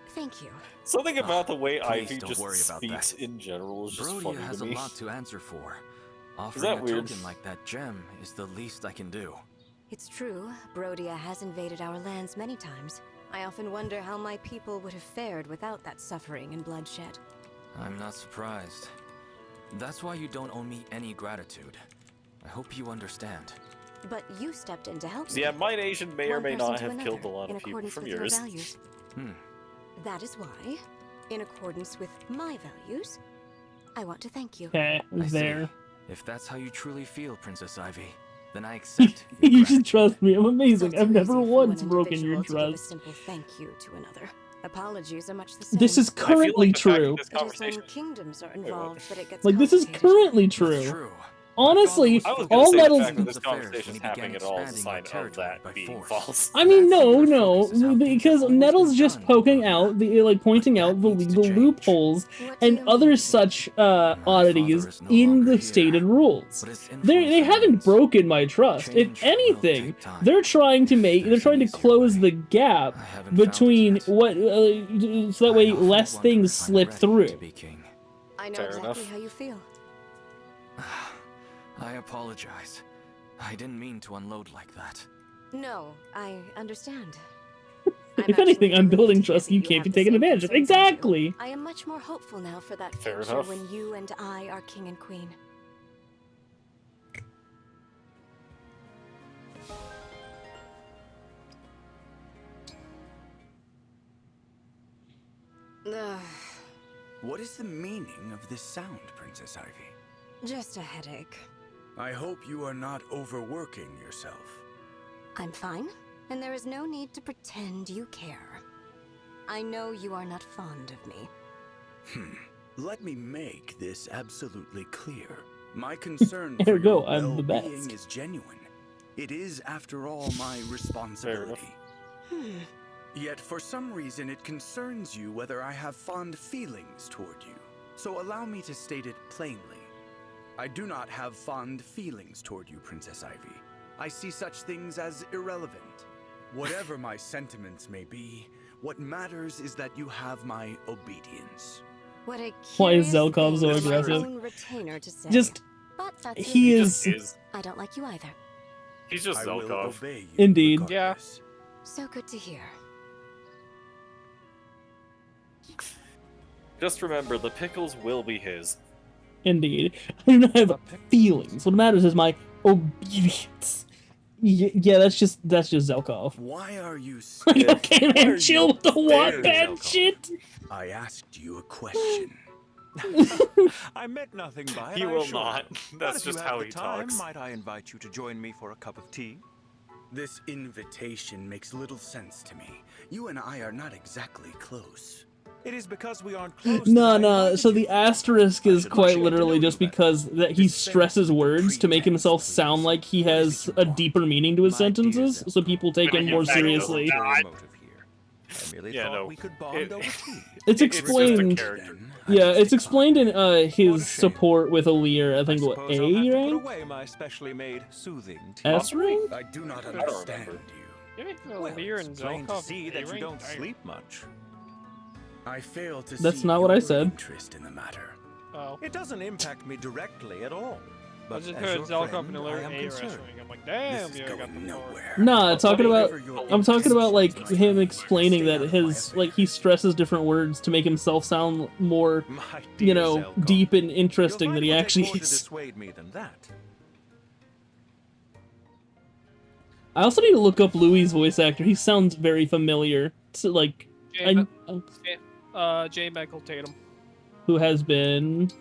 S11: Thank you.
S3: Something about the way
S15: Please
S3: Ivy
S15: don't
S3: just
S15: worry about
S3: speaks
S15: that.
S3: in general is just
S15: Brodia
S3: funny
S15: has
S3: to
S15: a
S3: me.
S15: lot to answer for. Offering
S3: that
S15: a
S3: weird?
S15: token like that gem is the least I can do.
S11: It's true, Brodia has invaded our lands many times. I often wonder how my people would have fared without that suffering and bloodshed.
S15: I'm not surprised. That's why you don't owe me any gratitude. I hope you understand.
S11: But you stepped in to help me.
S3: Yeah, mine Asian may or
S11: One
S3: may
S11: person
S3: not
S11: to
S3: have
S11: another,
S3: killed a lot
S11: in
S3: of people
S11: accordance
S3: from
S11: with your
S3: yours.
S11: values.
S15: Hmm.
S11: That is why, in accordance with my values, I want to thank you.
S1: Okay,
S15: I see.
S1: there.
S15: If that's how you truly feel, Princess Ivy, then I accept your
S1: You should trust me. I'm amazing.
S11: It's
S1: I've
S11: too
S1: never
S11: easy for
S1: once
S11: one
S1: broken your
S11: individual to give a
S1: trust.
S11: simple thank you to another. Apologies are much the same.
S1: This is currently true.
S11: It is when kingdoms are involved that it gets
S1: Like, this is
S11: complicated.
S1: currently true. Honestly,
S3: I was
S1: all
S3: gonna say the
S1: Nettles...
S3: fact that this conversation is happening at all is a sign of that being false.
S1: I mean, no, because Nettle's just poking out, pointing out the legal loopholes and other such oddities in the stated rules. They haven't broken my trust. If anything, they're trying to close the gap between what, so that way less things slip through.
S11: I know exactly how you feel.
S15: I apologize. I didn't mean to unload like that.
S11: No, I understand.
S1: If anything, I'm building trust you can't be taken advantage of. Exactly!
S11: I am much more hopeful now for that
S1: Fair
S11: future
S1: enough.
S11: when you and I are king and queen. Ugh,
S16: What is the meaning of this sound, Princess Ivy?
S11: just a headache.
S16: I hope you are not overworking yourself.
S11: I'm fine, and there is no need to pretend you care. I know you are not fond of me.
S16: Let me make this absolutely clear. My concern
S1: There
S16: for
S1: we go,
S16: your
S1: I'm the
S16: well-being
S1: best.
S16: is genuine. It is, after all, my responsibility. Yet, for some reason, it concerns you whether I have fond feelings toward you. So allow me to state it plainly. I do not have fond feelings toward you, Princess Ivy. I see such things as irrelevant. Whatever my sentiments may be, what matters is that you have my obedience.
S11: What a
S1: Why is
S11: curious
S1: Zelkov so
S11: thing for my
S1: aggressive?
S11: own retainer to say.
S1: Just...
S11: But that's
S1: he
S11: your
S1: is...
S11: business. I don't like you either.
S3: He's just
S16: I will
S3: Zelkov.
S16: obey you
S1: Indeed.
S4: Yeah.
S11: So good to hear.
S3: Just remember, the pickles will be his.
S1: Indeed. I do not have feelings. What matters is my obedience. Yeah, that's just Zelkov.
S16: Why are you
S1: Like, okay, man, chill with the Wattpad shit.
S16: I asked you a question.
S18: I meant nothing by it.
S3: He
S18: I
S3: will
S18: assure
S3: not.
S18: you.
S3: That's
S18: But if
S3: just
S18: you
S3: how
S18: have the
S3: he
S18: time,
S3: talks.
S18: Might I invite you to join me for a cup of tea?
S16: This invitation makes little sense to me. You and I are not exactly close.
S18: It is because we aren't close.
S1: No, so the asterisk is quite literally just because that he stresses words to make himself sound like he has a deeper meaning to his sentences, so people take him more seriously.
S18: I merely
S3: Yeah,
S18: thought
S3: no.
S18: we could bond over tea.
S1: It's explained. Yeah, it's explained in his support with Alear. I think what
S18: Suppose I'll have
S1: A
S18: to put
S1: rank,
S18: away my specially made soothing tea.
S1: S rank.
S16: I do not
S3: I don't
S16: understand
S3: remember.
S16: you.
S4: Give me
S18: Well,
S4: Lear
S18: it's
S4: and
S18: plain to
S4: Zelkov
S18: see that you
S4: A-rank?
S18: don't
S4: Damn.
S18: sleep much.
S16: I fail to
S1: That's
S16: see
S1: not what I
S16: your
S1: said.
S16: interest in the matter.
S4: Oh.
S18: It doesn't impact me directly at all.
S4: I
S18: But
S4: just
S18: as
S4: heard
S18: your
S4: Zelkov
S18: friend,
S4: and
S18: I
S4: Lear
S18: am
S4: A
S18: concerned.
S4: wrestling. I'm like, damn,
S16: This
S4: you
S16: is
S4: got
S16: going
S4: the
S16: nowhere.
S1: Nah, talking about.
S16: Whatever your
S1: I'm talking about like
S16: interest
S1: him
S16: is,
S1: explaining
S16: stay
S1: that
S16: out of my
S1: his like he stresses different words to make himself sound more,
S18: My
S1: you
S18: dear
S1: know,
S18: Zelkov,
S1: deep and
S18: your
S1: interesting than he
S18: fight will take
S1: actually
S18: more to
S1: is.
S18: dissuade me than that.
S1: I also need to look up Louis' voice actor. He sounds very familiar. To like,
S4: J. Michael Tatum.
S1: who has been.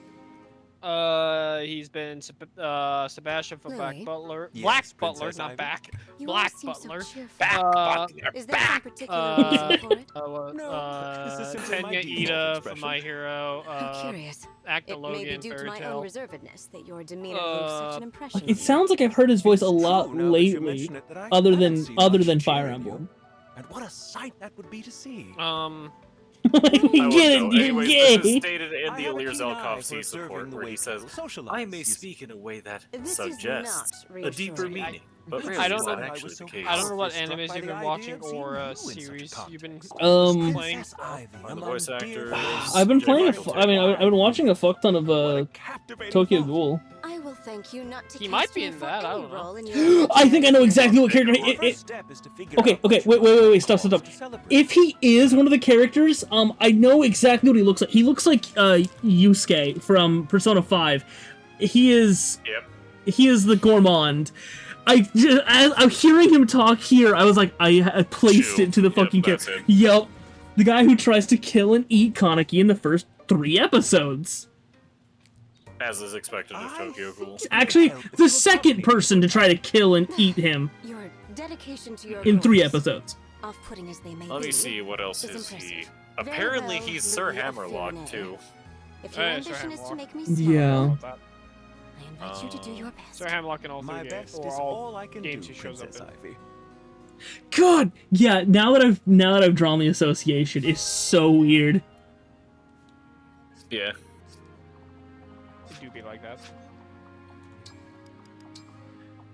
S4: He's been Sebastian from Black
S11: Lily?
S4: Butler.
S18: Yes,
S4: Black
S18: Princess
S4: Butler, not
S18: Ivy?
S4: back.
S11: You
S4: Black
S11: all seem so
S4: Butler.
S11: cheerful.
S4: Back Butler.
S11: Is there some particular reason for it?
S18: this is simply my
S4: Tenya
S18: default
S4: Ida from
S18: expression.
S4: My Hero.
S11: How curious.
S4: Actor
S11: It may
S4: Logan,
S11: be due to
S4: Fairy
S11: my
S4: Tail.
S11: own reservedness that your demeanor leaves such an impression.
S1: It sounds like I've heard his voice a lot
S18: True, now that you
S1: lately,
S18: mention it, that I
S1: other
S18: haven't
S1: than
S18: seen
S1: other
S18: much
S1: than
S18: cheering
S1: Fire
S18: you.
S1: Emblem.
S18: And what a sight that would be to see.
S1: You
S3: I
S1: get
S3: wouldn't
S1: it,
S3: know.
S1: you
S3: Anyways,
S1: get
S3: this is
S1: it.
S3: stated in
S18: I
S3: the
S18: have a
S3: Alear
S18: keen eye
S3: Zelkov
S18: for
S3: C
S18: observing
S3: support,
S18: the
S3: where
S18: way
S3: he says,
S18: people socialize.
S3: I may
S18: You see.
S3: speak in a way that
S11: This is
S3: suggests
S11: not
S3: a deeper
S11: reassuring.
S3: meaning, but
S4: I
S3: really
S4: don't
S3: is
S4: know-
S3: not actually the case.
S4: I don't know what
S18: Struck
S4: animes
S18: by
S4: you've
S18: the
S4: been
S18: idea
S4: watching
S18: of seeing
S4: or
S18: you in such a
S4: series you've been
S1: Um,
S4: playing.
S18: Princess Ivy
S3: I'm the
S18: among
S3: voice
S18: dear
S3: actor.
S18: friends.
S1: I've been
S3: J.
S1: playing.
S3: Michael
S1: I mean,
S3: Tatum.
S1: I've been watching a fuck ton of
S18: Captivating
S1: Tokyo
S18: thought.
S1: Ghoul.
S11: I will thank you not to
S4: He might
S11: cast
S4: be
S11: me
S4: in
S11: for
S4: that, I
S11: any
S4: don't know.
S11: role in your
S1: I think I know exactly what character.
S18: Your first step is to figure
S1: Okay,
S18: out what
S1: okay,
S18: you
S1: wait,
S18: want
S1: stop.
S18: to celebrate.
S1: If he is one of the characters, I know exactly what he looks like. He looks like Yusuke from Persona 5. He is.
S3: Yep.
S1: He is the gourmand. As I'm hearing him talk here, I was like, I placed
S3: Chew.
S1: it to the
S3: Yep,
S1: fucking
S3: that's
S1: character.
S3: it.
S1: Yep, the guy who tries to kill and eat Kaneki in the first 3 episodes.
S3: As is expected of Tokyo Ghoul.
S1: Actually, the second person to try to kill and eat him
S11: Your dedication to your
S1: in 3
S11: goals,
S1: episodes.
S11: off-putting as they may
S3: Let
S11: be,
S3: me see, what else is
S11: impressive.
S3: he?
S11: Very
S3: Apparently
S11: well,
S3: he's Sir
S11: Louis of
S3: Hammerlock,
S11: Firenze.
S3: too.
S11: If your
S4: Hey, Sir
S11: ambition is to
S4: Hammerlock.
S11: make me smile,
S1: Yeah.
S11: I invite you to do your best.
S4: Sir Hamlock in all
S18: My
S4: 3 games,
S18: best
S4: or
S18: is
S4: all
S18: all I can
S4: games
S18: do,
S4: he shows
S18: Princess
S4: up in.
S18: Ivy.
S1: God, yeah. Now that I've drawn the association, it's so weird.
S3: Yeah.
S4: It do be like that.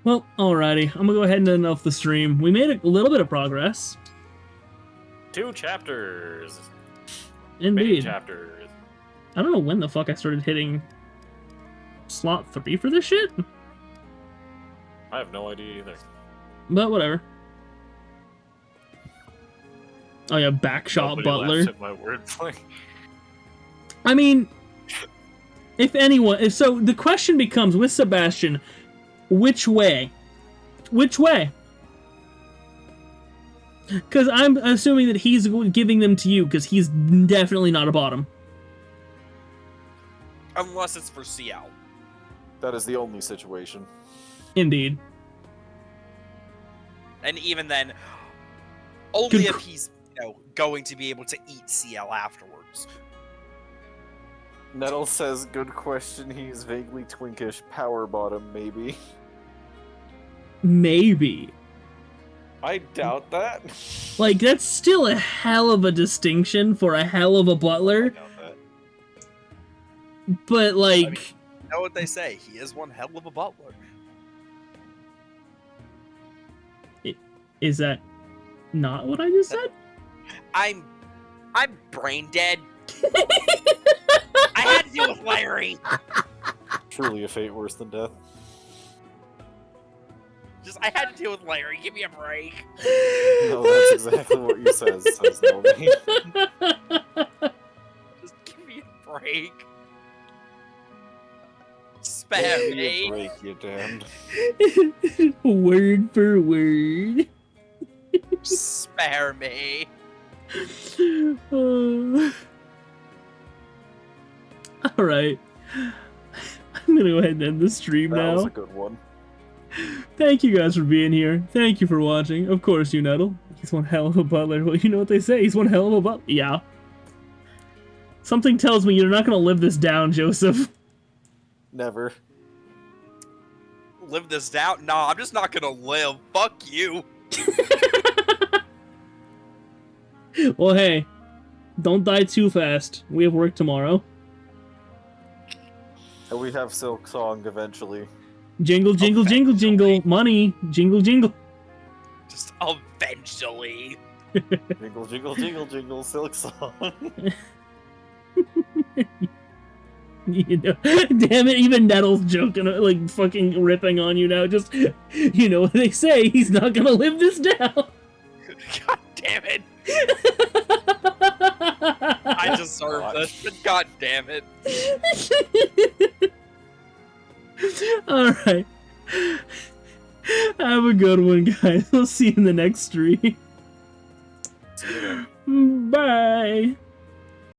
S1: Well, alrighty. I'm gonna go ahead and end off the stream. We made a little bit of progress.
S3: 2 chapters.
S1: Indeed.
S3: Main chapters.
S1: I don't know when the fuck I started hitting slot 3 for this shit,
S3: I have no idea either.
S1: but whatever. Oh yeah, backshot
S3: Nobody
S1: Butler.
S3: laughs at my wordplay.
S1: I mean, so the question becomes with Sebastian, which way? Which way? Because I'm assuming that he's giving them to you, because he's definitely not a bottom.
S13: Unless it's for CL.
S3: That is the only situation.
S1: Indeed.
S13: And even then, only
S1: Good
S13: if he's, going to be able to eat CL afterwards.
S3: Nettle says, good question, he's vaguely twinkish. Power bottom, maybe.
S1: Maybe.
S3: I doubt that.
S1: Like, that's still a hell of a distinction for a hell of a butler. But, like...
S13: I mean, you know what they say, he is one hell of a butler.
S1: Is that not what I just said?
S13: I'm brain dead. I had to deal with Larry.
S3: Truly a fate worse than death.
S13: I had to deal with Larry. Give me a break.
S3: No, that's exactly what you says Nomi.
S13: Just give me a break. Spare
S3: Give me
S13: me.
S3: a break, you damned.
S1: Word for word.
S13: Spare me.
S1: Alright. I'm gonna go ahead and end the stream
S3: That
S1: now.
S3: was a good one.
S1: Thank you guys for being here. Thank you for watching. Of course, you Nettle. He's one hell of a butler. Well, you know what they say. He's one hell of a butler. Yeah. Something tells me you're not gonna live this down, Joseph.
S3: Never.
S13: Live this down? Nah, I'm just not gonna live. Fuck you.
S1: Well, hey. Don't die too fast. We have work tomorrow.
S3: And we have Silk Song eventually.
S1: Jingle, jingle, jingle, jingle. Money. Jingle, jingle.
S13: Just eventually.
S3: Jingle, jingle, jingle, jingle, Silk Song.
S1: You know, damn it, even Nettle's joking, like, fucking ripping on you now. Just, you know what they say, he's not gonna live this down.
S13: God damn it. I deserve this, but god damn it.
S1: Alright. Have a good one, guys. We'll see you in the next stream.
S3: See you then.
S1: Bye.